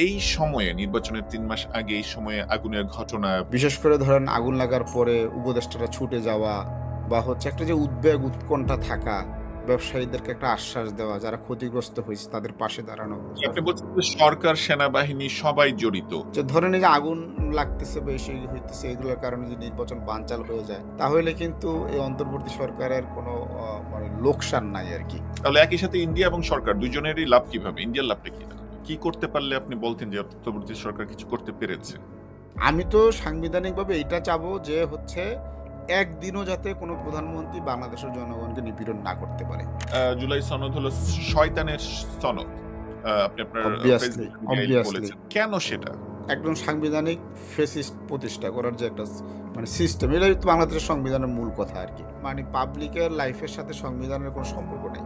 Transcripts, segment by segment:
এই সময়ে নির্বাচনের ৩ মাস আগে এই সময়ে আগুনের ঘটনা বিশেষ করে ধরেন আগুন লাগার পরে উপদেষ্টারা ছুটে যাওয়া বা হচ্ছে একটা যে উদ্বেগ উৎকণ্ঠা থাকা, ব্যবসায়ীদেরকে একটা আশ্বাস দেওয়া, যারা ক্ষতিগ্রস্ত হয়েছে তাদের পাশে দাঁড়ানো। আপনি বলছেন যে সরকার, সেনাবাহিনী সবাই জড়িত। যে ধরেন এই যে আগুন লাগতেছে বা এসে হইতেছে, এগুলোর কারণে যদি নির্বাচন বানচাল হয়ে যায়, তাহলে কিন্তু এই অন্তর্বর্তী সরকারের কোনো মানে লোকসান নাই আর কি। তাহলে একই সাথে ইন্ডিয়া এবং সরকার দুজনেরই লাভ কিভাবে? ইন্ডিয়ার লাভটা কি? কি করতে পারলে আপনি বলতেন যে অন্তর্বর্তী সরকার কিছু করতে পেরেছে? আমি তো সাংবিধানিকভাবে এটা চাবো যে হচ্ছে একদিনও যাতে কোনো প্রধানমন্ত্রী বাংলাদেশের জনগণকে নিপীড়ন না করতে পারে। জুলাই সনদ হলো শয়তানের সনদ। আপনি আপনার অবভিয়াসলি ফেসবুক মিডিয়ায় অবভিয়াসলি বলেছেন। কেন সেটা? একদম সাংবিধানিক ফেসিস্ট প্রতিষ্ঠা করার যে একটা মানে সিস্টেম, এটাই তো বাংলাদেশের সংবিধানের মূল কথা আর কি। মানে পাবলিকের লাইফের সাথে সংবিধানের কোনো সম্পর্ক নেই,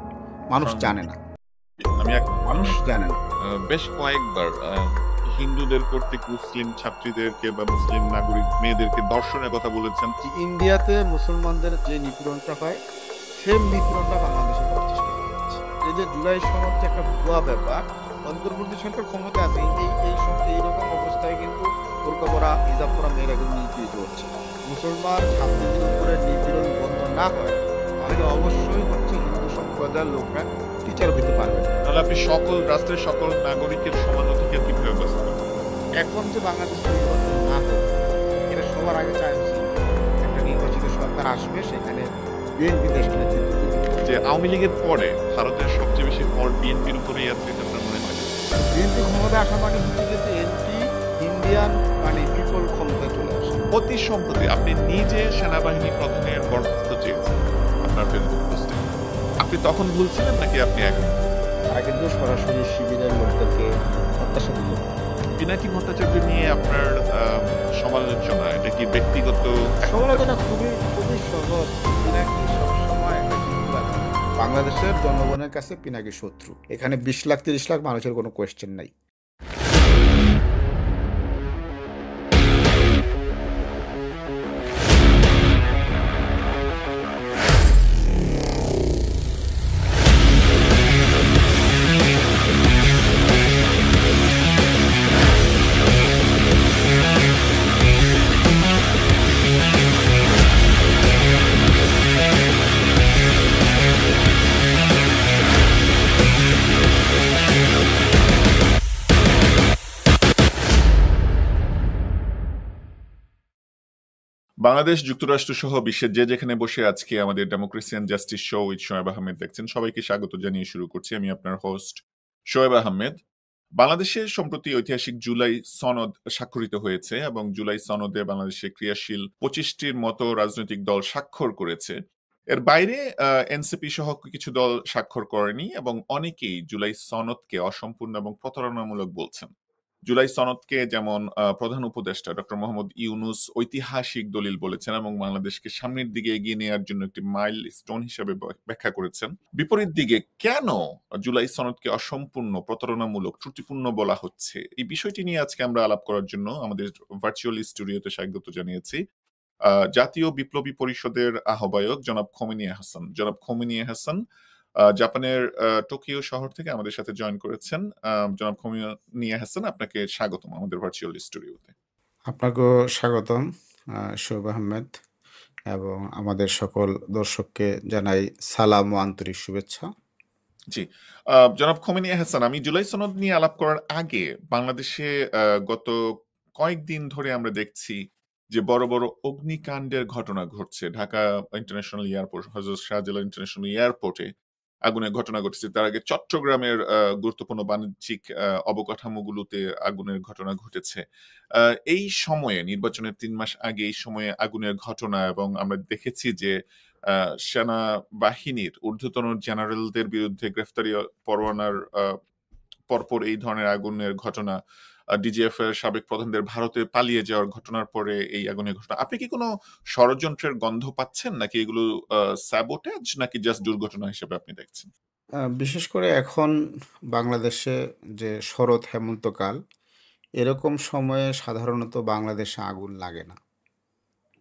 মানুষ জানে না, আমি মানুষ জানে না। বেশ কয়েকবার হিন্দুদের কর্তৃক মুসলিম ছাত্রীদেরকে বা মুসলিম নাগরিক মেয়েদেরকে ধর্ষণের কথা বলেছেন। ইন্ডিয়াতে মুসলমানদের যে নিপীড়নটা হয়, সেম নিপীড়নটা বাংলাদেশে করার চেষ্টা করা হচ্ছে। এই যে জুলাই সনদ যে একটা ভুয়া ব্যাপার, অন্তর্বর্তী সরকার ক্ষমতা আছে, এইরকম অবস্থায় কিন্তু বোরকা পরা হিজাব পরা মেয়েরা কিন্তু নিপীড়িত হচ্ছে। মুসলমান ছাত্রীদের উপরে নিপীড়ন বন্ধ না হয়, তাহলে অবশ্যই হচ্ছে হিন্দু সম্প্রদায়ের লোকরা টিচার হইতে পারবে না। তাহলে আপনি রাষ্ট্রের সকল নাগরিকের সমান অধিকার কিভাবে বাস্তবায়ন করবেন? এখন যে বাংলাদেশে নির্বাচন না হবে, এটা সবার আগে চাই হচ্ছে একটা নির্বাচিত সরকার আসবে, সেখানে বিএনপি দেশকে নেতৃত্ব দেবে। যে আওয়ামী লীগের পরে ভারতের সবচেয়ে বেশি ফল্ট বিএনপির উপরেই আছে, এটা আপনার মনে হয়? বিএনপি ক্ষমতায় আসা মানে হচ্ছে কিন্তু এন্টি ইন্ডিয়ান, মানে পিপল ক্ষমতায় চলে আসে। অতি সম্প্রতি আপনি নিজে সেনাবাহিনী প্রধানের বরখাস্ত চেয়েছেন আপনার ফেসবুক পোস্টে। আপনি তখন ভুলছিলেন নাকি আপনি এখন? তারা কিন্তু সরাসরি শিবিরের লোকদেরকে হত্যার দিল। পিনাকি ভট্টাচার্য নিয়ে আপনার সমালোচনা, এটা কি ব্যক্তিগত? সমালোচনা খুবই খুবই সহজ। পিনাকি সবসময় একটা হিন্দু আছে। বাংলাদেশের জনগণের কাছে পিনাকি শত্রু। এখানে 20 লাখ 30 লাখ মানুষের কোনো কোয়েশ্চেন নাই। বাংলাদেশ, যুক্তরাষ্ট্র সহ বিশ্বের যে যেখানে বসে আজকে আমাদের democracy and justice show with Shoaib Ahmed দেখছেন, সবাইকে স্বাগত জানিয়ে শুরু করছি। আমি আপনার হোস্ট শোয়েব আহমেদ। বাংলাদেশে সম্প্রতি ঐতিহাসিক জুলাই সনদ স্বাক্ষরিত হয়েছে এবং জুলাই সনদে বাংলাদেশে ক্রিয়াশীল 25টির মতো রাজনৈতিক দল স্বাক্ষর করেছে। এর বাইরে এনসিপি সহ কিছু দল স্বাক্ষর করেনি এবং অনেকেই জুলাই সনদকে অসম্পূর্ণ এবং প্রতারণামূলক বলছেন। জুলাই সনদকে যেমন প্রধান উপদেষ্টা ডক্টর মোহাম্মদ ইউনুস ঐতিহাসিক দলিল বলেছেন এবং বাংলাদেশকে সামনের দিকে এগিয়ে নেওয়ার জন্য একটি মাইল স্টোন হিসেবে ব্যাখ্যা করেছেন। বিপরীত দিকে কেন জুলাই সনদকে অসম্পূর্ণ, প্রতারণামূলক, ত্রুটিপূর্ণ বলা হচ্ছে, এই বিষয়টি নিয়ে আজকে আমরা আলাপ করার জন্য আমাদের ভার্চুয়াল স্টুডিওতে স্বাগত জানিয়েছি জাতীয় বিপ্লবী পরিষদের আহ্বায়ক জনাব খোমেনি হাসান। জনাব খোমেনি হাসান জাপানের টোকিও শহর থেকে আমাদের সাথে জয়েন করেছেন। জনাব খোমেনি হাসান, আপনাকে স্বাগতম আমাদের ভার্চুয়াল স্টুডিওতে। আপনাকেও স্বাগতম শোয়েব আহমেদ, এবং আমাদের সকল দর্শককে জানাই সালাম ও আন্তরিক শুভেচ্ছা। জি, জনাব খোমেনি হাসান, আমি জুলাই সনদ নিয়ে আলাপ করার আগে বাংলাদেশে গত কয়েকদিন ধরে আমরা দেখছি যে বড় বড় অগ্নিকাণ্ডের ঘটনা ঘটছে। Dhaka international airport, Hazrat Shahjalal international এয়ারপোর্টে আগুনের ঘটনা ঘটেছে। তার আগে চট্টগ্রামের গুরুত্বপূর্ণ বাণিজ্যিক অবকাঠামোগুলোতে আগুনের ঘটনা ঘটেছে। এই সময়ে নির্বাচনের ৩ মাস আগে এই সময়ে আগুনের ঘটনা, এবং আমরা দেখেছি যে সেনাবাহিনীর ঊর্ধ্বতন জেনারেলদের বিরুদ্ধে গ্রেফতারি পরোয়ানার পরপর এই ধরনের আগুনের ঘটনা, ডিজিএফ এর সাবেক প্রধানদের ভারতে পালিয়ে যাওয়ার ঘটনার পরে এই আগুনের ঘটনা, আপনি কি কোনো ষড়যন্ত্রের গন্ধ পাচ্ছেন নাকি এগুলো স্যাবোটেজ নাকি জাস্ট দুর্ঘটনা হিসেবে আপনি দেখছেন? বিশেষ করে এখন বাংলাদেশে যে শরৎ হেমন্তকাল, এরকম সময়ে সাধারণত বাংলাদেশে আগুন লাগে না।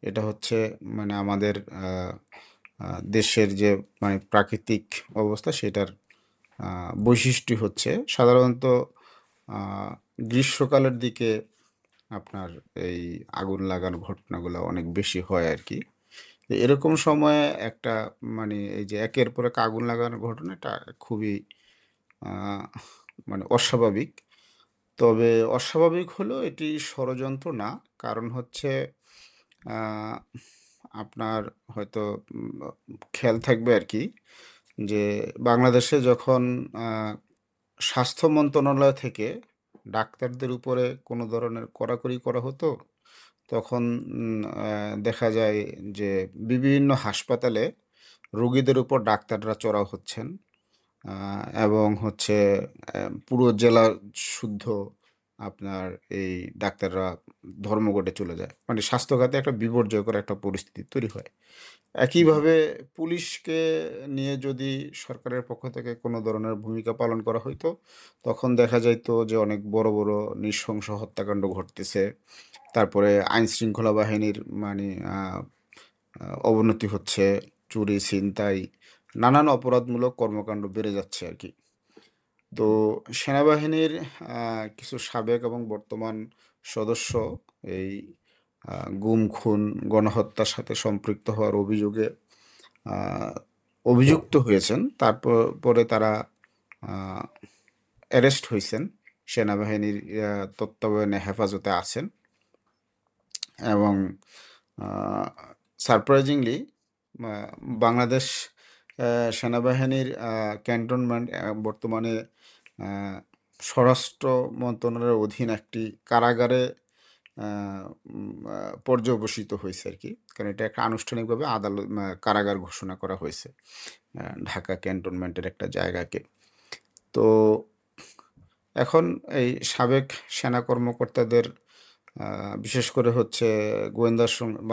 এটা হচ্ছে মানে আমাদের দেশের যে মানে প্রাকৃতিক অবস্থা, সেটার বৈশিষ্ট্য হচ্ছে সাধারণত গ্রীষ্মকালের দিকে আপনার এই আগুন লাগার ঘটনাগুলো অনেক বেশি হয় আর কি। তো এরকম সময়ে একটা মানে এই যে একের পর এক আগুন লাগানোর ঘটনাটা খুবই আহ, মানে অস্বাভাবিক। তবে অস্বাভাবিক হলেও এটি ষড়যন্ত্র না। কারণ হচ্ছে আহ, আপনার হয়তো খেয়াল থাকবে আর কি যে বাংলাদেশে যখন আহ, স্বাস্থ্য মন্ত্রণালয় থেকে ডাক্তারদের উপরে কোনো ধরনের কড়াকড়ি করা হতো, তখন দেখা যায় যে বিভিন্ন হাসপাতালে রোগীদের উপর ডাক্তাররা চড়াও হচ্ছেন। এবং হচ্ছে পুরো জেলা শুদ্ধ আপনার এই ডাক্তাররা ধর্মঘটে চলে যায়, মানে স্বাস্থ্য খাতে একটা বিপর্যয়কর একটা পরিস্থিতি তৈরি হয়। জি। একইভাবে পুলিশকে নিয়ে যদি সরকারের পক্ষ থেকে কোনো ধরনের ভূমিকা পালন করা হইতো, তখন দেখা যাইতো যে অনেক বড় বড় নৃশংস হত্যাকাণ্ড ঘটতেছে। তারপরে আইন শৃঙ্খলা বাহিনীর মানে অবনতি হচ্ছে, চুরি ছিনতাই নানান অপরাধমূলক কর্মকাণ্ড বেড়ে যাচ্ছে আর কি। তো হুম। সেনাবাহিনীর কিছু সাবেক এবং বর্তমান সদস্য এই গুম খুন গণহত্যার সাথে সম্পৃক্ত হওয়ার অভিযোগে আহ, অভিযুক্ত হয়েছেন। তারপর পরে তারা অ্যারেস্ট হয়েছেন, সেনাবাহিনীর তত্ত্বাবধানে হেফাজতে আছেন। এবং সারপ্রাইজিংলি বাংলাদেশ সেনাবাহিনীর ক্যান্টনমেন্ট বর্তমানে আহ, স্বরাষ্ট্র মন্ত্রণালয়ের অধীন একটি কারাগারে পর্যবসিত হয়েছে আর কি। কারণ এটা একটা আনুষ্ঠানিকভাবে আদালত কারাগার ঘোষণা করা হয়েছে ঢাকা ক্যান্টনমেন্টের একটা জায়গাকে। তো এখন এই সাবেক সেনা কর্মকর্তাদের বিশেষ করে হচ্ছে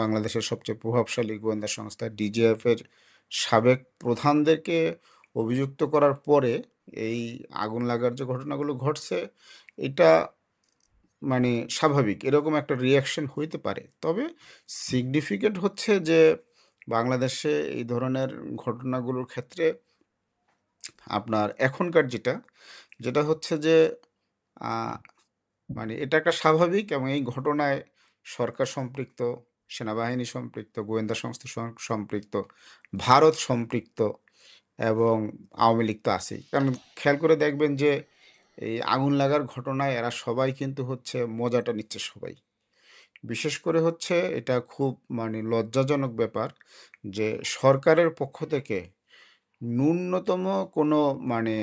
বাংলাদেশের সবচেয়ে প্রভাবশালী গোয়েন্দা সংস্থা ডিজিএফ এর সাবেক প্রধানদেরকে অভিযুক্ত করার পরে এই আগুন লাগার যে ঘটনাগুলো ঘটছে, এটা মানে স্বাভাবিক এরকম একটা রিয়াকশন হইতে পারে। তবে সিগনিফিকেন্ট হচ্ছে যে বাংলাদেশে এই ধরনের ঘটনাগুলোর ক্ষেত্রে আপনার এখনকার যেটা যেটা হচ্ছে যে আহ, মানে এটা একটা স্বাভাবিক, এবং এই ঘটনায় সরকার সম্পৃক্ত, সেনাবাহিনী সম্পৃক্ত, গোয়েন্দা সংস্থা সম্পৃক্ত, ভারত সম্পৃক্ত, এবং আওয়ামী লীগ তো আছেই। কারণ খেয়াল করে দেখবেন যে এই আগুন লাগার ঘটনায় এরা সবাই কিন্তু হচ্ছে মজাটা নিচ্ছে সবাই। বিশেষ করে হচ্ছে এটা খুব মানে লজ্জাজনক ব্যাপার যে সরকারের পক্ষ থেকে ন্যূনতম কোনো মানে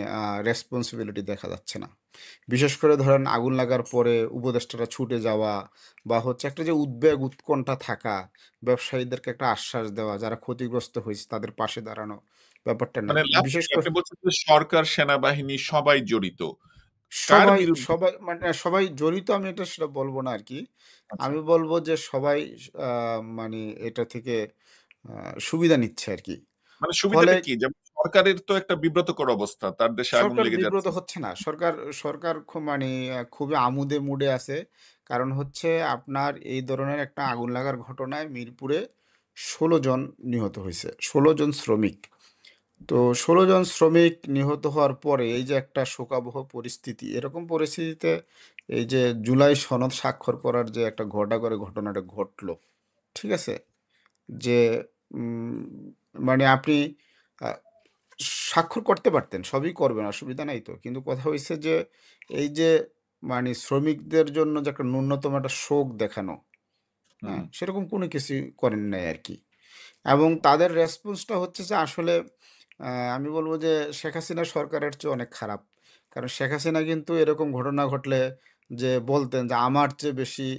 রেসপন্সিবিলিটি দেখা যাচ্ছে না। বিশেষ করে ধরেন আগুন লাগার পরে উপদেষ্টারা ছুটে যাওয়া, বা হচ্ছে একটা যে উদ্বেগ উৎকণ্ঠা থাকা, ব্যবসায়ীদেরকে একটা আশ্বাস দেওয়া, যারা ক্ষতিগ্রস্ত হয়েছে তাদের পাশে দাঁড়ানো, ব্যাপারটা নাই। মানে লাভ বিশেষ কি? করে আপনি বলছেন যে সরকার সেনাবাহিনী সবাই জড়িত, কার সবাই বিরুদ্ধে? সবাই মানে সবাই জড়িত, আমি এটা সেটা বলবো না আর কি। আচ্ছা। আমি বলবো যে সবাই মানে এটা থেকে সুবিধা নিচ্ছে আর কি। মানে ফলে সুবিধাটা কি? যেমন সরকারের তো একটা বিব্রতকর অবস্থা, তার দেশে আগুন সরকার লেগে বিব্রত যাচ্ছে। হচ্ছে না। সরকার সরকার খুব মানে খুবই আমোদে মুডে আছে। কারণ হচ্ছে আপনার এই ধরনের একটা আগুন লাগার ঘটনায় মিরপুরে ১৬ জন নিহত হয়েছে, ১৬ জন শ্রমিক। তো ১৬ জন শ্রমিক নিহত হওয়ার পরে এই যে একটা শোকাবহ পরিস্থিতি, এরকম পরিস্থিতিতে এই যে জুলাই সনদ স্বাক্ষর করার যে একটা করে ঘটনাটা ঘটলো, ঠিক আছে? যে উম, মানে আপনি আহ, স্বাক্ষর করতে পারতেন, সবই করবেন, অসুবিধা নাই তো। কিন্তু কথা হয়েছে যে এই যে মানে শ্রমিকদের জন্য যে একটা ন্যূনতম একটা শোক দেখানো, হুম। হ্যাঁ, সেরকম কোনো কিছু করেন নাই আর কি। এবং তাদের রেসপন্সটা হচ্ছে যে আসলে আমি বলবো যে শেখ হাসিনা সরকারের চেয়ে অনেক খারাপ। কারণ শেখ হাসিনা কিন্তু এরকম ঘটনা ঘটলে যে বলতেন যে আমার চেয়ে বেশি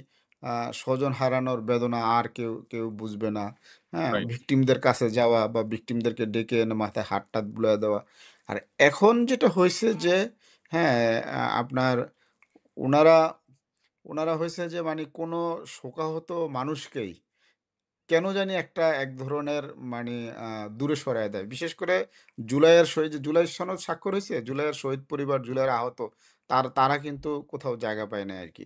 স্বজন হারানোর বেদনা আর কেউ কেউ বুঝবে না। হ্যাঁ, রাইট। ভিকটিমদের কাছে যাওয়া বা ভিকটিমদেরকে ডেকে এনে মাথায় হাত টাত বুলিয়ে দেওয়া। আর এখন যেটা হয়েছে যে হ্যাঁ, আপনার ওনারা ওনারা হয়েছে যে মানে কোনো শোকাহত মানুষকেই কেন জানি একটা এক ধরনের মানে দূরে সরায় দেয়। বিশেষ করে জুলাই সনদ স্বাক্ষর হয়েছে, জুলাইয়ের শহীদ পরিবার, জুলাইয়ের আহত, তারা কিন্তু কোথাও জায়গা পায় না আর কি।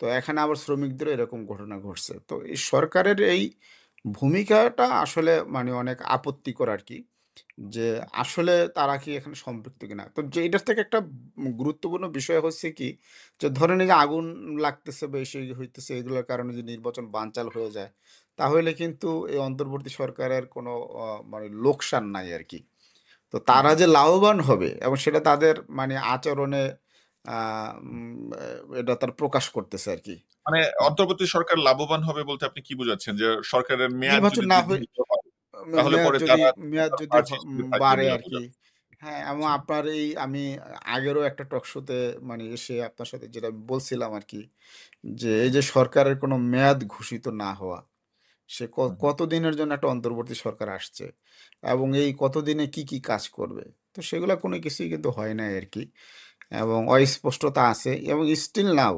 তো এখানে আবার শ্রমিকদেরও এরকম ঘটনা ঘটছে। তো এই সরকারের এই ভূমিকাটা আসলে মানে অনেক আপত্তিকর আর কি। যে আসলে তারা কি এখানে সম্পৃক্ত কিনা। তো যে এটার থেকে একটা গুরুত্বপূর্ণ বিষয় হচ্ছে কি, যে ধরেন এই যে আগুন লাগতেছে বা এই হইতেছে এগুলোর কারণে যদি নির্বাচন বানচাল হয়ে যায়, তাহলে কিন্তু এই অন্তর্বর্তী সরকারের কোনো মানে লোকসান নাই আরকি। তো হুম, তারা হুম। যে লাভবান হবে এবং সেটা তাদের মানে আচরণে আ উম এটা তারা প্রকাশ করতেছে আরকি। মানে অন্তর্বর্তী সরকার লাভবান হবে বলতে আপনি কি বোঝাচ্ছেন? যে সরকারের মেয়াদ নির্বাচন যদি না হই দীর্ঘায়িত হয়, তাহলে মেয়াদ পরে যদি তারা মেয়াদ তার যদি প্রার্থী হিসেবে থাকবে বাড়ে বলে আরকি। বোঝাচ্ছেন। হ্যাঁ, এবং আচ্ছা। আপনার এই আমি আগেরও একটা টক শোতে মানে এসে আপনার সাথে যেটা বলছিলাম আরকি, যে এই যে সরকারের কোনো মেয়াদ ঘোষিত না হওয়া, সে হুম, হুম। কতদিনের জন্য একটা অন্তর্বর্তী সরকার আসছে এবং এই কতদিনে কি, কি কাজ করবে। তো সেগুলা কোনো কিছুই কিন্তু হয় নাই আরকি এবং অস্পষ্টতা আছে এবং স্টিল নাও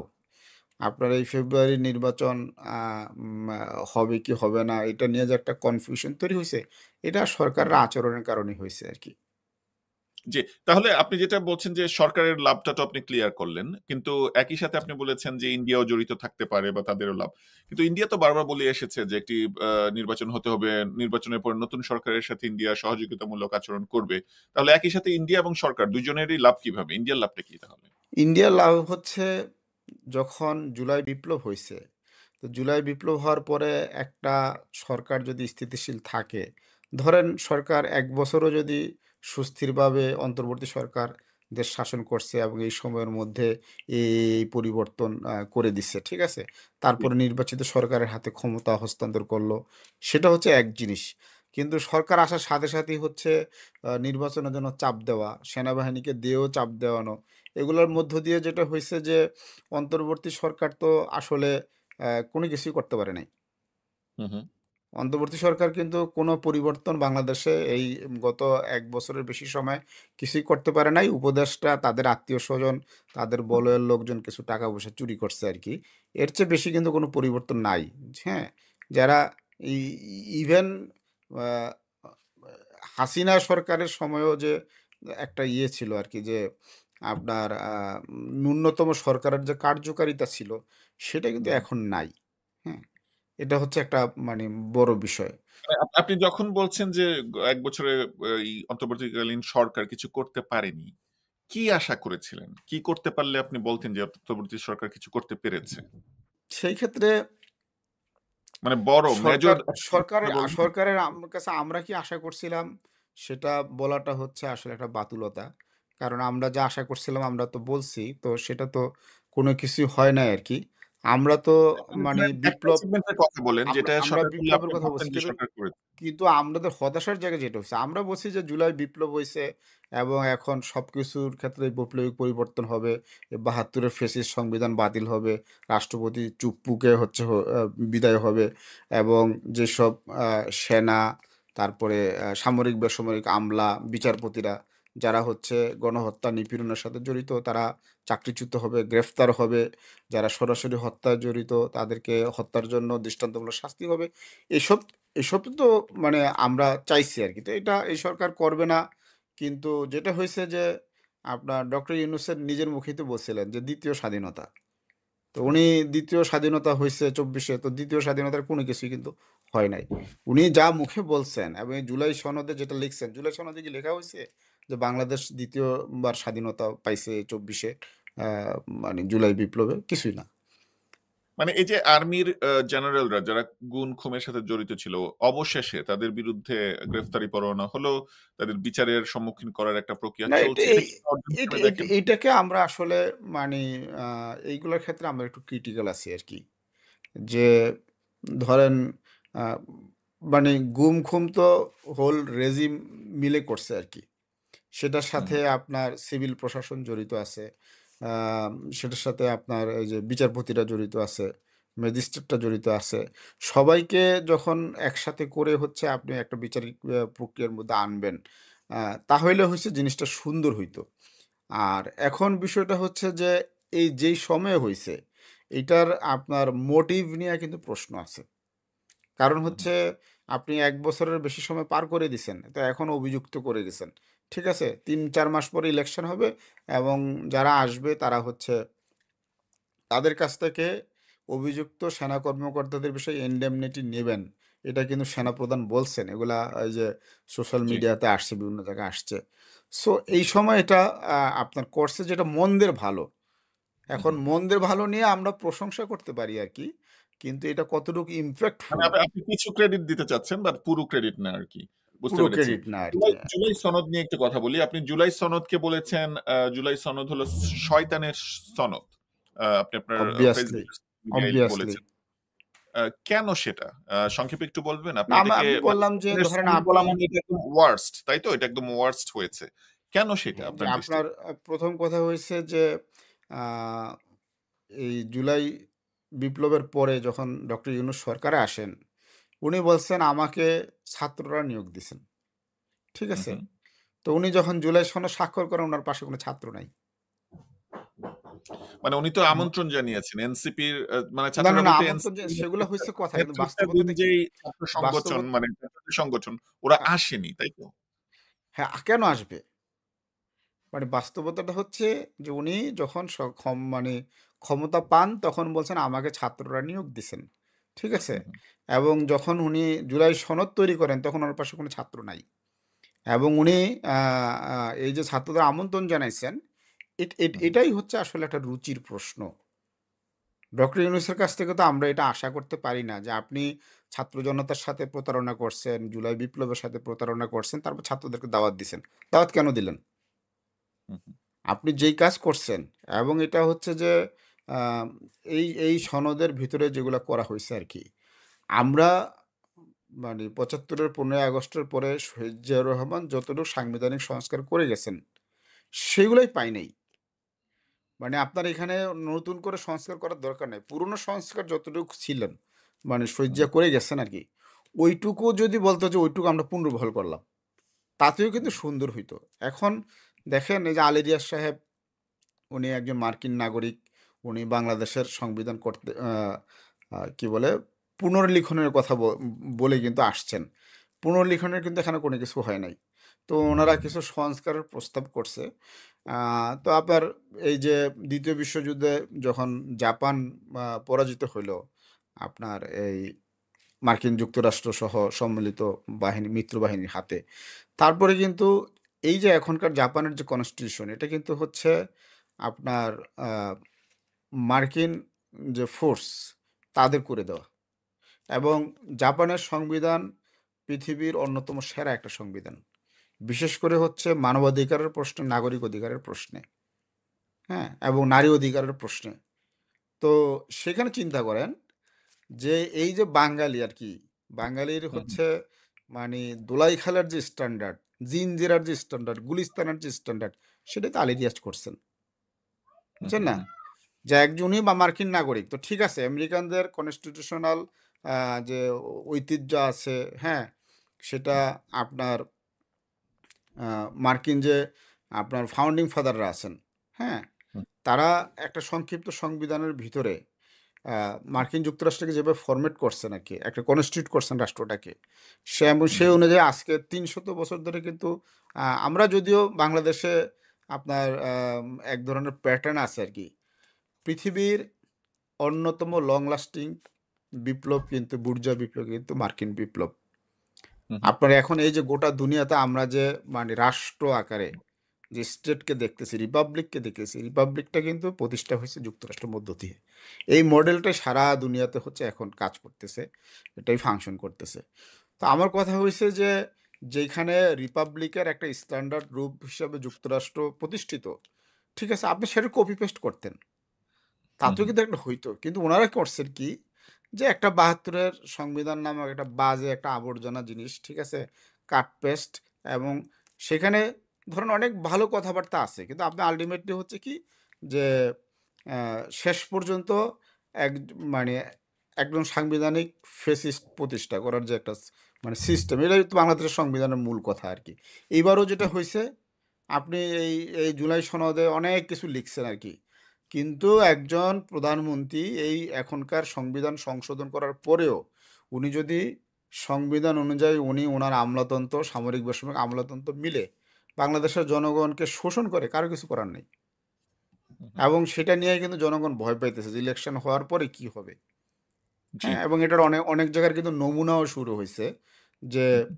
আপনার এই ফেব্রুয়ারির নির্বাচন আ উম আ হবে কি হবে না এটা নিয়ে যে একটা কনফিউশন তৈরি হইছে, এটা হুম, সরকারের হুম। আচরণের কারণেই হইছে আরকি। জি, তাহলে আপনি যেটা বলছেন যে সরকারের লাভটা তো আপনি ক্লিয়ার করলেন। কিন্তু একই সাথে আপনি বলেছেন যে ইন্ডিয়াও জড়িত থাকতে পারে বা তাদেরও লাভ। কিন্তু ইন্ডিয়া তো বারবার বলে এসেছে যে একটি নির্বাচন হতে হবে। নির্বাচনের পরে নতুন সরকারের সাথে ইন্ডিয়া সহযোগিতামূলক আচরণ করবে। তাহলে একই সাথে ইন্ডিয়া এবং সরকার ২ জনেরই লাভ কিভাবে? ইন্ডিয়ার লাভটা কি তাহলে? ইন্ডিয়ার লাভ হচ্ছে যখন জুলাই বিপ্লব হইছে, তো জুলাই বিপ্লব হওয়ার পরে একটা সরকার যদি স্থিতিশীল থাকে, ধরেন সরকার ১ বছরও যদি সুস্থিরভাবে অন্তর্বর্তী সরকার দেশ শাসন করছে এবং এই সময়ের মধ্যে এই পরিবর্তন করে দিচ্ছে, ঠিক আছে? জি। তারপরে নির্বাচিত সরকারের হাতে ক্ষমতা হস্তান্তর করলো। সেটা হচ্ছে এক জিনিস। কিন্তু সরকার আসার সাথে, সাথেই হচ্ছে নির্বাচনের জন্য চাপ দেওয়া, সেনাবাহিনীকে দিয়েও চাপ দেওয়ানো। এগুলোর মধ্য দিয়ে যেটা হইছে যে অন্তর্বর্তী সরকার তো আসলে কোনো কিছুই করতে পারে নাই। হুম, হুম। অন্তর্বর্তী সরকার কিন্তু কোনো পরিবর্তন বাংলাদেশে এই গত ১ বছরের বেশি সময় কিছুই করতে পারে নাই। উপদেষ্টা, তাদের আত্মীয়স্বজন, তাদের বলয়ের লোকজন কিছু টাকা-পয়সা চুরি করছে আরকি। এর চেয়ে বেশি কিন্তু কোনো পরিবর্তন নাই। হ্যাঁ? যারা ই ইভেন আ হাসিনা সরকারের সময়েও যে একটা ইয়ে ছিল আরকি, যে আপনার ন্যূনতম সরকারের যে কার্যকারিতা ছিল, সেটা হুম, কিন্তু হুম। এখন নাই। হ্যাঁ? এটা হচ্ছে একটা মানে বড় বিষয়। মানে আপনি যখন বলছেন যে ১ বছরে এই অন্তর্বর্তীকালীন সরকার কিছু করতে পারেনি, কি আশা করেছিলেন? কি করতে পারলে আপনি বলতেন যে অন্তর্বর্তী সরকার কিছু করতে পেরেছে? সেই ক্ষেত্রে মানে বড় সরকার মেজর সরকারের বলবেন? সরকারের কাছে আমরা কি আশা করছিলাম, সেটা বলাটা হচ্ছে আসলে একটা বাতুলতা। কারণ আমরা যা আশা করছিলাম আমরা তো বলছি। তো সেটা তো কোনো কিছুই হয় নাই আরকি। আমরা তো মানে একটা বিপ্লব অ্যাচিভমেন্ট এর কথা বলেন আমরা যেটা আমরা সরকার করলে বিপ্লবের আপনি কথা ভাবতেন বলছি। যে সরকার করেছে। কিন্তু আমাদের হতাশার জায়গা যেটা হইছে, আমরা বলছি যে জুলাই বিপ্লব হইছে এবং এখন সবকিছুর ক্ষেত্রে বৈপ্লবিক পরিবর্তন হবে। ৭২ এর ফ্যাসিস্ট সংবিধান বাতিল হবে। রাষ্ট্রপতি চুপ্পুকে হচ্ছে বিদায় হবে এবং যেসব আ সেনা, তারপরে সামরিক, বেসামরিক আমলা, বিচারপতিরা যারা হচ্ছে গণহত্যা, নিপীড়নের সাথে জড়িত তারা চাকরিচ্যুত হবে, গ্রেফতার হবে। যারা সরাসরি হত্যায় জড়িত তাদেরকে হত্যার জন্য দৃষ্টান্তমূলক শাস্তি হবে। এসব এসব তো মানে আমরা চাইছি আরকি। তো এটা এই সরকার করবে না। কিন্তু যেটা হইছে যে আপনার ডক্টর ইউনূসের নিজের মুখেই তো বলছিলেন যে, "দ্বিতীয় স্বাধীনতা।" তো হুম, উনি ২য় স্বাধীনতা হইছে ২৪ এ, তো ২য় স্বাধীনতার কোনো কিছুই কিন্তু হয় নাই। উনি যা মুখে বলছেন এবং এই জুলাই সনদে যেটা লিখছেন, জুলাই সনদে কি লেখা হইছে যে বাংলাদেশ ২য় বার স্বাধীনতা পাইছে ২৪ এ আ মানে জুলাই বিপ্লবে? কিছুই না। মানে এই যে আর্মির জেনারেলরা যারা গুম-খুনের সাথে জড়িত ছিল, অবশেষে তাদের বিরুদ্ধে গ্রেফতারি পরোয়ানা হলো, তাদের বিচারের সম্মুখীন করার একটা প্রক্রিয়া না, চলছে। এটা কি অর্জন হিসেবে দেখেন? এইটাকে আমরা আসলে মানে আ এইগুলোর ক্ষেত্রে আমরা একটু ক্রিটিক্যাল আছি আরকি। যে ধরেন আ মানে গুম-খুম তো হোল রেজিম মিলে করছে আরকি। সেটার হুম, সাথে আপনার সিভিল প্রশাসন জড়িত আছে। সেটার সাথে আপনার এই যে বিচারপতিরা জড়িত আছে, ম্যাজিস্ট্রেটরা জড়িত আছে। সবাইকে যখন একসাথে করে হচ্ছে আপনি একটা বিচারিক প্রক্রিয়ার মধ্যে আনবেন, আ তাহলে হইছে জিনিসটা সুন্দর হইতো। আর এখন বিষয়টা হচ্ছে যে এই যেই সময়ে হইছে, এইটার আপনার মোটিভ নিয়ে কিন্তু প্রশ্ন আছে। কারণ হুম, হুম। হচ্ছে আপনি ১ বছরের বেশি সময় পার করে দিছেন। তো এখন অভিযুক্ত করে গেছেন। ঠিক আছে? ৩-৪ মাস পরে ইলেকশন হবে এবং যারা আসবে তারা হচ্ছে তাদের কাছ থেকে অভিযুক্ত সেনা কর্মকর্তাদের বিষয়ে ইন্ডেমনিটি নেবেন। এটা কিন্তু সেনাপ্রধান বলছেন। এগুলা এই যে সোশ্যাল জি। মিডিয়াতে আসছে, বিভিন্ন জায়গায় আসছে। সো এই সময় এটা আপনার করছে যেটা মন্দের ভালো। হুম, এখন হুম। মন্দের ভালো নিয়ে আমরা প্রশংসা করতে পারি আরকি। কিন্তু এটা কতটুকু মানে ইমপ্যাক্টফুল আপনি কিছু ক্রেডিট দিতে চাচ্ছেন বাট পুরো ক্রেডিট না আরকি। বুঝতে পুরো পেরেছি। ক্রেডিট না আরকি। জুলাই সনদ নিয়ে একটু কথা বলি। আপনি জুলাই সনদকে বলেছেন জুলাই সনদ হলো শয়তানের সনদ। আপনি আপনার অবভিয়াসলি, ফেসবুক মিডিয়ায় অবভিয়াসলি। বলেছেন। কেন সেটা? সংক্ষেপে একটু বলবেন? আপনি না এটাকে আমি মানে বললাম যে শয়তানের ধরেন সনদ আপনি বলা মানে এটা একদম ওয়ার্স্ট, তাই তো? এটা একদম ওয়ার্স্ট হয়েছে। কেন সেটা হ্যাঁ, যে আপনার আপনার দৃষ্টিতে? ১ম কথা হইছে যে আ এই জুলাই বিপ্লবের পরে যখন ডক্টর ইউনূস সরকারে আসেন, উনি বলছেন আমাকে ছাত্ররা নিয়োগ দিছেন। ঠিক হু, আছে? হু। তো উনি যখন জুলাই সনদ স্বাক্ষর করেন উনার পাশে কোনো ছাত্র নাই। মানে উনি তো মা আমন্ত্রণ জানিয়েছেন। এনসিপির মানে না, না, ছাত্ররা না বলতে আমন্ত্রণ যে এনসিপির সেগুলো হইছে কথা কিন্তু নেতৃত্বাধীন বাস্তবতাটা কি? যেই ছাত্র সংগঠন বাস্তবত মানে ছাত্র সংগঠন ওরা হ্যাঁ, আসেনি, তাই তো? হ্যাঁ, কেন আসবে? মানে বাস্তবতাটা হচ্ছে যে উনি যখন মানে ক্ষমতা পান তখন বলছেন আমাকে ছাত্ররা নিয়োগ দিছেন। ঠিক আছে? হু, হু, এবং যখন উনি জুলাই সনদ তৈরি করেন তখন ওনার পাশে কোনো ছাত্র নাই। এবং উনি আ আ এই যে ছাত্রদের আমন্ত্রণ জানাইছেন, হু, হু, এটাই হচ্ছে আসলে একটা রুচির প্রশ্ন। ডক্টর ইউনূসের কাছ থেকে তো আমরা এটা আশা করতে পারি না যে আপনি ছাত্র জনতার সাথে প্রতারণা করছেন, জুলাই বিপ্লবের সাথে প্রতারণা করছেন, তারপর ছাত্রদেরকে দাওয়াত দিছেন। দাওয়াত কেন দিলেন? হু, হু, আপনি যেই কাজ করছেন এবং এটা হচ্ছে যে আ এই সনদের ভিতরে যেগুলা করা হইছে আরকি। আমরা মানে ৭৫ এর ১৫ই আগস্টের পরে শহীদ জিয়াউর রহমান যতটুকু সাংবিধানিক সংস্কার করে গেছেন, সেগুলাই পাই নাই। মানে আপনার এখানে নতুন করে সংস্কার করার দরকার নাই। পুরনো সংস্কার যতটুকু ছিলেন, মানে শহীদ হু, জিয়া করে গেছেন আরকি। ওইটুকু যদি বলতো যে ওইটুকু আমরা পুনর্বহাল করলাম, তাতেও হু, কিন্তু সুন্দর হইতো। এখন দেখেন এই যে আলী রিয়াজ সাহেব উনি একজন মার্কিন নাগরিক। উনি বাংলাদেশের সংবিধান করতে কি বলে? পুনর্লিখনের কথা বলে কিন্তু আসছেন। পুনর্লিখনের কিন্তু এখানে কোনো কিছু হয় নাই। তো উনারা কিছু সংস্কারের প্রস্তাব করছে। আ তো আপনার এই যে ২য় বিশ্বযুদ্ধে যখন জাপান পরাজিত হইল, আপনার এই মার্কিন যুক্তরাষ্ট্র সহ সম্মিলিত বাহিনী মিত্রবাহিনীর হাতে। তারপরে কিন্তু এই যে এখনকার জাপানের যে কনস্টিটিউশন এটা কিন্তু হচ্ছে আপনার আ মার্কিন যে ফোর্স তাদের করে দেওয়া। এবং জাপানের সংবিধান পৃথিবীর অন্যতম সেরা একটা সংবিধান। বিশেষ করে হচ্ছে মানবাধিকারের প্রশ্নে, নাগরিক অধিকারের প্রশ্নে, হ্যাঁ? এবং নারী অধিকারের প্রশ্নে। তো সেখানে চিন্তা করেন যে এই যে বাঙালি আরকি, বাঙালির হু, হু, হচ্ছে মানে ধোলাই খেলার যে স্ট্যান্ডার্ড, জিঞ্জিরার যে স্ট্যান্ডার্ড, গুলিস্তানের যে স্ট্যান্ডার্ড সেটাই তো আলী রিয়াজ করছেন। হু, বুঝছেন হু, না? হু, যে একজনই বা মার্কিন নাগরিক। তো ঠিক আছে আমেরিকানদের কনস্টিটিউশনাল আ যে ঐতিহ্য আছে, হ্যাঁ? সেটা আপনার আ মার্কিন যে আপনার ফাউন্ডিং ফাদাররা আছেন, হ্যাঁ? হু, তারা একটা সংক্ষিপ্ত সংবিধানের ভিতরে আ মার্কিন যুক্তরাষ্ট্রকে যেভাবে ফরমেট করছেন আরকি, একটা কনস্টিটিউট করছেন রাষ্ট্রটাকে। এবং হু, সেই হু, অনুযায়ী আজকে ৩০০ বছর ধরে কিন্তু আমরা যদিও বাংলাদেশে আপনার এক ধরনের প্যাটার্ন আছে আরকি। পৃথিবীর অন্যতম লং লাস্টিং বিপ্লব কিন্তু বুর্জোয়া বিপ্লব কিন্তু মার্কিন বিপ্লব। হু, হু, আপনার এখন এই যে গোটা দুনিয়াতে আমরা যে মানে রাষ্ট্র আকারে যে স্টেটকে দেখতেছি, রিপাবলিককে দেখতেছি, রিপাবলিকটা কিন্তু প্রতিষ্ঠা হয়েছে যুক্তরাষ্ট্রের মধ্য দিয়ে। এই মডেলটাই সারা দুনিয়াতে হচ্ছে এখন কাজ করতেছে। এটাই ফাংশন করতেছে। তো আমার কথা হইছে যে যেইখানে রিপাবলিকের একটা স্ট্যান্ডার্ড রূপ হিসাবে যুক্তরাষ্ট্র প্রতিষ্ঠিত, ঠিক আছে? আপনি সেটা কপি পেস্ট করতেন। হু, তাতেও হু, কিন্তু একটা হইতো। কিন্তু উনারা করছেন কি? যে একটা ৭২ এর সংবিধান নামক একটা বাজে একটা আবর্জনা জিনিস, ঠিক আছে? কাট পেস্ট এবং সেখানে ধরুন অনেক ভালো কথাবার্তা আছে। কিন্তু আপনি আল্টিমেটলি হচ্ছে কি? যে অ্যা শেষ পর্যন্ত এক মানে একজন সাংবিধানিক ফেসিস্ট প্রতিষ্ঠা করার যে একটা মানে সিস্টেম, এটাই তো বাংলাদেশের সংবিধানের মূল কথা আরকি। এইবারও যেটা হইছে, আপনি এই জুলাই সনদে অনেক কিছু লিখছেন আরকি। কিন্তু একজন প্রধানমন্ত্রী এই এখনকার সংবিধান সংশোধন করার পরেও উনি যদি সংবিধান অনুযায়ী উনি উনার আমলাতন্ত্র, সামরিক বেসামরিক আমলাতন্ত্র মিলে বাংলাদেশের জনগণকে শোষণ করে, কারো কিছু করার নেই। হুম, এবং সেটা নিয়ে কিন্তু জনগণ ভয় পাইতেছে যে ইলেকশন হওয়ার পরে কি হবে। জি। হ্যাঁ, এবং এটার অনেক অনেক জায়গার কিন্তু নমুনাও শুরু হয়েছে যে হুম।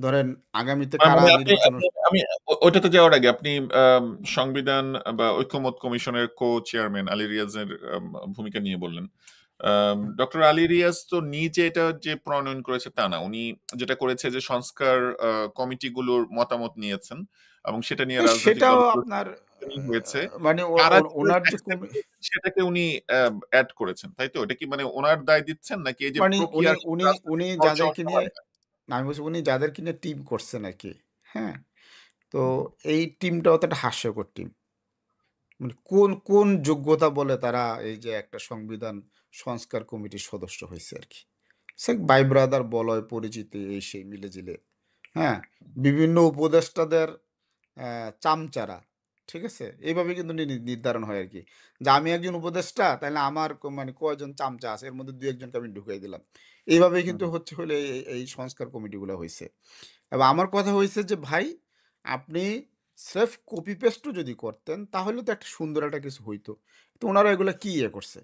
ধরেন আগামীতে মানে কারা মানে নির্বাচন আমি ওইটাতে যাওয়ার আগে আপনি আম, সংবিধান বা ঐকমত্য কমিশনের চেয়ারম্যান আলী রিয়াজের ভূমিকা নিয়ে বললেন। ডক্টর আলী রিয়াজ তো নিজে এটা যে প্রণয়ন করেছে তা না, উনি যেটা করেছে যে সংস্কার কমিটিগুলোর মতামত নিয়েছেন এবং সেটা নিয়ে রাজনৈতিক সেটাও দলগুলোর আপনার meeting হয়েছে। মানে তারা যেটা ওনার যে accept করেছেন সেটাকে উনি অ্যাড করেছেন, তাই তো? এটা কি মানে ওনার দায় দিচ্ছেন নাকি এই যে মানে উনি প্রক্রিয়ার উনি উনি রাজনৈতিক দল যাদেরকে নিয়ে, সবার না, আমি বলছি উনি যাদেরকে নিয়ে টিম করছেন আর কি। হ্যাঁ, তো এই টিমটাও তো একটা হাস্যকর টিম। মানে কোন কোন যোগ্যতা বলে তারা এই যে একটা সংবিধান সংস্কার কমিটির সদস্য হয়েছে আর কি। সে ভাই ব্রাদার বলয় পরিচিতি এই সেই মিলেজিলে। হ্যাঁ, বিভিন্ন উপদেষ্টাদের চামচারা, ঠিক আছে, এইভাবে কিন্তু নির্ধারণ হয় আর কি, যে আমি একজন উপদেষ্টা তাহলে আমার মানে কয়জন চামচা আছে এর মধ্যে দু একজনকে আমি ঢুকিয়ে দিলাম। এইভাবে কিন্তু হচ্ছে হলে এই সংস্কার কমিটিগুলো হয়েছে। এবং আমার কথা হয়েছে যে ভাই, আপনি স্রেফ কপি পেস্টও যদি করতেন তাহলে তো একটা সুন্দর একটা কিছু হইতো। তো ওনারা এগুলো কি ইয়ে করছে।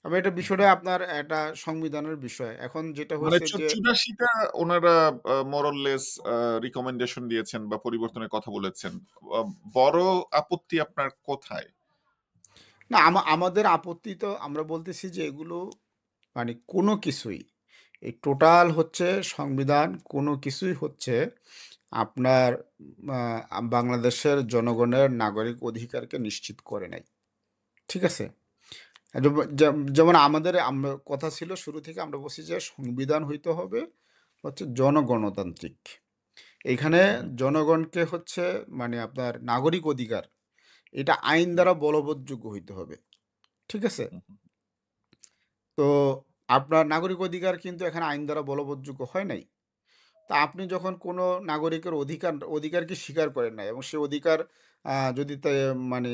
তবে এটা বিষয়টা আপনার একটা সংবিধানের বিষয়। এখন যেটা মানে হয়েছে যে 84টা ওনারা মোরলেস রিকমেন্ডেশন দিয়েছেন বা পরিবর্তনের কথা বলেছেন। আ বড় আপত্তি আপনার কোথায়? না, আমাদের আপত্তি তো আমরা বলতেছি যে এগুলো মানে কোনো কিছুই, এই টোটাল হচ্ছে সংবিধান কোনো কিছুই হচ্ছে আপনার বাংলাদেশের জনগণের নাগরিক অধিকারকে নিশ্চিত করে নাই। ঠিক আছে? যেমন আমাদের কথা ছিল শুরু থেকে আমরা বলছি যে সংবিধান হইতে হবে হচ্ছে জনগণতান্ত্রিক। এইখানে হু, হু, জনগণকে হচ্ছে মানে আপনার নাগরিক অধিকার, এটা আইন দ্বারা বলবৎযোগ্য হইতে হবে। ঠিক আছে? হু, হু, তো আপনার নাগরিক অধিকার কিন্তু এখানে আইন দ্বারা বলবৎযোগ্য হয় নাই। তা আপনি যখন কোনো নাগরিকের অধিকারকে স্বীকার করেন নাই এবং সে অধিকার যদি মানে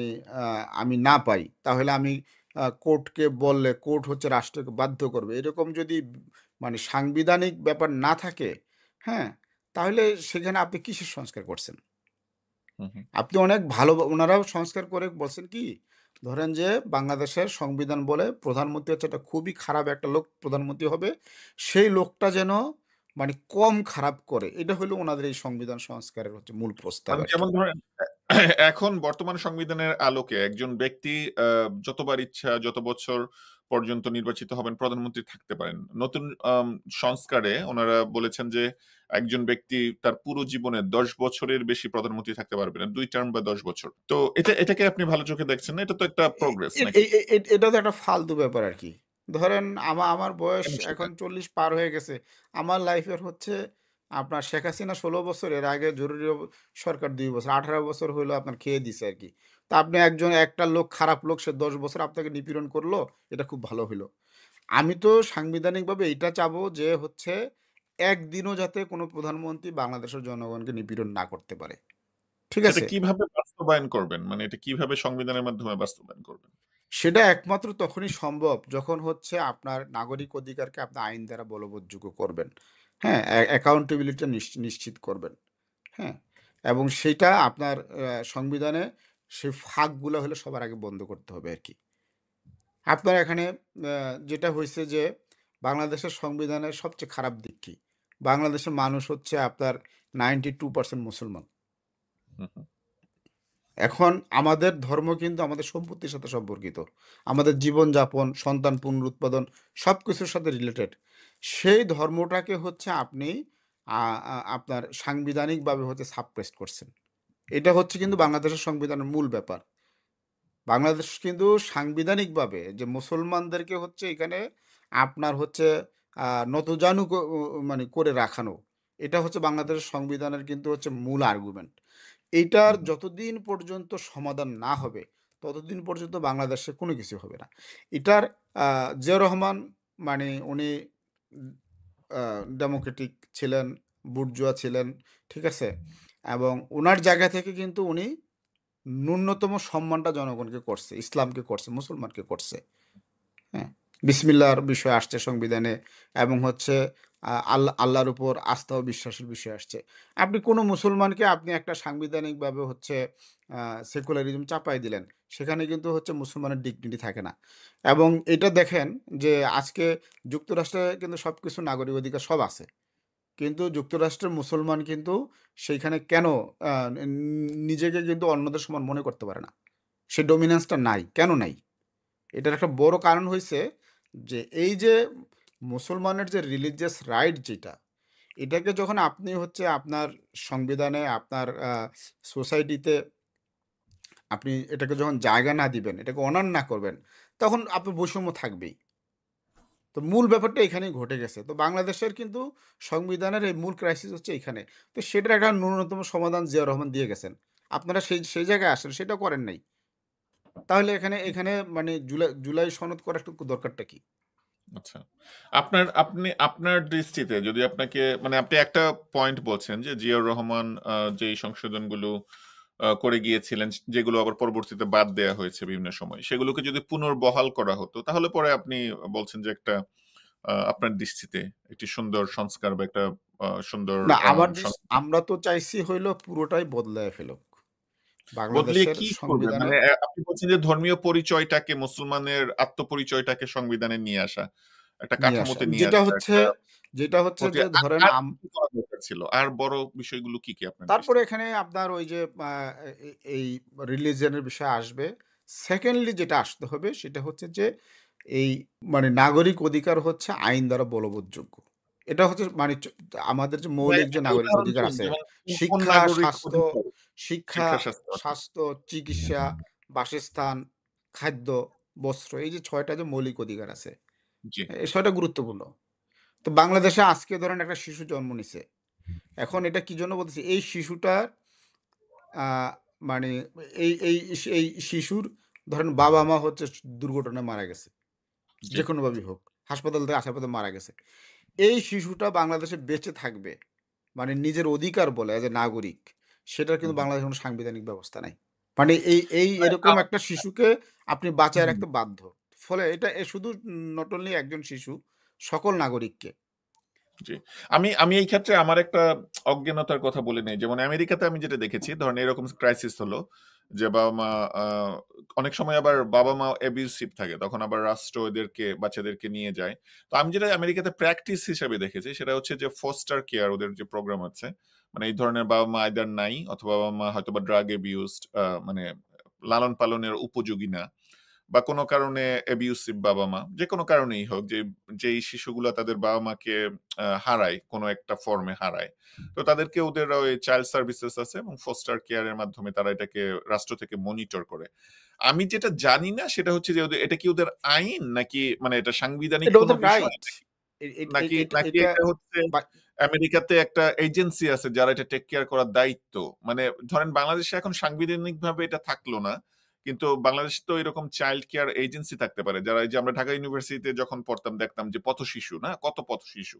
আমি না পাই তাহলে আমি কোর্টকে বললে কোর্ট হচ্ছে রাষ্ট্রকে বাধ্য করবে। এরকম যদি মানে সাংবিধানিক ব্যাপার না থাকে, হ্যাঁ? তাহলে সেখানে আপনি কিসের সংস্কার করছেন? হু, হু। আপনি অনেক ভালো ওনারাও সংস্কার করে বলছেন কি? ধরেন যে বাংলাদেশের সংবিধান বলে প্রধানমন্ত্রী হচ্ছে একটা খুবই খারাপ একটা লোক প্রধানমন্ত্রী হবে। সেই লোকটা যেন মানে কম খারাপ করে। এটা হলো ওনাদের এই সংবিধান সংস্কারের হচ্ছে মূল প্রস্তাব মানে আরকি। যেমন ধরেন এখন বর্তমান সংবিধানের আলোকে একজন ব্যক্তি যতবার ইচ্ছা যত বছর পর্যন্ত নির্বাচিত হবেন প্রধানমন্ত্রী থাকতে পারেন। নতুন সংস্কারে ওনারা বলেছেন যে একজন ব্যক্তি তার পুরো জীবনে ১০ বছরের বেশি প্রধানমন্ত্রী থাকতে পারবে না। ২ টার্ম বা ১০ বছর। তো এটাকে আপনি ভালো চোখে দেখছেন না? এটা তো একটা এ প্রোগ্রেস এ নাকি? এ এ এটা তো একটা ফালতু ব্যাপার আরকি। ধরেন আমার বয়স কেন সেটা? এখন ৪০ পার হয়ে গেছে। আমার লাইফের হচ্ছে আপনার শেখ হাসিনা ১৬ বছর, এর আগে জরুরি সরকার ২ বছর, ১৮ বছর হইলো আপনার খেয়ে দিছে আরকি। তো আপনি একটা লোক, খারাপ লোক, সে ১০ বছর আপনাকে নিপীড়ন করলো, এটা খুব ভালো হইলো। আমি তো সাংবিধানিকভাবে এইটা চাবো যে হচ্ছে একদিনও যাতে কোনো প্রধানমন্ত্রী বাংলাদেশের জনগণকে নিপীড়ন না করতে পারে। ঠিক সেটা আছে? কিভাবে বাস্তবায়ন করবেন? মানে এটা কিভাবে সংবিধানের মাধ্যমে বাস্তবায়ন করবেন? সেটা একমাত্র তখনই সম্ভব যখন হচ্ছে আপনার নাগরিক অধিকারকে আপনি আইন দ্বারা বলবৎযোগ্য করবেন। হ্যাঁ? অ্যাকাউন্টেবিলিটি নিশ্চিত করবেন। হ্যাঁ? এবং সেইটা আপনার সংবিধানে সেই ফাঁকগুলা হলে সবার আগে বন্ধ করতে হবে আরকি। আপনার এখানে যেটা হইছে যে বাংলাদেশের সংবিধানের সবচেয়ে খারাপ দিক কি? বাংলাদেশের মানুষ হচ্ছে আপনার 92% মুসলমান। হু, হু, এখন আমাদের ধর্ম কিন্তু আমাদের সম্পত্তির সাথে সম্পর্কিত। আমাদের জীবনযাপন, সন্তান পুনরুৎপাদন সবকিছুর সাথে রিলেটেড। সেই ধর্মটাকে হচ্ছে আপনি আ আ আপনার সাংবিধানিকভাবে হচ্ছে সাপ্রেস করছেন। এটা হচ্ছে কিন্তু বাংলাদেশের সংবিধানের মূল ব্যাপার। বাংলাদেশ কিন্তু সাংবিধানিকভাবে যে মুসলমানদেরকে হচ্ছে এখানে আপনার হচ্ছে নতজানু মানে করে রাখানো। এটা হচ্ছে বাংলাদেশের সংবিধানের কিন্তু হচ্ছে মূল আর্গুমেন্ট। হু, এইটার হু। যতদিন পর্যন্ত সমাধান না হবে, ততদিন পর্যন্ত বাংলাদেশে কোনো কিছু হবে না। এটার জিয়াউর রহমান মানে উনি আ ডেমোক্রেটিক ছিলেন, বুর্জোয়া ছিলেন, ঠিক আছে? এবং উনার জায়গা থেকে কিন্তু উনি ন্যূনতম সম্মানটা জনগণকে করছে, ইসলামকে করছে, মুসলমানকে করছে। হ্যাঁ? বিসমিল্লাহর বিষয় আসছে সংবিধানে এবং হচ্ছে আল্লাহর উপর আস্থা ও বিশ্বাসের বিষয় আসছে। আপনি কোনো মুসলমানকে আপনি একটা সাংবিধানিকভাবে হচ্ছে সেকুলারিজম চাপাই দিলেন। সেখানে কিন্তু হচ্ছে মুসলমানের ডিগনিটি থাকে না। এবং এটা দেখেন যে আজকে যুক্তরাষ্ট্রে কিন্তু সবকিছু নাগরিক অধিকার সব আছে। কিন্তু যুক্তরাষ্ট্রের মুসলমান কিন্তু সেইখানে কেন আ নিজেকে কিন্তু অন্যদের সমান মনে করতে পারে না? সে ডমিন্যান্সটা নাই। কেন নাই? এটার একটা বড় কারণ হইছে যে এই যে মুসলমানের যে রিলিজিয়াস রাইট যেটা, এটাকে যখন আপনি হচ্ছে আপনার সংবিধানে আপনার সোসাইটিতে আপনি এটাকে যখন জায়গা না দিবেন, এটাকে অনার না করবেন, তখন আপনার বৈষম্য থাকবেই। তো মূল ব্যাপারটা এখানেই ঘটে গেছে। তো বাংলাদেশের কিন্তু সংবিধানের এই মূল ক্রাইসিস হচ্ছে এখানে। তো সেটার একটা ন্যূনতম সমাধান জিয়াউর রহমান দিয়ে গেছেন। আপনারা সেই জায়গায় আসেন, সেটা করেন নাই। তাহলে এখানে মানে জুলাই সনদ করার দরকারটা কি? আচ্ছা। আপনার দৃষ্টিতে যদি আপনাকে মানে আপনি একটা পয়েন্ট বলছেন যে জিয়াউর রহমান যেই সংশোধনগুলো করে গিয়েছিলেন যেগুলো আবার পরবর্তীতে বাদ দেয়া হয়েছে বিভিন্ন সময় সেগুলোকে যদি পুনর্বহাল করা হতো তাহলে পরে আপনি বলছেন যে একটা আপনার দৃষ্টিতে একটি সুন্দর সংস্কার বা একটা সুন্দর না, আমরা তো চাইছি হইলো পুরোটাই বদলায় ফেলুক। বদলিয়ে বাংলাদেশের কি করবেন? সংবিধানে মানে আপনি বলছেন যে ধর্মীয় পরিচয়টাকে মুসলমানের আত্মপরিচয়টাকে সংবিধানে নিয়ে আসা, একটা নিয়ে আসা। কাঠামোতে নিয়ে আসা, যেটা হচ্ছে যে আর ধরেন আর কি করা দরকার ছিল? আর বড় বিষয়গুলো কি, কি আপনার তারপরে দৃষ্টিতে? এখানে আপনার ওই যে এই রিলিজিয়নের বিষয় আসবে। সেকেন্ডলি যেটা আসতে হবে সেটা হচ্ছে যে এই মানে নাগরিক অধিকার হচ্ছে আইন দ্বারা বলবৎযোগ্য। এটা হচ্ছে মানে আমাদের যে ভাই মৌলিক যে একটা নাগরিক উদাহরণ অধিকার দিন আছে যেমন কোন শিক্ষা, নাগরিক স্বাস্থ্য অধিকার? শিক্ষা, শিক্ষা, স্বাস্থ্য আচ্ছা। স্বাস্থ্য, চিকিৎসা, বাসস্থান, খাদ্য, বস্ত্র এই যে ৬ টা যে মৌলিক অধিকার আছে, জি। এই ৬ টা গুরুত্বপূর্ণ। তো বাংলাদেশে আজকে ধরেন একটা শিশু জন্ম নিছে। এখন এটা কি জন্য বলতেছি? এই শিশুটার আ মানে এই শিশুর ধরেন বাবা-মা হচ্ছে দুর্ঘটনায় মারা গেছে। জি। যেকোনোভাবেই হোক। হাসপাতাল থেকে আসার পথে মারা গেছে। এই শিশুটা বাংলাদেশে বেঁচে থাকবে। মানে নিজের অধিকার বলে এজ এ নাগরিক, সেটার হুম, কিন্তু হুম। বাংলাদেশে কোনো সাংবিধানিক ব্যবস্থা নাই। মানে এই না, এরকম একটা শিশুকে আপনি বাঁচায় হুম, রাখতে বাধ্য। ফলে এটা শুধু নট অনলি একজন শিশু, সকল নাগরিককে। জি। আমি এই ক্ষেত্রে আমার একটা অজ্ঞানতার কথা বলে নেই। যেমন আমেরিকাতে আমি যেটা দেখেছি ধরেন এরকম ক্রাইসিস হলো যে বাবা-মা আ অনেক সময় আবার বাবা-মা অ্যাবিউসিভ থাকে। তখন আবার রাষ্ট্র এদেরকে বাচ্চাদেরকে নিয়ে যায়। তো আমি যেটা আমেরিকাতে প্র্যাকটিস হিসেবে দেখেছি সেটা হচ্ছে যে ফস্টার কেয়ার ওদের যে প্রোগ্রাম আছে। মানে এই ধরনের বাবা-মা আইদার নাই অথবা বাবা-মা হয়তোবা ড্রাগ অ্যাবিউজড মানে লালন-পালনের উপযোগী না। বা কোনো কারণে অ্যাবিউসিভ বাবা-মা, যেকোনো কারণেই হোক যেই শিশুগুলা তাদের বাবা-মাকে হারায়, কোনো একটা ফর্মে হারায়। তো তাদেরকে ওদের ওই চাইল্ড সার্ভিসেস আছে এবং ফস্টার কেয়ার এর মাধ্যমে তারা এটাকে রাষ্ট্র থেকে মনিটর করে। আমি যেটা জানি না সেটা হচ্ছে যে এটা কি ওদের আইন নাকি মানে এটা সাংবিধানিক এটা কোনো ওদের বিষয় রাইট। এ এ এ নাকি এটা নাকি এটা এটা হচ্ছে বা আমেরিকাতে একটা এজেন্সি আছে যারা এটা টেক কেয়ার করার দায়িত্ব। মানে ধরেন বাংলাদেশে এখন সাংবিধানিকভাবে এটা থাকলো না। কিন্তু বাংলাদেশে তো এরকম চাইল্ড কেয়ার এজেন্সি থাকতে পারে। যারা এই যে আমরা ঢাকা ইউনিভার্সিটিতে যখন পড়তাম দেখতাম যে পথশিশু না? কত পথশিশু।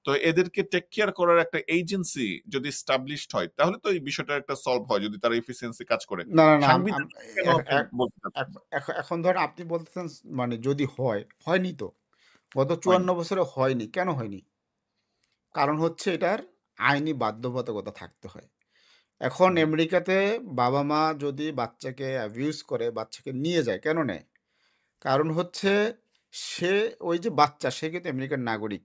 তো এদেরকে টেক কেয়ার করার একটা এজেন্সি যদি এস্টাবলিশড হয় তাহলে তো এই বিষয়টা একটা সলভ হয় যদি তারা এফিসিয়েন্সি কাজ করে। না, না, না। সাংবিধানিক কেন এখ আপনি এখ বলতে চাচ্ছেন? এখন ধরেন আপনি বলতেছেন মানে যদি হয়, হয়নি তো। গত হয়নি। ৫৪ বছরে হয়নি। কেন হয়নি? কারণ হচ্ছে এটার আইনি বাধ্যবাধকতা থাকতে হয়। এখন হুম, আমেরিকাতে বাবা-মা যদি বাচ্চাকে অ্যাবিউজ করে, বাচ্চাকে নিয়ে যায়। কেন নেয়? কারণ হচ্ছে সে ওই যে বাচ্চা সে কিন্তু আমেরিকার নাগরিক।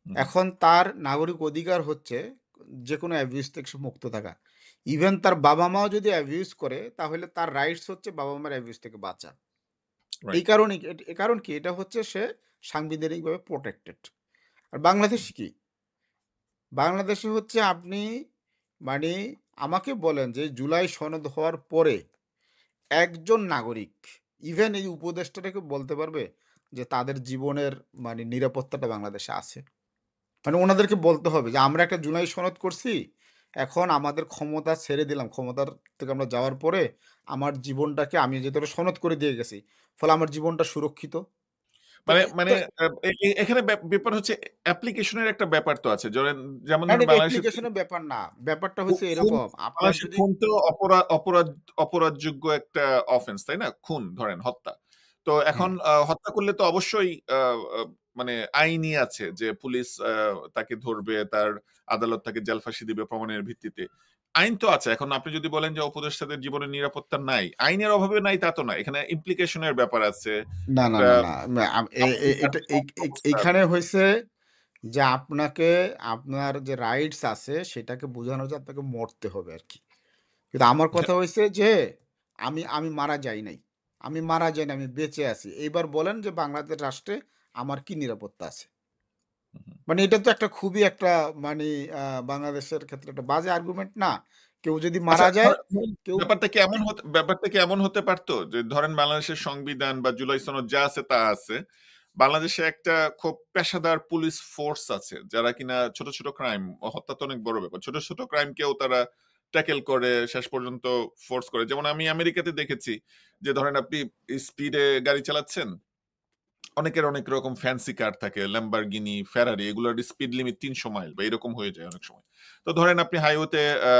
হুম, এখন তার নাগরিক অধিকার হচ্ছে যেকোনো অ্যাবিউজ থেকে সে মুক্ত থাকা। ইভেন তার বাবা-মাও যদি অ্যাবিউজ করে তাহলে তার রাইটস হচ্ছে বাবা-মার অ্যাবিউজ থেকে বাঁচা। এই রাইট। কারণেই এ কারণ কি? এটা হচ্ছে সে সাংবিধানিকভাবে প্রটেক্টেড। আর বাংলাদেশ কি? বাংলাদেশে হচ্ছে আপনি মানে আমাকে বলেন যে জুলাই সনদ হওয়ার পরে একজন নাগরিক ইভেন এই উপদেষ্টাটাকে বলতে পারবে যে তাদের জীবনের মানে নিরাপত্তাটা বাংলাদেশে আছে? মানে ওনাদেরকে বলতে হবে যে আমরা একটা জুলাই সনদ করছি। এখন আমাদের ক্ষমতা ছেড়ে দিলাম। ক্ষমতার থেকে আমরা যাওয়ার পরে আমার জীবনটাকে আমি যেহেতু একটা সনদ করে দিয়ে গেছি। ফলে আমার জীবনটা সুরক্ষিত। তো মানে এ মানে তো এখানে ব্যাপার হচ্ছে অ্যাপ্লিকেশনের একটা ব্যাপার তো আছে। যেমন না, ধরেন এটা বাংলাদেশে অ্যাপ্লিকেশনের ব্যাপার না। ব্যাপারটা হচ্ছে খুন এরকম, আপনার বাংলাদেশে যদি খুন তো অপরাধযোগ্য একটা অফেন্স, তাই না? খুন ধরেন হত্যা। তো এখন হ্যাঁ, হত্যা করলে তো অবশ্যই মানে আইনই আছে যে পুলিশ তাকে ধরবে, তার আদালত তাকে জেল ফাঁসি দিবে প্রমাণের ভিত্তিতে। আইন তো আছে। এখন আপনি যদি বলেন যে উপদেষ্টাদের জীবনের নিরাপত্তা নাই, আইনের অভাবে নাই তা তো না, এখানে ইমপ্লিকেশনের ব্যাপার আছে, না না একটা না না সামাজিক এটা আর্থিক অবস্থা আছে। এইখানে হয়েছে যে আপনাকে আপনার যে রাইটস আছে সেটাকে বোঝানো যায় আপনাকে মরতে হবে আর কি। কিন্তু আমার কথা হয়েছে যে আমি আমি মারা যাই নাই। আমি মারা যাই নাই, আমি বেঁচে আছি। এইবার বলেন যে বাংলাদেশ রাষ্ট্রে আমার কি নিরাপত্তা আছে? মানে এটা তো একটা খুবই একটা মানে আ বাংলাদেশের ক্ষেত্রে একটা বাজে আর্গুমেন্ট না? কেউ যদি আচ্ছা, মারা যায়, ধরেন কেউ কে ব্যাপারটা কি এমন হতে পারতো যে ধরেন বাংলাদেশের সংবিধান বা জুলাই সনদ যা আছে তা আছে, বাংলাদেশে একটা খুব পেশাদার পুলিশ ফোর্স আছে যারা কিনা ছোট ছোট ক্রাইম, হত্যা তো অনেক বড় ব্যাপার, ছোট ছোট ক্রাইমকেও তারা ট্যাকেল করে শেষ পর্যন্ত ফোর্স করে। যেমন আমি আমেরিকাতে দেখেছি যে ধরেন আপনি স্পিডে গাড়ি চালাচ্ছেন, অনেকের অনেক রকম ফ্যান্সি কার থাকে, ল্যাম্বরগিনি, ফেরারি, এগুলোর স্পিড লিমিট ৩০০ মাইল বা এরকম হয়ে যায় অনেক সময়। তো ধরেন আপনি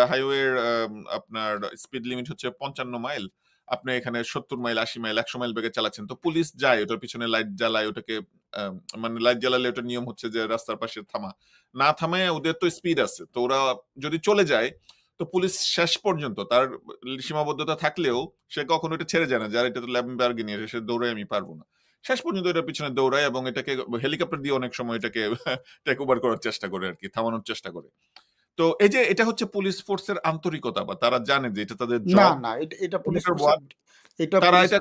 হাইওয়ের আপনার স্পিড লিমিট হচ্ছে ৫৫ মাইল, আপনি এখানে ৭০ মাইল, ৮০ মাইল, ১০০ মাইল বেগে চালাচ্ছেন, তো পুলিশ যায় ওটার পিছনে লাইট জ্বালায়, ওটাকে মানে লাইট জ্বালালে ওটার নিয়ম হচ্ছে যে রাস্তার পাশে থামা, না থামায় ওদের তো স্পিড আছে, তো ওরা যদি চলে যায় তো পুলিশ শেষ পর্যন্ত তার সীমাবদ্ধতা থাকলেও সে কখনো এটা ছেড়ে যায় না, যার এটা তো ল্যাম্বরগিনি, সে দৌড়ে আমি পারবো না, শেষ পর্যন্ত এটার পিছনে দৌড়ায় এবং এটাকে হেলিকপ্টার দিয়ে অনেক সময় এটাকে টেক ওভার করার চেষ্টা করে আর কি, থামানোর চেষ্টা করে। তো এই যে এটা হচ্ছে পুলিশ ফোর্সের আন্তরিকতা, বা তারা জানে যে এটা তাদের না, জব, না এটা পুলিশ ফোর্সের তারা এটা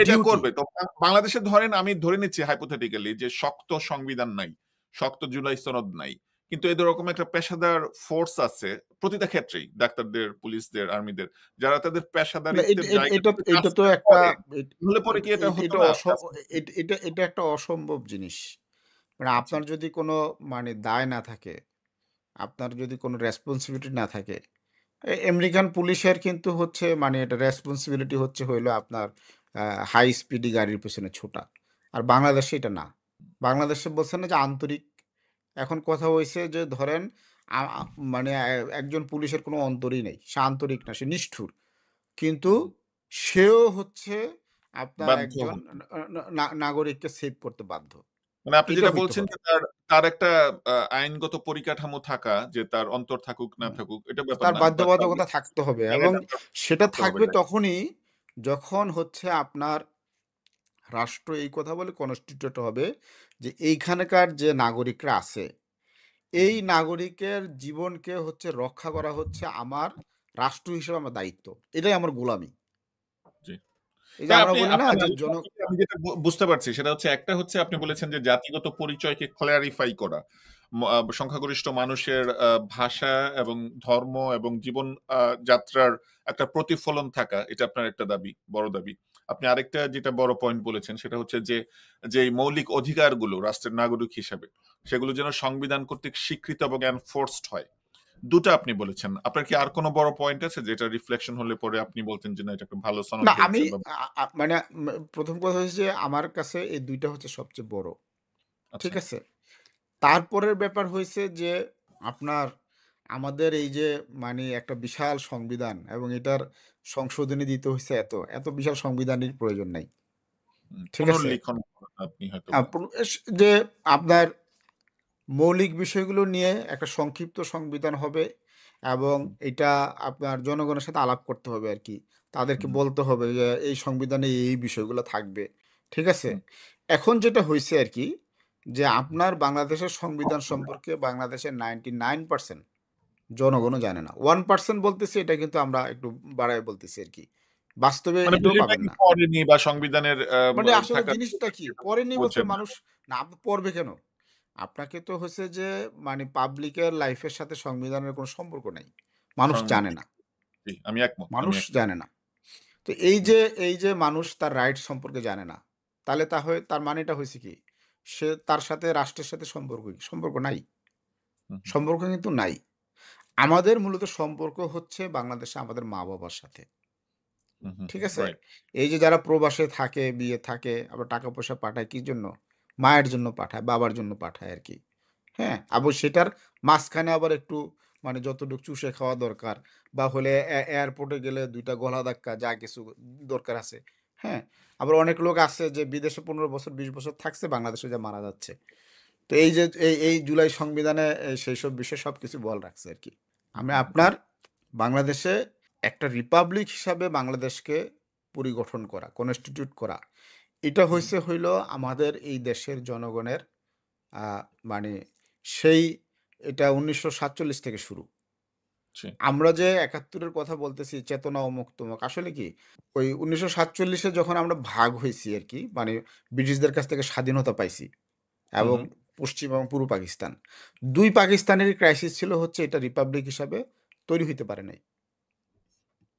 এটা ডিউটি। করবে। তো বাংলাদেশে ধরেন আমি ধরে নিচ্ছি হাইপোথেটিক্যালি যে শক্ত সংবিধান নাই, শক্ত জুলাই সনদ নাই, কিন্তু এরকম একটা পেশাদার ফোর্স আছে প্রতিটা ক্ষেত্রেই, ডাক্তারদের, পুলিশদের, আর্মিদের, যারা তাদের না পেশাদারিত্বের জায়গা এটা থেকে এটা তো কাজটা একটা করে, এট তাহলে পরে এট কি এটা এট হতো এটা না অস এটা একটা অসম্ভব জিনিস। মানে আচ্ছা। আপনার যদি কোনো মানে দায় না থাকে, আপনার যদি কোনো রেসপনসিবিলিটি না থাকে, আমেরিকান পুলিশের কিন্তু হচ্ছে মানে এটা রেসপনসিবিলিটি হচ্ছে হইলো আপনার হাই স্পিডি গাড়ির পেছনে ছোটা। আর বাংলাদেশে এটা না। বাংলাদেশে বলছে না যে আন্তরিক। এখন কথা হইছে যে ধরেন আ আ মানে একজন পুলিশের কোনো অন্তরই নেই। সে আন্তরিক না, সে নিষ্ঠুর। কিন্তু হুম। সেও হচ্ছে আপনার বাধ্য একজন হতো। নাগরিককে সেভ করতে বাধ্য। মানে আপনি এটা যেটা হইতে বলছেন হবে। যে তার তার একটা আইনগত পরিকাঠামো থাকা, যে তার অন্তর থাকুক না হুম। থাকুক এটা ব্যাপার তার না, বাট তার বাধ্যবাধকতা থাকতে হবে এবং জায়গাটা তার সেটা করতে হবে থাকবে জায়গা। তখনই যখন হচ্ছে আপনার রাষ্ট্র এই কথা বলে কনস্টিটিউট হবে যে এইখানকার যে নাগরিকরা আছে, এই নাগরিকের জীবনকে হচ্ছে রক্ষা করা হচ্ছে আমার রাষ্ট্র হিসেবে আমার দায়িত্ব। এটাই আমার গোলামি। জি। এই যে হ্যাঁ, আমরা বলি না আপনার যে আলোচনা থেকে আমি যেটা বুঝতে পারছি সেটা হচ্ছে, একটা হচ্ছে আপনি বলেছেন যে জাতিগত পরিচয়কে ক্লারিফাই করা। সংখ্যাগরিষ্ঠ মানুষের ভাষা এবং ধর্ম এবং জীবন যাত্রার একটা প্রতিফলন থাকা, এটা আপনার একটা দাবি, বড় দাবি। আপনি আরেকটা যেটা বড় পয়েন্ট বলেছেন সেটা হচ্ছে যে এই মৌলিক অধিকারগুলো রাষ্ট্রের নাগরিক হিসাবে, সেগুলো যেন সংবিধান কর্তৃক স্বীকৃত এবং এনফোর্সড হয়। দুটো আপনি বলেছেন। আপনার কি আর কোনো বড় পয়েন্ট আছে যেটা রিফ্লেকশন হলে পরে আপনি বলতেন যে না এটা একটা ভালো সনদ না আমি হয়েছে বা মানে ১ম কথা হচ্ছে যে আমার কাছে এই ২ টা হচ্ছে সবচেয়ে বড়। আচ্ছা। ঠিক আছে? তারপরের ব্যাপার হইছে যে আপনার আমাদের এই যে মানে একটা বিশাল সংবিধান এবং এটার সংশোধনী দিতে হইছে এত বিশাল সংবিধানের প্রয়োজন নাই। ঠিক আছে? পুনর্লিখন করেন আপনি হয়তোবা। আপন এস যে আপনার মৌলিক বিষয়গুলো নিয়ে একটা সংক্ষিপ্ত সংবিধান হবে এবং হুম, এটা আপনার জনগণের সাথে আলাপ করতে হবে আরকি। তাদেরকে হুম, বলতে হবে যে এই সংবিধানে এই বিষয়গুলো থাকবে। ঠিক আছে? হুম, এখন যেটা হইছে আরকি যে আপনার বাংলাদেশের সংবিধান সম্পর্কে বাংলাদেশের 99% জনগণও জানে না। 1% বলতেছি এটা কিন্তু আমরা একটু বাড়ায় বলতেছি আরকি। বাস্তবে মানে এটাও বিষয়টা পাবেন কি না। পড়েনি বা সংবিধানের মানে আসলে থাকার জিনিসটা কি? পড়েনি বলতে বোঝেন না। মানুষ না আপনি পড়বে কেন? আপনাকে তো হচ্ছে যে মানে পাবলিকের লাইফের সাথে সংবিধানের কোনো সম্পর্ক নাই। মানুষ জানে সংবিধান। না। জি, আমি মানুষ একমত। জানে না। তো হুম, এই যে মানুষ তার রাইটস সম্পর্কে জানে না। তাহলে তার মানেটা হইছে কি? সে তার সাথে রাষ্ট্রের সাথে সম্পর্ক কি? সম্পর্ক নাই। হুম, হুম, সম্পর্ক কিন্তু নাই। আমাদের মূলত সম্পর্ক হচ্ছে বাংলাদেশে আমাদের মা-বাবার সাথে। হুম, হুম, ঠিক হুম, আছে? রাইট। এই যে যারা প্রবাসে থাকে, বিয়ে থাকে, আবার টাকা-পয়সা পাঠায় কি জন্য? মায়ের জন্য পাঠায়, বাবার জন্য পাঠায় আরকি। হ্যাঁ? আবার সেটার মাঝখানে আবার একটু মানে যতটুকু চুষে খাওয়া দরকার বা হলে এয়ারপোর্টে গেলে ২ টা গলা ধাক্কা যা কিছু দরকার আছে, হ্যাঁ? আবার অনেক লোক আছে যে বিদেশে 15 বছর 20 বছর থাকছে, বাংলাদেশে যে মারা যাচ্ছে। তো এই যে এই জুলাই সংবিধানে সেইসব বিষয়ে সবকিছু বল রাখছে আরকি। আপনার বাংলাদেশে একটা রিপাবলিক হিসাবে বাংলাদেশকে পরিগঠন করা, কনস্টিটিউট করা। এটা হইল আমাদের এই দেশের জনগণের আ মানে সেই এটা 1947 থেকে শুরু। জি। আমরা যে ৭১ এর কথা বলতেছি চেতনা অমুক তমুক, আসলে কি ওই 1947 এ যখন আমরা ভাগ হইছি আরকি, মানে ব্রিটিশদের কাছ থেকে স্বাধীনতা পাইছি হুম, এবং হুম। পশ্চিম এবং পূর্ব পাকিস্তান। ২ পাকিস্তানেরই ক্রাইসিস ছিল হচ্ছে এটা রিপাবলিক হিসাবে তৈরি হইতে পারে নাই।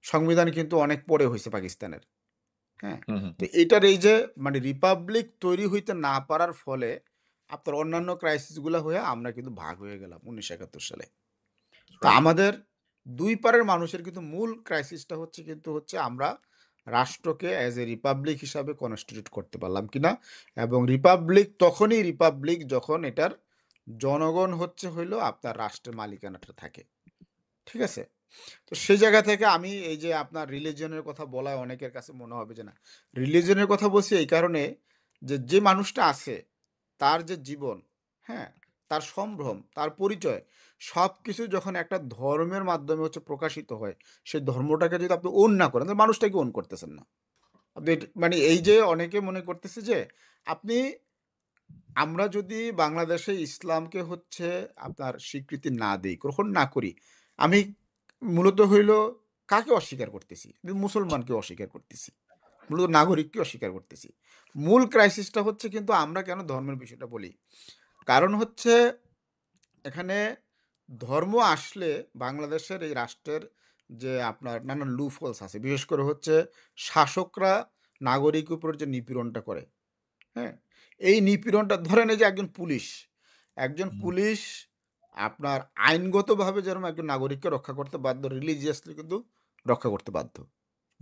সংবিধান কিন্তু অনেক পরে হইছে পাকিস্তানের। হ্যাঁ? হুম, হুম, তো হুম। এটার এই যে মানে রিপাবলিক তৈরি হইতে না পারার ফলে আপনার অন্যান্য ক্রাইসিস গুলা হয়ে আমরা কিন্তু ভাগ হয়ে গেলাম ১৯৭১ সালে। তো রাইট। আমাদের ২ পারের মানুষের কিন্তু মূল ক্রাইসিসটা হচ্ছে আমরা রাষ্ট্রকে অ্যাজ এ রিপাবলিক হিসাবে কনস্টিটিউট করতে পারলাম কিনা, এবং রিপাবলিক তখনই রিপাবলিক যখন এটার জনগণ হইলো আপনার রাষ্ট্রের মালিকানাটা থাকে। ঠিক আছে? তো সেই জায়গা থেকে আমি এই যে আপনার রিলিজিয়নের কথা বলায় অনেকের কাছে মনে হবে যে না, রিলিজিয়নের কথা বলছি এই কারণে যে মানুষটা আছে, তার যে জীবন, হ্যাঁ? তার সম্ভ্রম, তার পরিচয় সবকিছু যখন একটা ধর্মের মাধ্যমে প্রকাশিত হয়, সেই ধর্মটাকে যদি আপনি ওন না করেন, তাহলে মানুষটাকে ওন করতেছেন না। আপনি মানে এই যে অনেকে মনে করতেছে যে আপনি আমরা যদি বাংলাদেশে ইসলামকে আপনার স্বীকৃতি না দেই, গ্রহণ না করি, আমি মূলত কাকে অস্বীকার করতেছি? আমি মুসলমানকে অস্বীকার করতেছি। মূলত নাগরিককে অস্বীকার করতেছি। মূল ক্রাইসিসটা কিন্তু আমরা কেন ধর্মের বিষয়টা বলি? কারণ এখানে ধর্ম আসলে বাংলাদেশের এই রাষ্ট্রের যে আপনার নানান লুফহোলস আছে। বিশেষ করে শাসকরা নাগরিকের উপর যে নিপীড়নটা করে, হ্যাঁ? এই নিপীড়নটা ধরেন এই যে একজন হুম, পুলিশ আপনার আইনগতভাবে যেরকম একজন নাগরিককে রক্ষা করতে বাধ্য, রিলিজিয়াসলি কিন্তু রক্ষা করতে বাধ্য।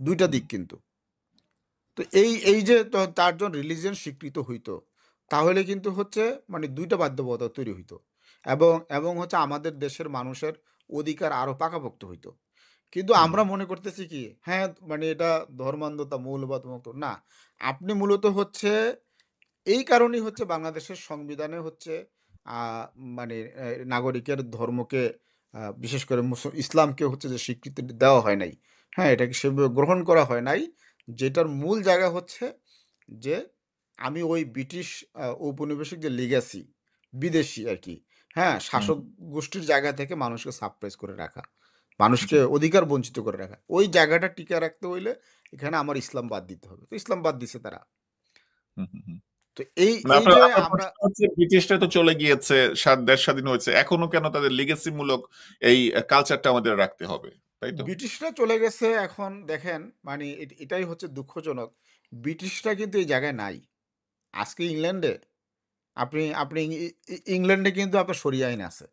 ২ টা হুম, দিক কিন্তু। তো এই যে তার জন রিলিজিয়ন স্বীকৃত হইতো, তাহলে কিন্তু মানে ২ টা বাধ্যবাধকতা তৈরি হইতো। এবং আমাদের দেশের মানুষের অধিকার আরো পাকাপোক্ত হইতো। কিন্তু হুম, আমরা মনে করতেছি কি, হ্যাঁ, মানে এটা ধর্মান্ধতা, মৌলবাদ মুক্ত না। আপনি মূলত এই কারণেই বাংলাদেশের সংবিধানে আ মানে নাগরিকের ধর্মকে বিশেষ করে ইসলামকে যে স্বীকৃতি দেওয়া হয় নাই। হ্যাঁ? এটাকে সেভাবে গ্রহণ করা হয় নাই। যেটার মূল জায়গা যে আমি ওই ব্রিটিশ ঔপনিবেশিক যে লিগ্যাসি, বিদেশী আরকি, হ্যাঁ? হুম, শাসক গোষ্ঠীর জায়গা থেকে মানুষকে সাপ্রেস করে রাখা। জি। মানুষকে অধিকার বঞ্চিত করে রাখা। ওই জায়গাটা টিকায় রাখতে হইলে এখানে আমার ইসলাম বাদ দিতে হবে। তো ইসলাম বাদ দিছে তারা। হুম, হুম, হুম। তো এই মানে এই আপনার যে আপনার আমরা প্রশ্ন হচ্ছে ব্রিটিশরা তো চলে গিয়েছে, দেশ স্বাধীন হয়েছে। এখনো কেন তাদের লিগ্যাসি মূলক এই কালচারটা আমাদের রাখতে হবে? তাই তো? ব্রিটিশরা চলে গেছে, এখন দেখেন মানে এটাই দুঃখজনক। ব্রিটিশরা কিন্তু এই জায়গায় নাই। আজকে ইংল্যান্ডে আপনি আপনি ইংল্যান্ডে কিন্তু আপনার শরিয়া আইন আছে।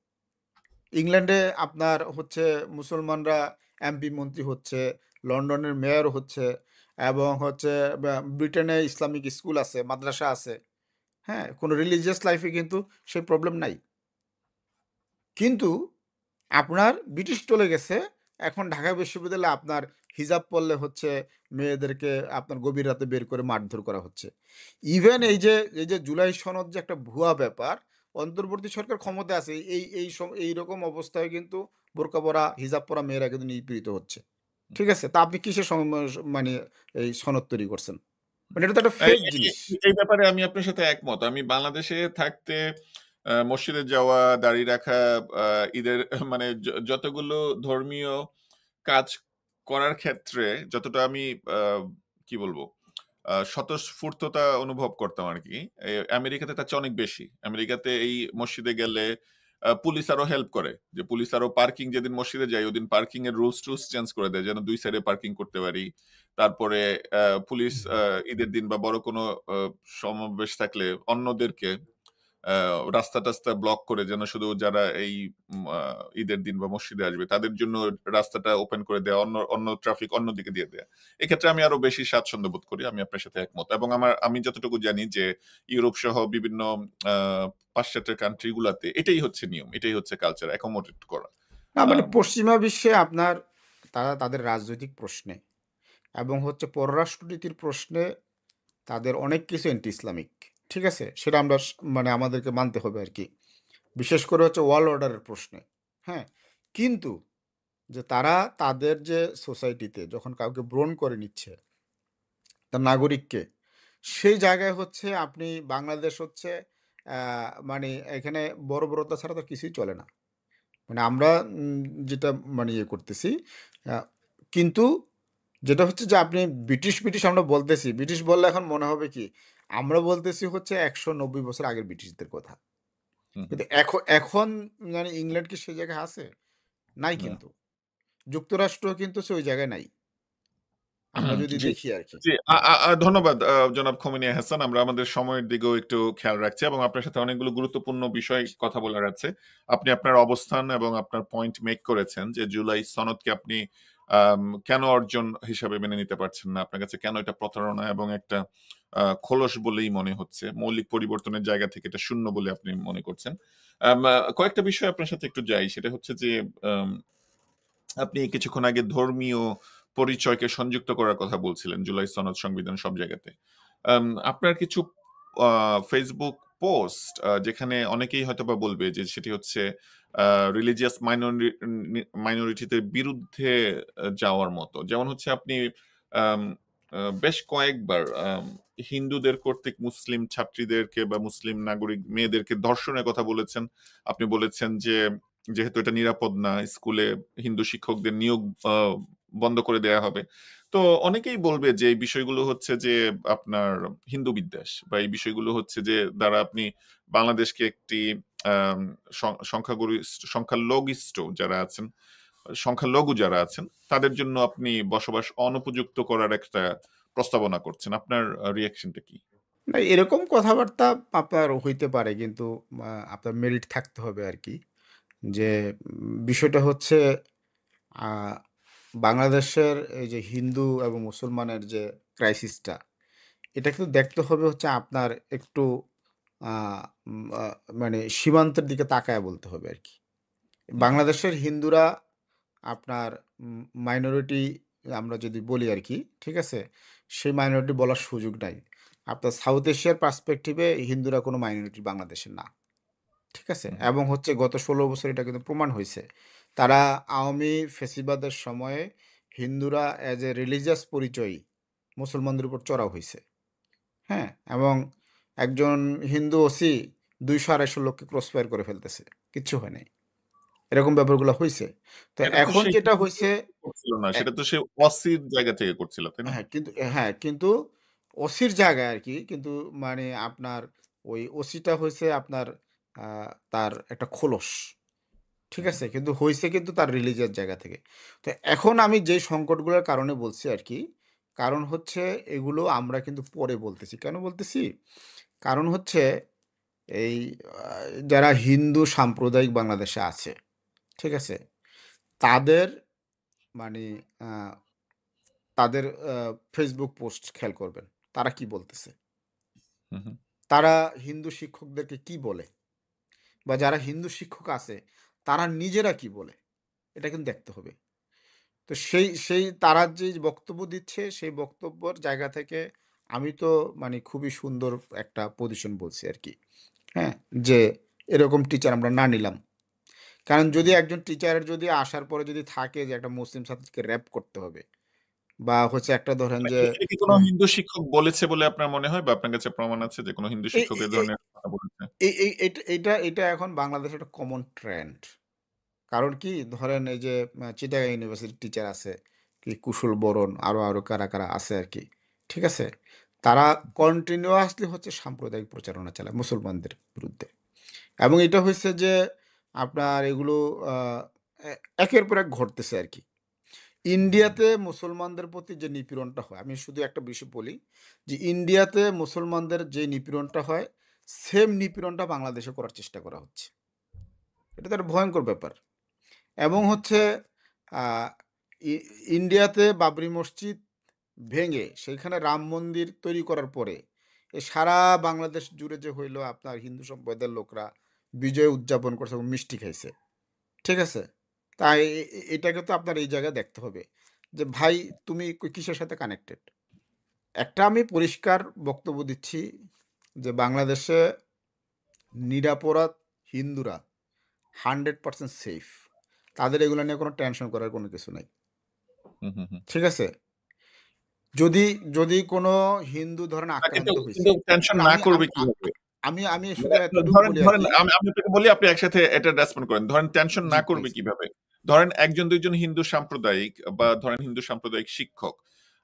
ইংল্যান্ডে আপনার মুসলমানরা এমপি মন্ত্রী হচ্ছে, লন্ডনের মেয়র হচ্ছে, এবং ব্রিটেনে ইসলামিক স্কুল আছে, মাদ্রাসা আছে। হ্যাঁ? কোনো রিলিজিয়াস লাইফে কিন্তু সেই প্রবলেম নাই। কিন্তু আপনার ব্রিটিশ চলে গেছে। এখন ঢাকা বিশ্ববিদ্যালয়ে আপনার হিজাব পড়লে মেয়েদেরকে আপনার গভীর রাতে বের করে মারধর করা হচ্ছে। ইভেন এই যে জুলাই সনদ যে একটা ভুয়া ব্যাপার, অন্তর্বর্তী সরকার ক্ষমতায় আছে। এইরকম অবস্থায় কিন্তু বোরকা পরা, হিজাব পরা মেয়েরা কিন্তু নিপীড়িত হচ্ছে। ঠিক আছে? তা আপনি কিসের মানে এই সনদ তৈরি করছেন? মানে এটা তো একটা এই ফেক জিনিস। এই ব্যাপারে আমি আপনার সাথে একমত। আমি বাংলাদেশে থাকতে মসজিদে যাওয়া, দাঁড়িয়ে রাখা, ঈদের মানে যতগুলো ধর্মীয় কাজ করার ক্ষেত্রে যতটা আমি আ কি বলবো? স্বতঃস্ফূর্ততা অনুভব করতাম আরকি। আমেরিকাতে তার চেয়ে অনেক বেশি। আমেরিকাতে এই মসজিদে গেলে পুলিশ আরো হেল্প করে। যে পুলিশ আরো পার্কিং যেদিন মসজিদে যাই, ওদিন পার্কিং এর রুলস-টুলস চেঞ্জ করে দেয়। যেন ২ সাইডে পার্কিং করতে পারি। তারপরে পুলিশ ঈদের দিন বা বড় কোনো আ সমাবেশ থাকলে অন্যদেরকে আ রাস্তা-টাস্তা ব্লক করে যেন শুধু যারা এই ঈদের দিন বা মসজিদে আসবে তাদের জন্য রাস্তাটা ওপেন করে দেয়া, অন্য ট্রাফিক অন্যদিকে দিয়ে দেয়া। এক্ষেত্রে আমি আরো বেশি স্বাচ্ছন্দ্য বোধ করি। আমি আপনার সাথে একমত। এবং আমি যতটুকু জানি যে ইউরোপ সহ বিভিন্ন আ পাশ্চাত্যের কান্ট্রি গুলাতে এটাই হচ্ছে নিয়ম, এটাই হচ্ছে কালচার অ্যাকোমোডেট করা। না, মানে আম পশ্চিমা বিশ্বে আপনার তারা তাদের রাজনৈতিক প্রশ্নে এবং হচ্ছে পররাষ্ট্রনীতির প্রশ্নে তাদের অনেক কিছু অ্যান্টি ইসলামিক। ঠিক আছে? সেটা আমরা মানে আমাদেরকে মানতে হবে আরকি। বিশেষ করে হচ্ছে ওয়ার্ল্ড অর্ডারের প্রশ্নে। হ্যাঁ? কিন্তু যে তারা তাদের যে সোসাইটিতে যখন কাউকে ব্রণ করে নিচ্ছে, তার নাগরিককে, সেই জায়গায় হচ্ছে আপনি বাংলাদেশ হচ্ছে আ মানে এখানে বর্বরতা ছাড়া তো কিছুই চলে না। মানে আমরা উম যেটা মানে ইয়ে করতেছি। আ কিন্তু যেটা হচ্ছে যে আপনি ব্রিটিশ আমরা বলতেছি। ব্রিটিশ বললে এখন মনে হবে কি? আমরা বলতেছি হচ্ছে ১৯০ বছর আগের ব্রিটিশদের কথা। হুম, হুম। কিন্তু এখন মানে ইংল্যান্ড কি সেই জায়গায় আছে? নাই না। কিন্তু। যুক্তরাষ্ট্র কিন্তু সে ওই জায়গায় নাই। আমরা যদি জি, দেখি আরকি। জি। আ আ আ ধন্যবাদ জনাব খোমেনি হাসান। আমরা আমাদের সময়ের দিকেও একটু খেয়াল রাখছি এবং আপনার সাথে অনেকগুলো গুরুত্বপূর্ণ বিষয় কথা বলার আছে। আপনি আপনার অবস্থান এবং আপনার পয়েন্ট মেক করেছেন যে জুলাই সনদকে আপনি কেন অর্জন হিসাবে মেনে নিতে পারছেন না? আপনার কাছে কেন এটা প্রতারণা এবং একটা খোলস বলেই মনে হচ্ছে। মৌলিক পরিবর্তনের জায়গা থেকে এটা শূন্য বলে আপনি মনে করছেন। কয়েকটা বিষয় আপনার সাথে একটু যাই। সেটা হচ্ছে যে আম আপনি কিছুক্ষণ আগে ধর্মীয় পরিচয়কে সংযুক্ত করার কথা বলছিলেন, জুলাই সনদ, সংবিধান সব জায়গাতে। আপনার কিছু আ Facebook পোস্ট যেখানে অনেকেই হয়তোবা বলবে যে সেটি হচ্ছে রিলিজিয়াস মাইনরিটিদের বিরুদ্ধে যাওয়ার মতো। যেমন হচ্ছে আপনি আম বেশ কয়েকবার হিন্দুদের কর্তৃক মুসলিম ছাত্রীদেরকে বা মুসলিম নাগরিক মেয়েদেরকে ধর্ষণের কথা বলেছেন। আপনি বলেছেন যে যেহেতু এটা নিরাপদ না, স্কুলে হিন্দু শিক্ষকদের নিয়োগ আ বন্ধ করে দেয়া হবে। তো অনেকেই বলবে যে এই বিষয়গুলো হচ্ছে যে আপনার হিন্দু বিদ্বেষ বা এই বিষয়গুলো হচ্ছে যে দ্বারা আপনি বাংলাদেশকে একটি আম সংখ্যালঘিষ্ঠ যারা আছেন, সংখ্যালঘু যারা আছেন তাদের জন্য আপনি বসবাস অনুপযুক্ত করার একটা প্রস্তাবনা করছেন। আপনার রিঅ্যাকশনটা কি? না এরকম কথাবার্তা আপনার হইতে পারে কিন্তু আপনার মেরিট থাকতে হবে আরকি। যে বিষয়টা হচ্ছে আ বাংলাদেশের এই যে হিন্দু এবং মুসলমানের যে ক্রাইসিসটা, এটা কিন্তু দেখতে হবে হচ্ছে আপনার একটু আ উম আ মানে সীমান্তের দিকে তাকায়া বলতে হবে আরকি। হুম, হুম, বাংলাদেশের হিন্দুরা আপনার মাইনরিটি আমরা যদি বলি আরকি, ঠিক আছে? সেই মাইনরিটি বলার সুযোগ নাই। আপনার সাউথ এশিয়ার পার্সপেক্টিভে হিন্দুরা কোনো মাইনরিটি বাংলাদেশের না। ঠিক আছে? হুম, হুম, এবং হচ্ছে গত ১৬ বছর এটা কিন্তু প্রমাণ হইছে। তারা আওয়ামী ফ্যাসিবাদের সময়ে হিন্দুরা অ্যাজ এ রিলিজিয়াস পরিচয়ই মুসলমানদের উপর চড়াও হইছে। হ্যাঁ? এবং একজন হিন্দু ওসি ২০০-২৫০ লোককে ক্রসফায়ার করে ফেলতেছে। কিচ্ছু হয় নাই। এরকম ব্যাপারগুলো হইছে। তো এটা তো এখন সে যেটা হিন্দু হইছে করছিল না। অ্যা সেটা তো সে ওয়াসির জায়গা থেকে করছিল, তাই না? কিন্তু ওসির জায়গায় আরকি কিন্তু মানে আপনার ওই ওসিটা হইছে আপনার আ তার একটা খোলস। ঠিক হুম, আছে? কিন্তু হইছে কিন্তু তার রিলিজিয়াস জায়গা থেকে। তো এখন আমি যে সংকটগুলোর কারণে বলছি আরকি, কারণ হচ্ছে এগুলো আমরা কিন্তু পরে বলতেছি। কেন বলতেছি? কারণ হচ্ছে এই আ যারা হিন্দু সাম্প্রদায়িক বাংলাদেশে আছে, ঠিক আছে? তাদের মানে আ তাদের Facebook পোস্ট খেয়াল করবেন। তারা কি বলতেছে? হুম, হুম। তারা হিন্দু শিক্ষকদেরকে কি বলে? বা যারা হিন্দু শিক্ষক আছে, তারা নিজেরা কি বলে? এটা কিন্তু দেখতে হবে। তো সেই তারা যে বক্তব্য দিচ্ছে, সেই বক্তব্যের জায়গা থেকে আমি তো মানে খুবই সুন্দর একটা পজিশন বলছি আরকি। হ্যাঁ? যে এরকম টিচার আমরা না নিলাম। কারণ যদি একজন টিচারের যদি আসার পরে যদি থাকে যে একটা মুসলিম ছাত্রকে রেপ করতে হবে বা হচ্ছে একটা ধরেন মানে যে এটা কি কোন হিন্দু শিক্ষক বলেছে বলে আপনার মনে হয় বা আপনার কাছে প্রমাণ আছে যে কোন হিন্দু এই শিক্ষক এ এই ধরনের কথা বলেছে? এই এই এটা এখন বাংলাদেশে একটা কমন ট্রেন্ড। কারণ কি ধরেন এই যে চিটাগাং ইউনিভার্সিটির টিচার আছে, কি কুশল বরণ আরো কারা আছে আরকি। ঠিক আছে? তারা কন্টিনিউয়াসলি হচ্ছে সাম্প্রদায়িক প্রচারণা চালায় মুসলমানদের বিরুদ্ধে। এবং এটা হইছে যে আপনার এগুলো আ এ একের পর এক ঘটতেছে আরকি। হুম, হুম। ইন্ডিয়াতে মুসলমানদের প্রতি যে নিপীড়নটা হয়, আমি শুধু একটা বিষয় বলি যে ইন্ডিয়াতে মুসলমানদের যে নিপীড়নটা হয়, সেম নিপীড়নটা বাংলাদেশে করার চেষ্টা করা হচ্ছে। এটা তো একটা ভয়ংকর ব্যাপার। এবং হুম, হুম। হচ্ছে আ ই ইন্ডিয়াতে বাবরি মসজিদ ভেঙে সেইখানে রাম মন্দির তৈরি করার পরে সারা বাংলাদেশ জুড়ে যে হইল আপনার হিন্দু সম্প্রদায়ের লোকরা বিজয় উদযাপন করছে এবং মিষ্টি খাইছে। ঠিক আছে? তাই এটাকে তো আপনার এই জায়গায় দেখতে হবে। যে ভাই তুমি কিসের সাথে কানেক্টেড? একটা আমি পরিষ্কার বক্তব্য দিচ্ছি যে বাংলাদেশে নিরপরাধ হিন্দুরা 100% সেফ। তাদের এগুলো নিয়ে কোনো টেনশন করার কোনো কিছু নাই। হুম, হুম, হুম। ঠিক আছে? যদি যদি কোনো হিন্দু ধরেন না, কিন্তু আক্রান্ত হইছে, কিন্তু টেনশন কারণ না আমি করবে আমি আ কিভাবে? আমি আমি শুধু মানে এতটুকু ধরেন বলি ধরেন আরকি। আমি আপনাকে বলি, আপনি একসাথে এটা রেসপন্ড করেন। ধরেন টেনশন জি না করবে প্লিজ। কিভাবে? ধরেন ১ জন ২ জন হিন্দু সাম্প্রদায়িক বা ধরেন হিন্দু সাম্প্রদায়িক শিক্ষক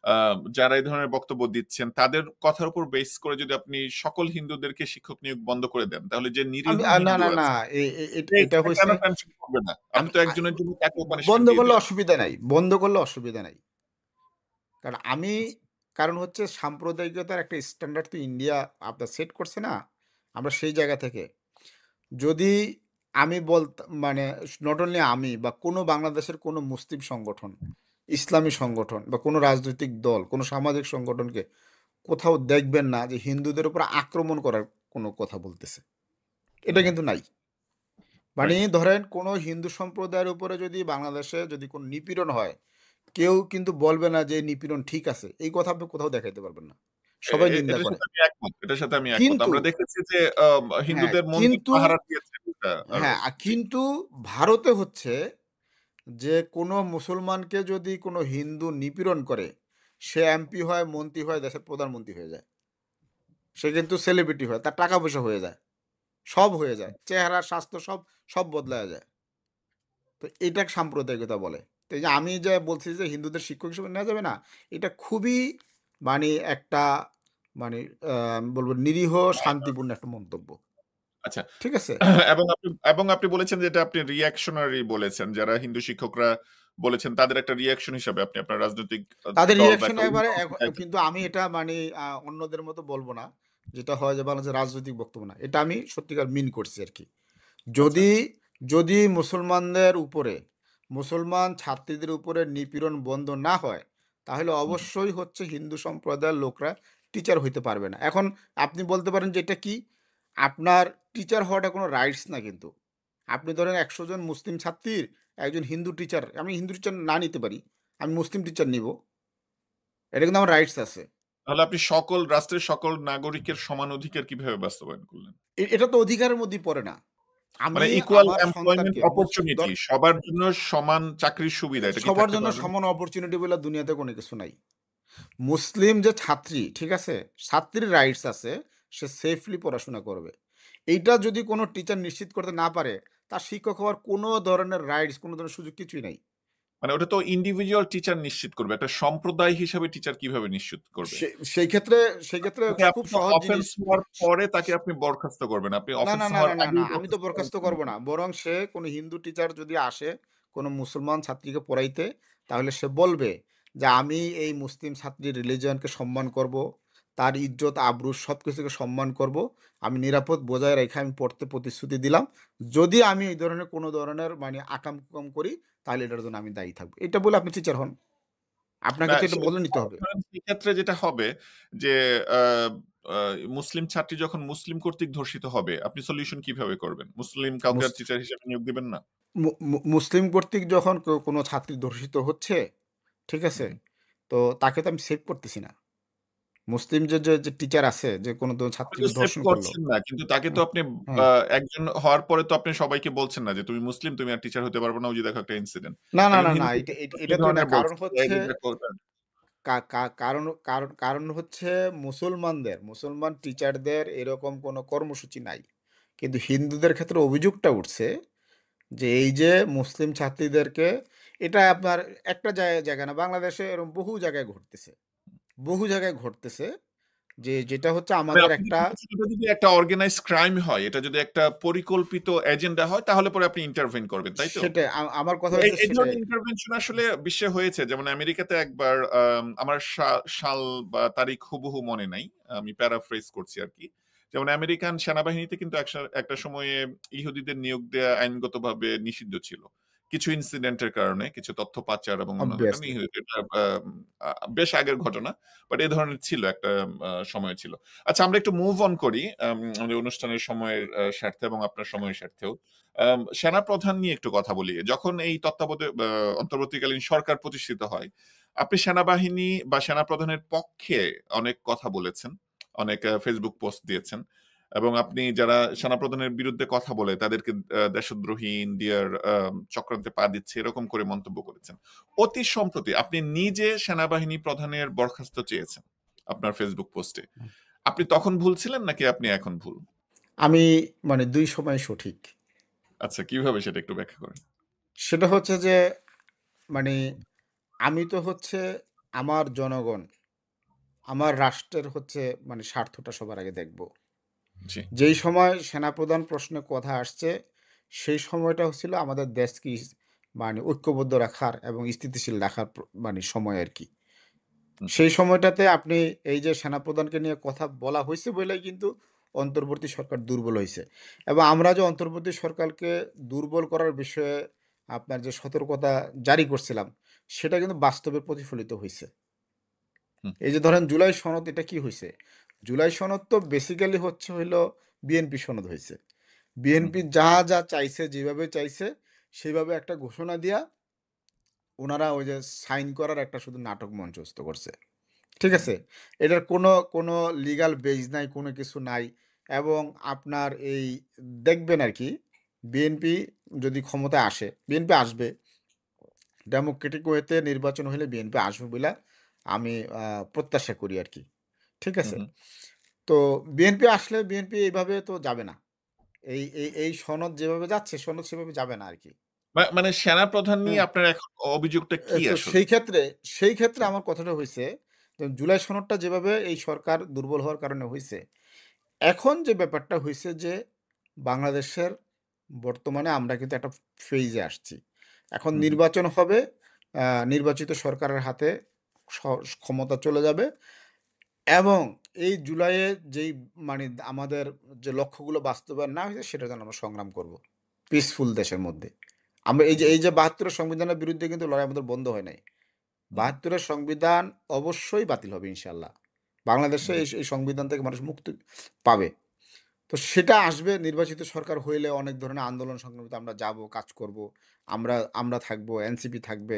আ যারা এই ধরনের বক্তব্য দিচ্ছেন, তাদের কথার উপর বেস করে যদি আপনি সকল হিন্দুদেরকে শিক্ষক নিয়োগ বন্ধ করে দেন, তাহলে যে নিরীহ আমি না, হিন্দু না, না। আছে এ এ সে এটা সে কেন হইছে টেনশন করবে না? আপনি আমি তো আ একজনের জন্য তাকেও পানিশমেন্ট বন্ধ দিয়ে করলে দিলেন। অসুবিধা নাই। বন্ধ করলে অসুবিধা নাই। কারণ আমি কারণ হচ্ছে সাম্প্রদায়িকতার একটা স্ট্যান্ডার্ড তো ইন্ডিয়া আপনার সেট করছে না? আমরা সেই জায়গা থেকে যদি আমি মানে নট অনলি আমি বা কোনো বাংলাদেশের কোনো মুসলিম সংগঠন, ইসলামী সংগঠন বা কোনো রাজনৈতিক দল, কোনো সামাজিক সংগঠনকে কোথাও দেখবেন না যে হিন্দুদের উপর আক্রমণ করার কোনো কথা বলতেছে। এটা হুম, কিন্তু নাই। মানে রাইট। ধরেন কোনো হিন্দু সম্প্রদায়ের উপরে যদি বাংলাদেশে যদি কোনো নিপীড়ন হয়, কেউ কিন্তু বলবে না যে নিপীড়ন ঠিক আছে। এই কথা আপনি কোথাও দেখাইতে পারবেন না। সবাই নিন্দা এটার করে। সাথে আমি একমত। এটার সাথে আমি একমত। কিন্তু আমরা দেখেছি যে হ্যাঁ, হিন্দুদের মন্দির কিন্তু পাহারা দিয়েছে এটা হ্যাঁ, জি। কিন্তু ভারতে হচ্ছে যে কোনো মুসলমানকে যদি কোনো হিন্দু নিপীড়ন করে, সে এমপি হয়, মন্ত্রী হয়, দেশের প্রধানমন্ত্রী হয়ে যায়। সে কিন্তু সেলিব্রিটি হয়। তার টাকা পয়সা হয়ে যায়। সব হয়ে যায়। চেহারা, স্বাস্থ্য সব বদলায়া যায়। তো এইটা সাম্প্রদায়িকতা বলে। তো এই যে আমি যে বলছি যে হিন্দুদের শিক্ষক হিসেবে নেওয়া যাবে না, এটা খুবই মানে একটা মানে বলবো নিরীহ শান্তিপূর্ণ একটা মন্তব্য। আচ্ছা। ঠিক আছে? এবং আপনি বলেছেন যে এটা আপনি রিঅ্যাকশনারি বলেছেন। যারা হিন্দু শিক্ষকরা বলেছেন তাদের একটা রিঅ্যাকশন হিসাবে আপনি আপনার রাজনৈতিক তাদের দল বা রিঅ্যাকশন একটা একবারে অভিভাবক চাইছেন। কিন্তু আমি এটা মানে অন্যদের মতো বলব না। যেটা হয় যে বাংলাদেশের রাজনৈতিক বক্তব্য না। এটা আমি সত্যিকার মিন করছি আরকি। আচ্ছা। যদি যদি মুসলমানদের উপরে, মুসলমান ছাত্রীদের উপরে নিপীড়ন বন্ধ না হয়, তাহলে হুম, অবশ্যই হচ্ছে হিন্দু সম্প্রদায়ের লোকরা টিচার হইতে পারবে না। এখন আপনি বলতে পারেন যে এটা কি? আপনার টিচার হওয়াটা কোনো রাইটস না কিন্তু। আপনি ধরেন ১০০ জন মুসলিম ছাত্রীর একজন হিন্দু টিচার, আমি হিন্দু টিচার না নিতে পারি। আমি মুসলিম টিচার নিবো। এটা কিন্তু আমার রাইটস আছে। তাহলে আপনি রাষ্ট্রের সকল নাগরিকের সমান অধিকার কিভাবে বাস্তবায়ন করলেন? এটা তো অধিকারের মধ্যেই পড়ে না। আমি মানে ইকুয়াল আমার এমপ্লয়মেন্ট সন্তানকে অপরচুনিটি সবার জন্য সমান চাকরির সুবিধা এটা কি সবার থাকতে জন্য পারবে না? সমান অপরচুনিটি বলে দুনিয়াতে কোনো কিছু নাই। মুসলিম যে ছাত্রী, ঠিক আছে? ছাত্রীর রাইটস আছে, সে সেফলি পড়াশোনা করবে। এইটা যদি কোনো টিচার নিশ্চিত করতে না পারে, তার শিক্ষক হওয়ার কোনো ধরনের রাইটস, কোনো ধরনের সুযোগ কিছুই নাই। মানে ওটা তো ইন্ডিভিজুয়াল টিচার নিশ্চিত করবে। একটা সম্প্রদায় হিসাবে টিচার কিভাবে নিশ্চিত করবে? সেই ক্ষেত্রে আপনি খুব তো সহজ অফেন্স জিনিস। হওয়ার পরে তাকে আপনি বরখাস্ত করবেন। আপনি না, অফেন্স না, না, হওয়ার না, না, না। আগেই আমি তো বরখাস্ত করার বরখাস্ত কোনো করব না। বরং সে কোনো হিন্দু টিচার যদি আসে কোনো মুসলমান ছাত্রীকে পড়াইতে, তাহলে সে বলবে যে, "আমি এই মুসলিম ছাত্রীর রিলিজিয়নকে সম্মান করব। তার ইজ্জত, আবরু সবকিছুকে সম্মান করব। আমি নিরাপদ বজায় রেখে আমি পড়তে প্রতিশ্রুতি দিলাম। যদি আমি এই ধরনের কোনো ধরনের মানে আকাম-কুকাম করি, তাহলে এটার জন্য আমি দায়ী থাকব।" এটা বলে আপনি টিচার হন। আপনাকে না তো এটা বলে নিতে হবে। সেক্ষেত্রে যেটা হবে যে আ আ মুসলিম ছাত্রী যখন মুসলিম কর্তৃক ধর্ষিত হবে, আপনি সলিউশন কিভাবে করবেন? মুসলিম কাউকে মুস আর টিচার হিসেবে নিয়োগ দিবেন না? মু মু মুসলিম কর্তৃক যখন কোনো ছাত্রী ধর্ষিত হচ্ছে, ঠিক আছে? হুম। তো তাকে তো আমি সেভ করতেছি না। মুসলিম যে টিচার আছে যে কোনো আপনি তো ছাত্রীকে সেভ ধর্ষণ করলো। করছেন না। কিন্তু তাকে তো হ্যাঁ, আপনি হ্যাঁ। একজন হওয়ার পরে তো আপনি সবাইকে বলছেন না যে, "তুমি মুসলিম, তুমি আর টিচার হতে পারবে না। ওই যে দেখো একটা ইনসিডেন্ট।" না, না, একজন না, না। হিন্দু এটা এই তো না। ধরনের কারণ বলছেন যে, "এই হচ্ছে যে দেখো ওটা" কা কা কারণ কারণ কারণ হচ্ছে মুসলমান টিচারদের এরকম কোনো কর্মসূচি নাই। কিন্তু হিন্দুদের ক্ষেত্রে অভিযোগটা উঠছে যে এই যে মুসলিম ছাত্রীদেরকে এটা আপনার একটা জায়গা না, বাংলাদেশে এরকম বহু জায়গায় ঘটতেছে। বহু জায়গায় ঘটতেছে যে যেটা হচ্ছে মানে আমাদের আপনি একটা যেটা বলছেন এটা যদি একটা অর্গানাইজড ক্রাইম হয়, এটা যদি একটা পরিকল্পিত এজেন্ডা হয় তাহলে পরে আপনি ইন্টারভেইন করবেন, তাই তো? সেটাই আমার কথা এই হচ্ছে এই সেটাই। ধরনের ইন্টারভেনশন আসলে বিশ্বে হয়েছে। যেমন আমেরিকাতে একবার আমার সাল বা তারিখ হুবহু মনে নাই। আমি প্যারাফ্রেজ করছি আরকি। যেমন আমেরিকান সেনাবাহিনীতে কিন্তু একটা সময়ে ইহুদিদের নিয়োগ দেয়া আইনগতভাবে নিষিদ্ধ ছিল। কিছু ইনসিডেন্টের কারণে, কিছু তথ্য পাচার এবং অন্যান্য কারণে অবভিয়াসলি। এটা বেশ আগের ঘটনা। বাট এ ধরনের ছিল একটা সময় ছিল। আচ্ছা, আমরা একটু মুভ অন করি আমাদের অনুষ্ঠানের সময়ের স্বার্থে এবং আপনার সময়ের স্বার্থেও। সেনাপ্রধান নিয়ে একটু কথা বলি। যখন এই অন্তর্বর্তীকালীন সরকার প্রতিষ্ঠিত হয়, আপনি সেনাবাহিনী বা সেনাপ্রধানের পক্ষে অনেক কথা বলেছেন, অনেক ফেসবুক পোস্ট দিয়েছেন এবং আপনি যারা সেনাপ্রধানের বিরুদ্ধে কথা বলে তাদেরকে দেশদ্রোহী, ইন্ডিয়ার চক্রান্তে পা দিচ্ছে এরকম করে মন্তব্য করেছেন। অতি সম্প্রতি আপনি নিজে সেনাবাহিনী প্রধানের বরখাস্ত চেয়েছেন আপনার ফেসবুক পোস্টে। আপনি তখন ভুল ছিলেন নাকি আপনি এখন ভুল? আমি মানে ২ সময় সঠিক। আচ্ছা, কিভাবে সেটা একটু ব্যাখ্যা করেন। সেটা হচ্ছে যে মানে আমি তো হচ্ছে আমার জনগণ, আমার রাষ্ট্রের হচ্ছে মানে স্বার্থটা সবার আগে দেখব। জি। যেই সময় সেনাপ্রধান প্রশ্নে কথা আসছে, সেই সময়টা হচ্ছিল আমাদের দেশকে মানে ঐক্যবদ্ধ রাখার এবং স্থিতিশীল রাখার মানে সময় আরকি। হুম, সেই সময়টাতে আপনি এই যে সেনাপ্রধানকে নিয়ে কথা বলা হইছে বলেই কিন্তু অন্তর্বর্তী সরকার দুর্বল হইছে। এবং আমরা যে অন্তর্বর্তী সরকারকে দুর্বল করার বিষয়ে আপনার যে সতর্কতা জারি করছিলাম, সেটা কিন্তু বাস্তবে প্রতিফলিত হইছে। হুম, এই যে ধরেন জুলাই সনদ এটা কি হইছে? জুলাই সনদ তো বেসিক্যালি হচ্ছে হইলো বিএনপি সনদ হইছে। হুম, বিএনপি যা চাইছে, যেভাবে চাইছে, সেভাবে একটা ঘোষণা দিয়া উনারা ওই যে সাইন করার একটা শুধু নাটক মঞ্চস্থ করছে। ঠিক হুম, আছে? এটার কোনো লিগ্যাল বেস নাই, কোনো কিছু নাই এবং আপনার এই দেখবেন আরকি বিএনপি যদি ক্ষমতায় আসে, বিএনপি আসবে। ডেমোক্রেটিক ওয়েতে নির্বাচন হইলে বিএনপি আসবে বইলা আমি প্রত্যাশা করি আরকি। ঠিক হুম, আছে? হুম। তো বিএনপি আসলে বিএনপি এইভাবে তো যাবে না। এই সনদ যেভাবে যাচ্ছে, সনদ সেভাবে যাবে না আরকি। মানে সেনাপ্রধান নিয়ে হ্যাঁ? আপনার এখন অভিযোগটা কি তো আসলে? সেই ক্ষেত্রে জি। আমার কথাটা হইছে যে জুলাই সনদটা যেভাবে এই সরকার দুর্বল হওয়ার কারণে হইছে, এখন যে ব্যাপারটা হইছে যে বাংলাদেশের বর্তমানে আমরা কিন্তু একটা ফেইজে আসছি। এখন হুম, হুম, নির্বাচন হবে, নির্বাচিত সরকারের হাতে স ক্ষমতা চলে যাবে এবং এই জুলাইয়ে যেই মানে আমাদের যে লক্ষ্যগুলো বাস্তবায়ন না হয়েছে সেটার জন্য আমরা সংগ্রাম করব। পিসফুল দেশের মধ্যে। আমরা এই যে জি। এই যে ৭২ এর সংবিধানের বিরুদ্ধে কিন্তু লড়াই আমাদের বন্ধ হয় নাই। হুম, হুম, ৭২ এর সংবিধান অবশ্যই বাতিল হবে ইনশাআল্লাহ। বাংলাদেশে জি। এই সংবিধান থেকে মানুষ মুক্তি পাবে। তো সেটা আসবে নির্বাচিত সরকার হইলে অনেক ধরনের আন্দোলন সংগ্রামে আমরা যাব, কাজ করব। আমরা আমরা থাকবো, এনসিপি থাকবে।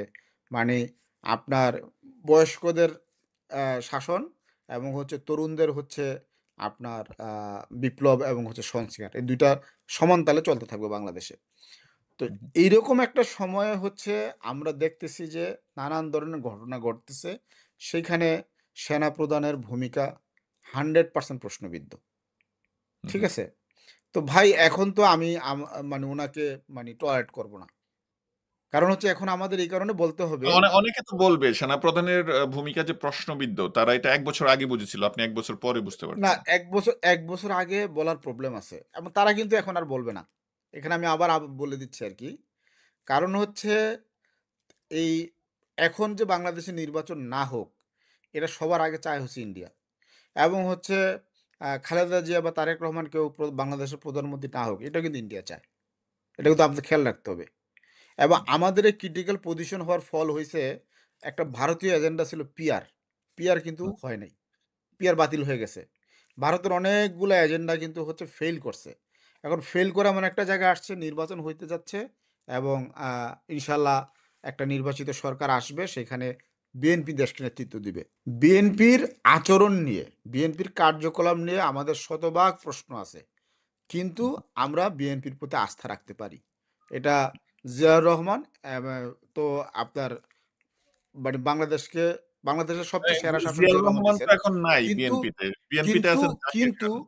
মানে আপনার বয়স্কদের শাসন এবং হচ্ছে তরুণদের হচ্ছে আপনার বিপ্লব এবং হচ্ছে সংস্কার। এই ২ টা সমান তালে চলতে থাকবে বাংলাদেশে। তো হুম, হুম। এইরকম একটা সময়ে হচ্ছে আমরা দেখতেছি যে নানান ধরনের ঘটনা ঘটতেছে। সেইখানে সেনাপ্রধানের ভূমিকা 100% প্রশ্নবিদ্ধ। হুম, ঠিক হুম। আছে? তো ভাই এখন তো আমি মানে উনাকে মানে টলারেট করব না। কারণ হচ্ছে এখন আমাদের এই কারণে বলতে হবে অনেকে তো বলবে সেনাপ্রধানের ভূমিকা যে প্রশ্নবিদ্ধ তারা এটা ১ বছর আগে বুঝেছিল। আপনি ১ বছর পরে বুঝতে না পারছেন। ১ বছর আগে বলার প্রবলেম আছে। এবং তারা কিন্তু এখন আর বলবে না। এখানে আমি আবার বলে দিচ্ছি আরকি। কারণ হচ্ছে এই এখন যে বাংলাদেশে নির্বাচন না হোক, এটা সবার আগে চায় হচ্ছে ইন্ডিয়া। এবং হচ্ছে খালেদা জিয়া বা তারেক রহমান কেউ বাংলাদেশের প্রধানমন্ত্রী না হোক, এটাও কিন্তু ইন্ডিয়া চায়। এটা কিন্তু আমাদের খেয়াল রাখতে হবে। এবং হুম, আমাদের এই ক্রিটিক্যাল পজিশন হওয়ার ফল হইছে একটা ভারতীয় এজেন্ডা ছিল পিআর। পিআর কিন্তু হুম, হয় নাই। পিআর বাতিল হয়ে গেছে। ভারতের অনেকগুলা এজেন্ডা কিন্তু হচ্ছে ফেইল করছে। এখন ফেইল করে এমন একটা জায়গায় আসছে নির্বাচন হইতে যাচ্ছে এবং ইনশাআল্লাহ একটা নির্বাচিত সরকার আসবে সেখানে বিএনপি দেশকে নেতৃত্ব দিবে। বিএনপির আচরণ নিয়ে, বিএনপির কার্যকলাপ নিয়ে আমাদের শতভাগ প্রশ্ন আছে। কিন্তু হুম। আমরা বিএনপির প্রতি আস্থা রাখতে পারি। এটা জিয়াউর রহমান এবা তো আপনার মানে বাংলাদেশের সবচেয়ে সেরা শাসক জিয়াউর জিয়াউর রহমান রহমান তো দিছেন। এখন নাই কিন্তু বিএনপিতে। বিএনপিতে কিন্তু আছেন তারেক কিন্তু রহমান।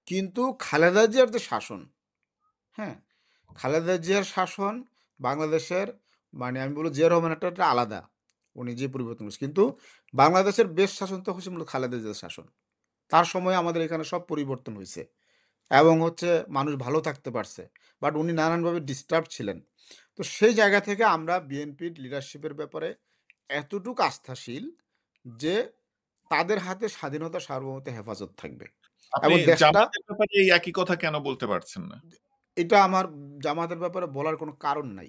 কিন্তু খালেদা জিয়ার যে শাসন, হ্যাঁ? খালেদা জিয়ার শাসন বাংলাদেশের মানে আমি বলব জিয়াউর রহমান একটা আলাদা। উনি যে পরিবর্তন করেছে। কিন্তু বাংলাদেশের বেস্ট শাসন তো হচ্ছে মূলত খালেদা জিয়ার শাসন। তার সময়ে আমাদের এখানে সব পরিবর্তন হইছে। এবং হচ্ছে মানুষ ভালো থাকতে পারছে। বাট উনি নানানভাবে ডিস্টার্বড ছিলেন। তো সেই জায়গা থেকে আমরা বিএনপির লিডারশিপের ব্যাপারে এতটুকু আস্থাশীল যে তাদের হাতে স্বাধীনতা সার্বভৌমত্ব হেফাজত থাকবে। আপনি এবং দেশটা জামাতের ব্যাপারে এই একই কথা কেন বলতে পারছেন না? এটা আমার জামাতের ব্যাপারে বলার কোনো কারণ নাই।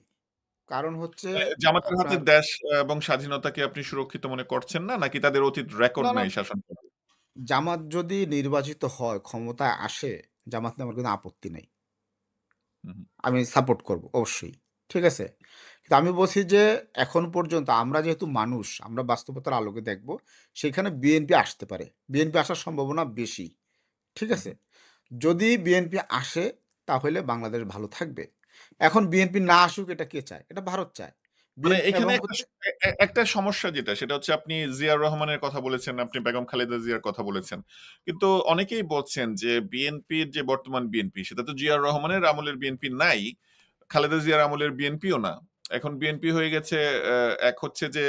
কারণ হচ্ছে জামাতের হাতে আপনার দেশ এবং স্বাধীনতাকে আপনি সুরক্ষিত মনে করছেন না? নাকি তাদের অতীত রেকর্ড না, না নাই শাসন করার? জামাত যদি নির্বাচিত হয়, ক্ষমতায় আসে, জামাত নিয়ে আমার কোনো আপত্তি নাই। হুম, হুম, আমি সাপোর্ট করব অবশ্যই। ঠিক আছে? কিন্তু আমি বলছি যে এখন পর্যন্ত আমরা যেহেতু মানুষ, আমরা বাস্তবতার আলোকে দেখব, সেখানে বিএনপি আসতে পারে। বিএনপি আসার সম্ভাবনা বেশি। ঠিক হুম, আছে? হুম। যদি বিএনপি আসে তাহলে বাংলাদেশ ভালো থাকবে। এখন বিএনপি না আসুক এটা কে চায়? এটা ভারত চায়। মানে বিএনপি এখানে এবং একটা হচ্ছে একটা সমস্যা যেটা সেটা হচ্ছে আপনি জিয়াউর রহমানের কথা বলেছেন, আপনি বেগম খালেদা জিয়ার কথা বলেছেন। কিন্তু অনেকেই বলছেন যে বিএনপির যে বর্তমান বিএনপি সেটা তো জিয়াউর রহমানের আমলের বিএনপি নাই। খালেদা জিয়ার আমলের বিএনপিও না। এখন বিএনপি হয়ে গেছে এক হচ্ছে যে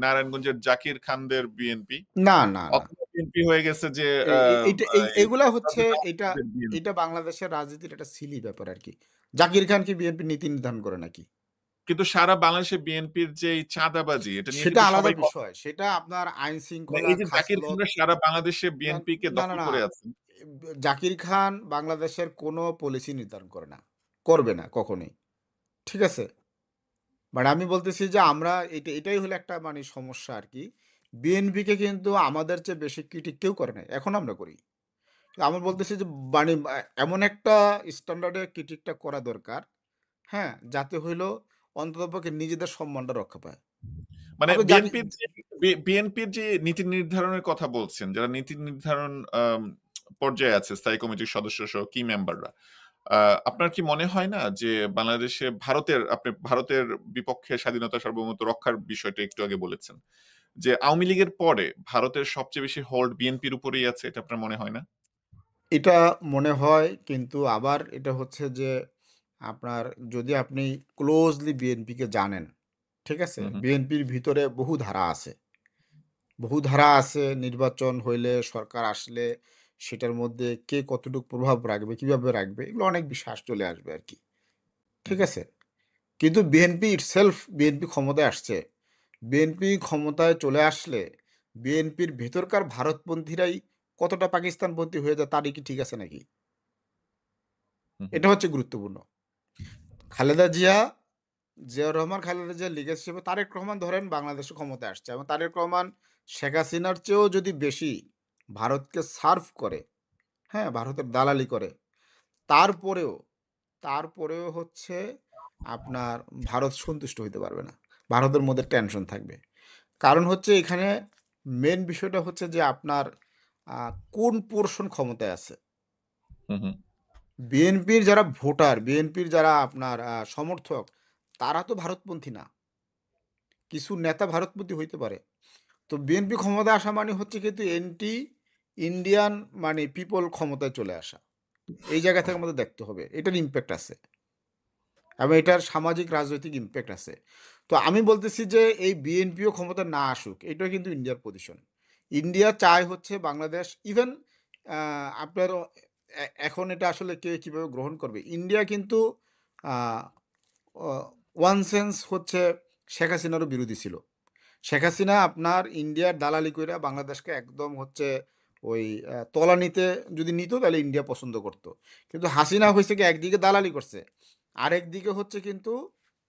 নারায়ণগঞ্জের জাকির খানদের বিএনপি। না, না, না। অথবা বিএনপি হয়ে গেছে যে এই এই এইটা এই এই এগুলা হচ্ছে তাদের এটা আওয়ামীদের বিএনপি। এটা বাংলাদেশের রাজনীতির একটা সিলি ব্যাপার আরকি। জাকির খান কি বিএনপির নীতি নির্ধারণ করে নাকি? কিন্তু সারা বাংলাদেশে বিএনপির যে এই চাঁদাবাজি এটা নিয়ে সেটা কিন্তু আলাদা সবাই বিষয়। সেটা আপনার আইন মানে শৃঙ্খলা, এই যে জাকির খাসলত খানরা সারা বাংলাদেশে না, বিএনপিকে না, না, দখল না। করে আছেন। জাকির খান বাংলাদেশের কোনো পলিসি নির্ধারণ করে না। করবে না কখনোই। ঠিক আছে? বাট আমি বলতেছি যে আমরা এটাই হলো একটা মানে সমস্যা আরকি। বিএনপিকে কিন্তু আমাদের চেয়ে বেশি ক্রিটিক কেউ করে নাই। এখন আমরা করি। আমি বলতেছি যে মানে এমন একটা স্ট্যান্ডার্ড এ ক্রিটিকটা করা দরকার, হ্যাঁ? যাতে হইলো অন্ততপক্ষে নিজেদের সম্মানটা রক্ষা পায়। মানে আপনি জাকি বিএনপির যে নীতি নির্ধারণের কথা বলছেন, যারা নীতি নির্ধারণ পর্যায়ে আছে স্থায়ী কমিটির সদস্য সহ কি মেম্বাররা। আপনার কি মনে হয় না যে বাংলাদেশে আপনি ভারতের বিপক্ষে স্বাধীনতা সার্বভৌমত্ব রক্ষার বিষয়টা একটু আগে বলেছেন। যে আওয়ামী লীগের পরে ভারতের সবচেয়ে বেশি হোল্ড বিএনপির উপরেই আছে এটা আপনার মনে হয় না? এটা মনে হয় কিন্তু আবার এটা হচ্ছে যে আপনার যদি আপনি ক্লোজলি বিএনপিকে জানেন, ঠিক আছে? হু, হু, বিএনপির ভিতরে বহু ধারা আছে। বহু ধারা আছে নির্বাচন হইলে, সরকার আসলে সেটার মধ্যে কে কতটুকু প্রভাব রাখবে, কিভাবে রাখবে এগুলো অনেক বিষয় চলে আসবে আরকি। হু, ঠিক হু, আছে? কিন্তু বিএনপি ক্ষমতায় আসছে। বিএনপি ক্ষমতায় চলে আসলে বিএনপির ভেতরকার ভারতপন্থীরাই কতটা পাকিস্তানপন্থী হয়ে যায় তারই কি ঠিক আছে নাকি? হু, হু, এটা হচ্ছে গুরুত্বপূর্ণ। খালেদা জিয়া, জিয়াউর রহমান খালেদা জিয়ার লিগেসি হিসেবে তারেক রহমান ধরেন বাংলাদেশে ক্ষমতায় আসছে এবং তারেক রহমান শেখ হাসিনার চেয়েও যদি বেশি ভারতকে সার্ভ করে, হ্যাঁ? ভারতের দালালি করে, তারপরেও তারপরেও হচ্ছে আপনার ভারত সন্তুষ্ট হইতে পারবে না। ভারতের মধ্যে টেনশন থাকবে। কারণ হচ্ছে এখানে মেইন বিষয়টা হচ্ছে যে আপনার আ কোন পোরশন ক্ষমতায় আছে। হু, হু। বিএনপির যারা ভোটার, বিএনপির যারা আপনার সমর্থক, তারা তো ভারতপন্থী না। কিছু নেতা ভারতপন্থী হইতে পারে। তো বিএনপি ক্ষমতায় আসা মানে হচ্ছে কিন্তু ইন্ডিয়ান মানে পিপল ক্ষমতায় চলে আসা। এই জায়গা থেকে আমাদের দেখতে হবে। এটার ইমপ্যাক্ট আছে। এবং এটার সামাজিক রাজনৈতিক ইমপ্যাক্ট আছে। তো আমি বলতেছি যে এই বিএনপিও ক্ষমতায় না আসুক, এটাও কিন্তু ইন্ডিয়ার পজিশন। ইন্ডিয়া চায় হচ্ছে বাংলাদেশ ইভেন আ আপনার এখন এটা আসলে কে কিভাবে গ্রহণ করবে? ইন্ডিয়া কিন্তু আ অ ওয়ান সেন্স হচ্ছে শেখ হাসিনারও বিরোধী ছিল। শেখ হাসিনা আপনার ইন্ডিয়ার দালালি কইরা বাংলাদেশকে একদম হচ্ছে ওই তলানিতে যদি নিত তাহলে ইন্ডিয়া পছন্দ করত। কিন্তু হাসিনা হইছে কি একদিকে দালালি করছে। আরেকদিকে হচ্ছে কিন্তু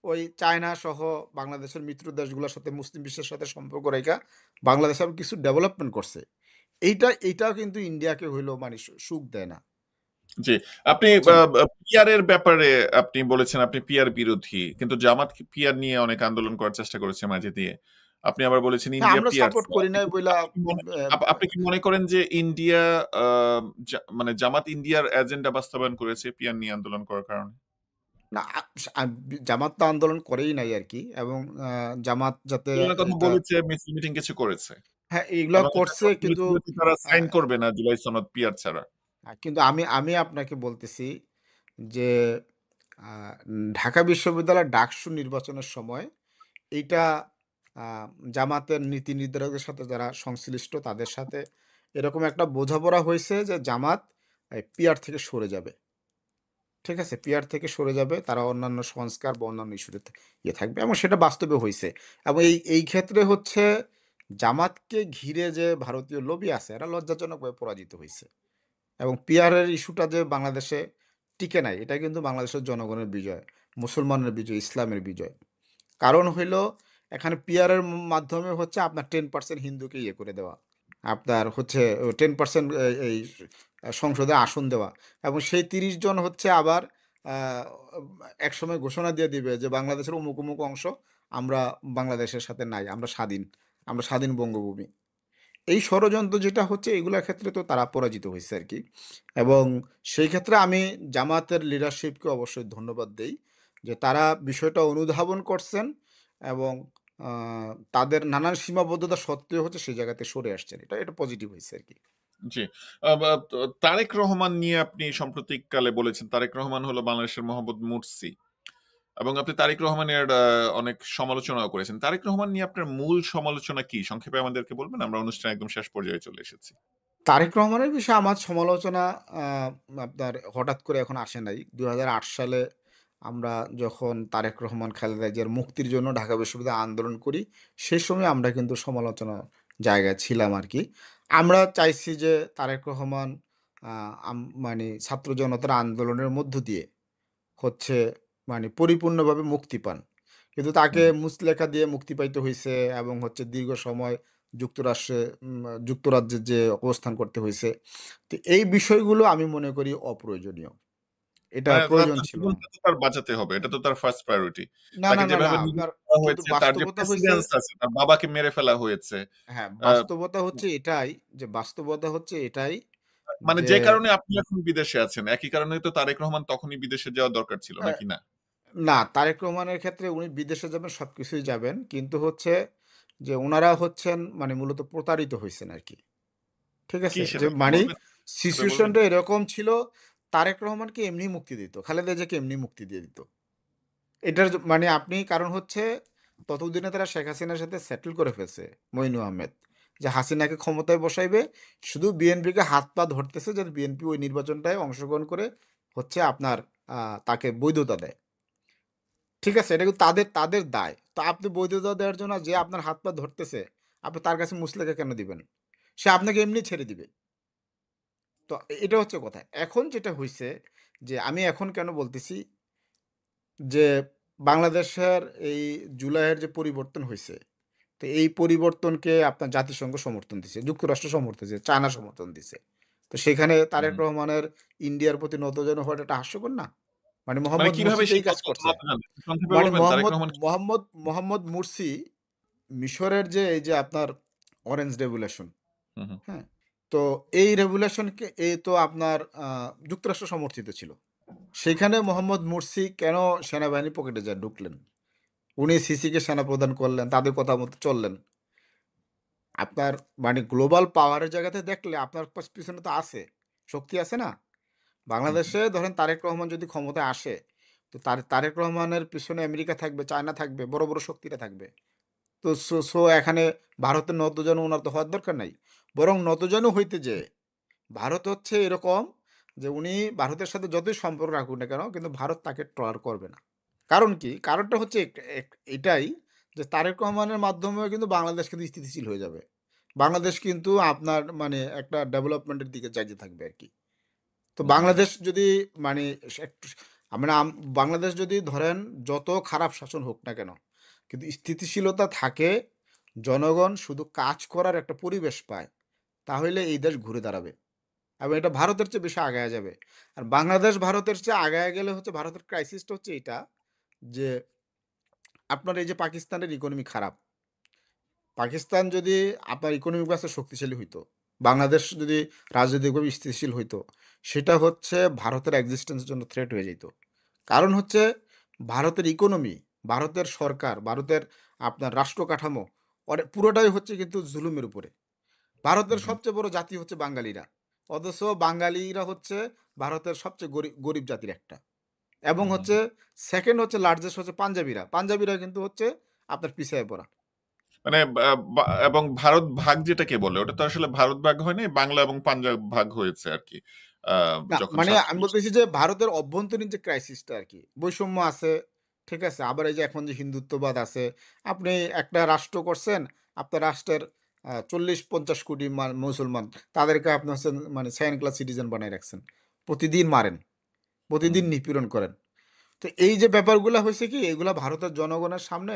ওই চায়না সহ বাংলাদেশের মিত্র দেশগুলোর সাথে মুসলিম বিশ্বের সাথে সম্পর্ক রাইখা বাংলাদেশ আবার কিছু ডেভেলপমেন্ট করছে। এইটাও কিন্তু ইন্ডিয়াকে হইলো মানে সুখ দেয় না। জি। আপনি বুঝছেন? পিআর এর ব্যাপারে আপনি বলেছেন আপনি পিআর বিরোধী। কিন্তু জামাত পিআর নিয়ে অনেক আন্দোলন করার চেষ্টা করেছে মাঝে দিয়ে। আপনি আবার বলেছেন হ্যাঁ, ইন্ডিয়া আমরা পিআর সাপোর্ট করি নাই বইলা অ্যা আপনি কি মনে করেন যে ইন্ডিয়া আ মানে জামাত ইন্ডিয়ার এজেন্ডা বাস্তবায়ন করেছে পিআর নিয়ে আন্দোলন করার কারণে? না আ স আ জামাত তো আন্দোলন করেই নাই আরকি এবং জামাত যাতে আন্দোলনের কথা এটা বলেছে, মিছিল মিটিং কিছু করেছে। হ্যাঁ, এগুলা এবং এটা করছে কথা কিন্তু বলেছিল যে তারা আ সাইন করবে না জুলাই সনদ পিআর ছাড়া। কিন্তু আমি আপনাকে বলতেছি যে আ ঢাকা বিশ্ববিদ্যালয়ের ডাকসু নির্বাচনের সময় এইটা আ জামাতের নীতি নির্ধারকদের সাথে যারা সংশ্লিষ্ট তাদের সাথে এরকম একটা বোঝাপড়া হইছে যে জামাত পিআর থেকে সরে যাবে। ঠিক আছে? পিআর থেকে সরে যাবে। তারা অন্যান্য সংস্কার বা অন্যান্য ইস্যুতে থাকবে এবং সেটা বাস্তবে হইছে। এবং এই ক্ষেত্রে হচ্ছে জামাতকে ঘিরে যে ভারতীয় লবি আছে এরা লজ্জাজনকভাবে পরাজিত হইছে। এবং পিআর এর ইস্যুটা যে বাংলাদেশে টিকে নাই এটা কিন্তু বাংলাদেশের জনগণের বিজয়। মুসলমানের বিজয়, ইসলামের বিজয়। কারণ হইল এখানে পিআর এর মাধ্যমে হচ্ছে আপনার 10% হিন্দুকে ইয়ে করে দেওয়া। আপনার হচ্ছে 10% এই সংসদে আসন দেওয়া এবং সেই ৩০ জন হচ্ছে আবার একসময় ঘোষণা দিয়ে দিবে যে বাংলাদেশের অমুক অমুক অংশ আমরা বাংলাদেশের সাথে নাই, আমরা স্বাধীন, আমরা স্বাধীন বঙ্গভূমি। এই ষড়যন্ত্র যেটা হচ্ছে এগুলোর ক্ষেত্রে তো তারা পরাজিত হয়েছে আর কি। এবং সেই ক্ষেত্রে আমি জামাতের লিডারশিপকে অবশ্যই ধন্যবাদ দেই যে তারা বিষয়টা অনুধাবন করছেন এবং তাদের নানান সীমাবদ্ধতা সত্ত্বেও হচ্ছে সেই জায়গাতে সরে আসছেন। এটা পজিটিভ হয়েছে আর কি। জি। তারেক রহমান নিয়ে আপনি সাম্প্রতিককালে বলেছেন, তারেক রহমান হলো বাংলাদেশের মোহাম্মদ মুরসি, এবং আপনি তারেক রহমানের অনেক সমালোচনাও করেছেন। তারেক রহমান নিয়ে আপনার মূল সমালোচনা কি? সংক্ষেপে আমাদেরকে বলবেন? আমরা অনুষ্ঠান একদম শেষ পর্যায়ে চলে এসেছি। তারেক রহমানের বিষয়ে আমার সমালোচনা আপনার হঠাৎ করে এখন আসে নাই। ২০০৮ সালে আমরা যখন তারেক রহমান, খালেদা জিয়ার মুক্তির জন্য ঢাকা বিশ্ববিদ্যালয়ে আন্দোলন করি, সেই সময় আমরা কিন্তু সমালোচনার জায়গায় ছিলাম আরকি। আমরা চাইছি যে তারেক রহমান আ মানে ছাত্র জনতার আন্দোলনের মধ্য দিয়ে হচ্ছে মানে পরিপূর্ণভাবে মুক্তি পান। কিন্তু তাকে হুম। মুচলেকা দিয়ে মুক্তি পাইতে হইছে এবং হচ্ছে দীর্ঘ সময় যুক্তরাষ্ট্রে যুক্তরাজ্যে যে অবস্থান করতে হইছে। তো এই বিষয়গুলো আমি মনে করি অপ্রয়োজনীয়। এটা মানে প্রয়োজন তার ছিল না। জীবনটা তো তার বাঁচাতে হবে। এটা তো তার ফার্স্ট প্রায়োরিটি। না, তাকে না, না, না যেভাবে নিধন আপনার করা কিন্তু হয়েছে, তার যে বাস্তবতা হইছে প্রেসিডেন্স আছে, তার বাবাকে মেরে ফেলা হয়েছে। হ্যাঁ, আ বাস্তবতা হচ্ছে এটাই যে বাস্তবতা হচ্ছে এটাই মানে যে যে কারণে আপনি এখন বিদেশে আছেন, একই কারণেই তো তারেক রহমান তখনই বিদেশে যাওয়া দরকার ছিল, অ্যা নাকি না? না, তারেক রহমানের ক্ষেত্রে উনি বিদেশে যাবেন, সবকিছুই যাবেন। কিন্তু হচ্ছে যে উনারা হচ্ছেন মানে মূলত প্রতারিত হইছেন আরকি। ঠিক কি আছে? যে সেটা একটু মানে বলবেন? সংক্ষেপে বলবেন? সিচুয়েশনটা এরকম ছিল, তারেক রহমানকে এমনি মুক্তি দিত। খালেদা জিয়াকে এমনি মুক্তি দিয়ে দিত। এটার মানে আপনি কারণ হচ্ছে ততদিনে তারা শেখ হাসিনার সাথে সেটেল করে ফেলছে মইনু আহমেদ। যে হাসিনাকে ক্ষমতায় বসাইবে। শুধু বিএনপিকে হাত পা ধরতেছে যাতে বিএনপি ওই নির্বাচনটায় অংশগ্রহণ করে হচ্ছে আপনার তাকে বৈধতা দেয়। ঠিক আছে? এটা কিন্তু তাদের দায়। তো আপনি বৈধতা দেওয়ার জন্য যে আপনার হাত পা ধরতেছে, আপনি তার কাছে মুচলেকা কেন দিবেন? সে আপনাকে এমনি ছেড়ে দিবে। তো এটা হচ্ছে কথা। এখন যেটা হইছে যে আমি এখন কেন বলতেছি যে বাংলাদেশের এই জুলাইয়ের যে পরিবর্তন হইছে, তো এই পরিবর্তনকে আপনার জাতিসংঘ সমর্থন দিছে, যুক্তরাষ্ট্র সমর্থন দিছে, চায়না সমর্থন দিছে। তো সেখানে তারেক হুম। রহমানের ইন্ডিয়ার প্রতি নতজানু হওয়াটা একটা হাস্যকর না? মানে মানে মোহাম্মদ মুরসি কিভাবে তো সেই এই কাজ করছে। সংক্ষেপে মানে বলবেন তারেক মোহাম্মদ রহমান মোহাম্মদ মোহাম্মদ মুরসি মিশরের যে এই যে আপনার অরেঞ্জ রেভলিউশন, হুম, হুম। হ্যাঁ? তো এই রেভলিউশনকে এই তো আপনার যুক্তরাষ্ট্র সমর্থিত ছিল। সেখানে মোহাম্মদ মুরসি কেন সেনাবাহিনীর পকেটে যায় ঢুকলেন? উনি সিসিকে সেনাপ্রধান করলেন, তাদের কথা মতো চললেন। আপনার মানে গ্লোবাল পাওয়ারের জায়গাতে দেখলে আপনার পিছনে তো আছে, শক্তি আছে না? হুম, হুম। বাংলাদেশে ধরেন তারেক রহমান যদি ক্ষমতায় আসে, তো তারেক রহমানের পিছনে আমেরিকা থাকবে, চায়না থাকবে, বড়, বড় শক্তিরা থাকবে। তো এখানে ভারতের নতজানু উনার তো হওয়ার দরকার নাই। বরং নতজানু হইতে যেয়ে ভারত হচ্ছে এরকম যে উনি ভারতের সাথে যতই সম্পর্ক রাখুক না কেন কিন্তু ভারত তাকে টলার করবে না। কারণ কি? কারণটা হচ্ছে এটাই যে তারেক রহমানের মাধ্যমেও কিন্তু বাংলাদেশ কিন্তু স্থিতিশীল হয়ে যাবে। বাংলাদেশ কিন্তু আপনার মানে একটা ডেভেলপমেন্টের দিকে যাইতে থাকবে আরকি। তো হুম, হুম। বাংলাদেশ যদি মানে একটু মানে বাংলাদেশ যদি ধরেন যত খারাপ শাসন হোক না কেন, কিন্তু স্থিতিশীলতা থাকে, জনগণ শুধু কাজ করার একটা পরিবেশ পায়, তাহলে এই দেশ ঘুরে দাঁড়াবে। এবং এটা ভারতের চেয়ে বেশি আগায়া যাবে। আর বাংলাদেশ ভারতের চেয়ে আগায়া গেলে হচ্ছে ভারতের ক্রাইসিসটা হচ্ছে এইটা যে আপনার এই যে পাকিস্তানের ইকোনমি খারাপ। পাকিস্তান যদি আপনার ইকোনমিক ব্যবস্থা শক্তিশালী হইতো, বাংলাদেশ যদি রাজনৈতিকভাবে স্থিতিশীল হইতো, সেটা হচ্ছে ভারতের এক্সিস্টেন্সের জন্য থ্রেট হয়ে যাইত। কারণ হচ্ছে ভারতের ইকোনমি, ভারতের সরকার, ভারতের আপনার রাষ্ট্র কাঠামো পুরোটাই হচ্ছে কিন্তু জুলুমের উপরে। ভারতের হুম, হুম। সবচেয়ে বড় জাতি হচ্ছে বাঙালিরা। অথচ বাঙালিরা হচ্ছে ভারতের সবচেয়ে গরিব জাতির একটা। এবং হুম, হুম, হচ্ছে 2nd হচ্ছে লার্জেস্ট হচ্ছে পাঞ্জাবিরা। পাঞ্জাবিরা কিন্তু হচ্ছে আপনার পিছায় পড়া। মানে এবং ভারত ভাগ যেটাকে বলে ওটা তো আসলে ভারত ভাগ হয়নি, বাংলা এবং পাঞ্জাব ভাগ হয়েছে আরকি। না, যখন মানে আমি ৪৭ বলতেছি যে ভারতের অভ্যন্তরীণ যে ক্রাইসিসটা আরকি। বৈষম্য আছে, ঠিক আছে? আবার এই যে এখন যে হিন্দুত্ববাদ আছে। আপনি একটা রাষ্ট্র করছেন, আপনার রাষ্ট্রের ৪০-৫০ কোটি মুসলমান। তাদেরকে আপনি হচ্ছে মানে সেকেন্ড ক্লাস সিটিজেন বানায় রাখছেন। প্রতিদিন মারেন, হুম, প্রতিদিন হুম। নিপীড়ন করেন। তো এই যে ব্যাপারগুলা হইছে কি এগুলা ভারতের জনগণের সামনে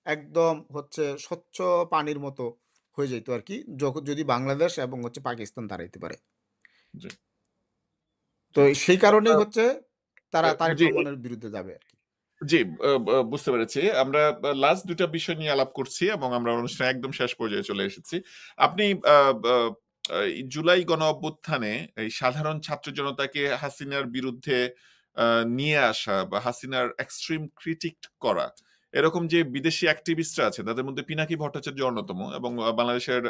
একদম হচ্ছে স্বচ্ছ পানির মতো হয়ে যাইত আরকি। যদি বাংলাদেশ এবং হচ্ছে পাকিস্তান দাঁড়াইতে পারে। জি, তো জি। সেই কারণেই আচ্ছা, হচ্ছে তারেক জি, রহমানের বিরুদ্ধে যাবে আরকি। জি, বুঝতে পেরেছি। আমরা লাস্ট ২ টা বিষয় নিয়ে আলাপ করছি এবং আমরা অনুষ্ঠানের একদম শেষ পর্যায়ে চলে এসেছি। আপনি আ বা এই জুলাই গণঅভ্যুত্থানে এই সাধারণ ছাত্র জনতাকে হাসিনার বিরুদ্ধে আ নিয়ে আসা বা হাসিনার এক্সট্রিম ক্রিটিক করা, এরকম যে বিদেশি অ্যাক্টিভিস্টরা আছেন তাদের মধ্যে পিনাকি ভট্টাচার্য অন্যতম এবং বাংলাদেশের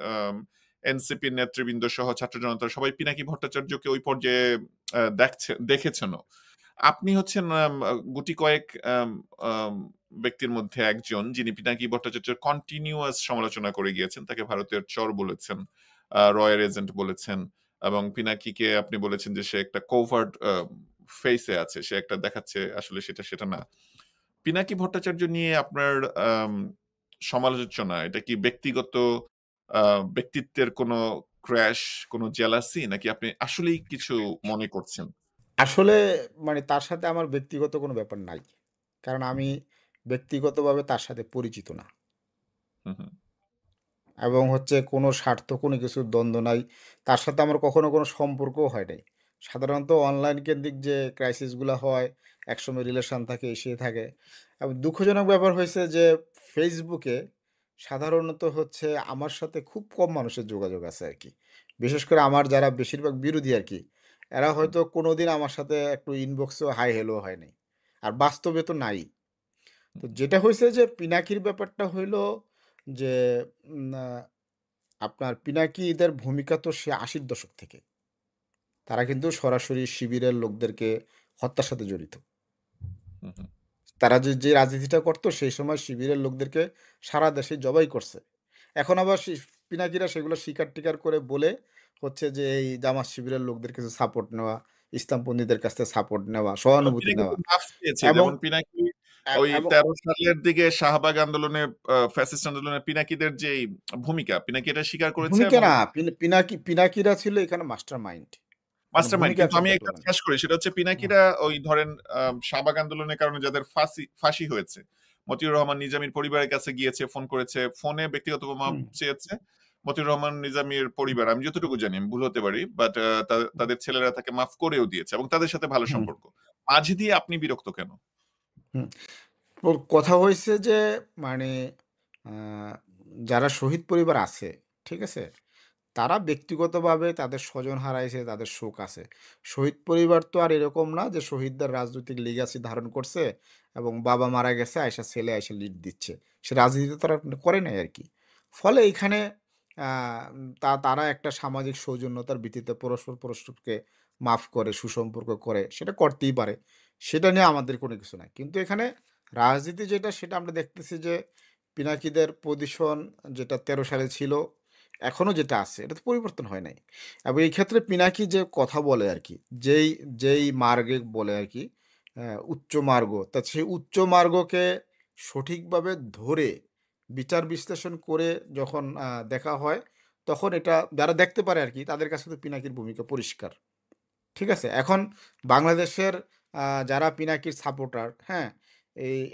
আম এনসিপির নেতৃবৃন্দ সহ ছাত্র জনতা সবাই পিনাকি ভট্টাচার্যকে ওই পর্যায়ে দেখেছেনও। আপনি হচ্ছেন গুটি কয়েক আম আম ব্যক্তির মধ্যে একজন যিনি পিনাকি ভট্টাচার্যের কন্টিনিউয়াস সমালোচনা করে গিয়েছেন। তাকে ভারতের চর বলেছেন, রয়ের এজেন্ট বলেছেন এবং পিনাকিকে আপনি বলেছেন যে সে একটা কোভার্ট ফেস এ আছে। সে একটা দেখাচ্ছে আসলে সেটা না। পিনাকি ভট্টাচার্য নিয়ে আপনার আম সমালোচনা এটা কি ব্যক্তিগত আ ব্যক্তিত্বের কোনো ক্র্যাশ, কোনো জেলাসি নাকি আপনি আসলেই কিছু মনে করছেন? আসলে তার সাথে আমার ব্যক্তিগত কোনো ব্যাপার নাই। কারণ আমি ব্যক্তিগতভাবে তার সাথে পরিচিত না। হু, হু, এবং হচ্ছে কোনো স্বার্থ কোনো কিছুর দ্বন্দ্ব নাই। তার সাথে আমার কখনো কোনো সম্পর্কও হয় নাই। সাধারণত অনলাইন কেন্দ্রিক যে ক্রাইসিস গুলা হয়, একসময় রিলেশন থাকে, সে থাকে। এবং দুঃখজনক ব্যাপার হয়েছে যে ফেসবুকে সাধারণত হচ্ছে আমার সাথে খুব কম মানুষের যোগাযোগ আছে আরকি। বিশেষ করে আমার যারা বেশিরভাগ বিরোধী আরকি, এরা হুম, হয়তো কোনোদিন আমার সাথে একটু ইনবক্সেও হাই হেলো হয় নাই। আর বাস্তবে তো নাই। তো হুম, যেটা হইছে যে পিনাকির ব্যাপারটা হইলো যে উম আ আপনার পিনাকিদের ভূমিকা তো সে ৮০ দশক থেকে। তারা কিন্তু সরাসরি শিবিরের লোকদেরকে হত্যার সাথে জড়িত। হুম, হুম। তারা যে রাজনীতিটা করত সেই সময় শিবিরের লোকদেরকে সারা দেশে জবাই করছে। এখন আবার পিনাকিরা সেগুলো স্বীকার-টিকার করে বলে হচ্ছে যে এই জামাত শিবিরের লোকদের কিছু সাপোর্ট নেওয়া, ইসলামপন্থীদের কাছ থেকে সাপোর্ট নেওয়া, সহানুভূতি পিনাকি তো নেওয়া মাফ চেয়েছে। এবং যেমন পিনাকি এ ওই এবং ১৩ সালের দিকে শাহবাগ আন্দোলনে ফ্যাসিস্ট আন্দোলনে পিনাকিদের যেই ভূমিকা, পিনাকি এটা স্বীকার করেছে ভূমিকা এবং না পিনাকিরা ছিল এখানে মাস্টার মাইন্ড। কোন মাস্টারমাইন্ড। ভূমিকা কিন্তু এখানে আমি থাকতে একটা পারে না। শেষ করি। সেটা হচ্ছে হুম, পিনাকিরা ওই ধরেন শাহবাগ আন্দোলনের কারণে যাদের ফাঁসি হয়েছে। মতিউর রহমান নিজামীর পরিবারের কাছে গিয়েছে, ফোন করেছে। ফোনে ব্যক্তিগত মাপ হুম, চেয়েছে। মতিউর রহমান নিজামীর পরিবার, আমি যতটুকু জানি, আমি ভুল হতে পারি। বাট তাদের ছেলেরা তাকে মাফ করেও দিয়েছে এবং তাদের সাথে ভালো হুম, সম্পর্ক। মাঝ দিয়ে আপনি বিরক্ত কেন? হুম। ওর কথা হইছে যে মানে আ যারা শহীদ পরিবার আছে, ঠিক আছে? তারা ব্যক্তিগতভাবে তাদের স্বজন হারাইছে, তাদের শোক আছে। শহীদ পরিবার তো আর এরকম না যে শহীদদের রাজনৈতিক legacy ধারণ করছে এবং বাবা মারা গেছে আইসা ছেলে আইসা লিড দিচ্ছে। সে রাজনীতি তারা করে নাই আরকি। ফলে এইখানে আ তারা একটা সামাজিক সৌজন্যতার ভিত্তিতে পরস্পরকে মাফ করে, সুসম্পর্ক করে, সেটা করতেই পারে। সেটা নিয়ে আমাদের কোনো কিছু নাই। কিন্তু এখানে রাজনীতি যেটা সেটা আমরা দেখতেছি যে পিনাকিদের পজিশন যেটা ১৩ সালে ছিল, এখনো যেটা আছে এটা তো পরিবর্তন হয় নাই। এবং এই ক্ষেত্রে পিনাকি যে কথা বলে আরকি, যেই মার্গে বলে আরকি, উচ্চ মার্গ। তা সেই উচ্চ মার্গকে সঠিকভাবে ধরে বিচার বিশ্লেষণ করে যখন দেখা হয়, তখন এটা যারা দেখতে পারে আরকি তাদের কাছে তো পিনাকির ভূমিকা পরিষ্কার। ঠিক আছে? এখন বাংলাদেশের যারা পিনাকির সাপোর্টার, হ্যাঁ?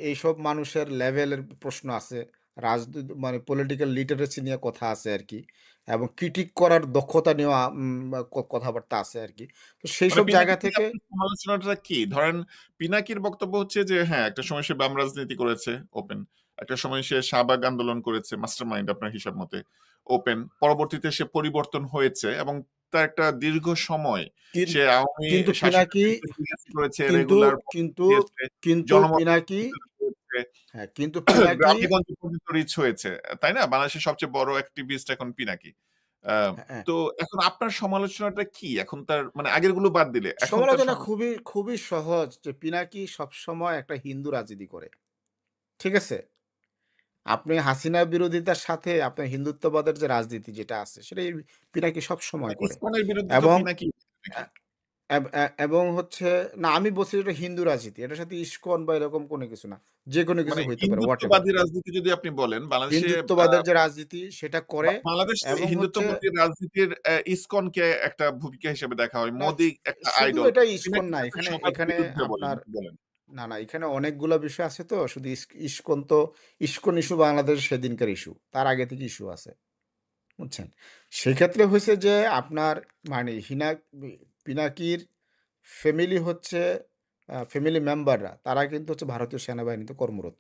এইসব মানুষের লেভেলের প্রশ্ন আছে। পলিটিক্যাল লিটারেসি নিয়ে কথা আছে আরকি। এবং ক্রিটিক করার দক্ষতা নিয়েও কথাবার্তা আছে আরকি। তো মানে সেইসব জায়গা পিনাকির নিয়ে থেকে আপনার সমালোচনাটা কি? ধরেন পিনাকির বক্তব্য হচ্ছে যে হ্যাঁ, একটা সময় সে বাম রাজনীতি করেছে, ওপেন। একটা সময় সে শাহবাগ আন্দোলন করেছে, মাস্টারমাইন্ড আপনার হিসাব মতে, ওপেন। পরবর্তীতে সে পরিবর্তন হয়েছে এবং তার একটা দীর্ঘ সময় কিন সে আওয়ামী কিন্তু শাসকের পিনাকি বিরুদ্ধে legacy করেছে, কিন্তু রেগুলার কিন্তু দিয়েছে, কিন্তু জনমত পিনাকি হয়েছে, হ্যাঁ, কিন্তু পিনাকি গ্রামে-গঞ্জে পর্যন্ত রিচ হয়েছে। তাই না? বাংলাদেশের সবচেয়ে বড় অ্যাক্টিভিস্ট এখন পিনাকি। আ হ্যাঁ। তো এখন আপনার সমালোচনাটা কি? এখন তার মানে আগেরগুলো বাদ দিলে এখন তার সমালোচনা খুবই সহজ যে পিনাকি সবসময় একটা হিন্দু রাজনীতি করে। ঠিক আছে? আপনি হাসিনার বিরোধিতার সাথে আপনার হিন্দুত্ববাদের যে রাজনীতি যেটা আছে সেটা পিনাকি মানে সবসময় করে। ইসকনের বিরুদ্ধে তো এবং পিনাকি এ নাকি? এব এ এবং হচ্ছে না আমি বলছি এটা হিন্দু রাজনীতি। এটার সাথে ইসকন বা এরকম কোনো কিছু না। যেকোনো কিছু মানে হইতে পারে হোয়াটএভার। হিন্দুত্ববাদী রাজনীতি যদি আপনি বলেন, বাংলাদেশে হিন্দুত্ববাদের যে রাজনীতি সেটা করে বাংলাদেশে এবং হচ্ছে হিন্দুত্ববাদী রাজনীতির ইসকনকে একটা ভূমিকা হিসেবে দেখা হয়। না মোদি একটা শুধু আইডল। এটা ইসকন পিনাকি না। কিন্তু এখানে সবার এখানে বিরুদ্ধে বলেন, আপনার বলেন। না, এখানে অনেকগুলা বিষয় আছে তো শুধু ইসকন তো ইসকন ইস্যু বাংলাদেশের সেদিনকার ইস্যু। তার আগে থেকে ইস্যু আছে। বুঝছেন? সেক্ষেত্রে হইছে যে আপনার পিনাকির ফ্যামিলি হচ্ছে ফ্যামিলি মেম্বাররা তারা কিন্তু হচ্ছে ভারতীয় সেনাবাহিনীতে কর্মরত।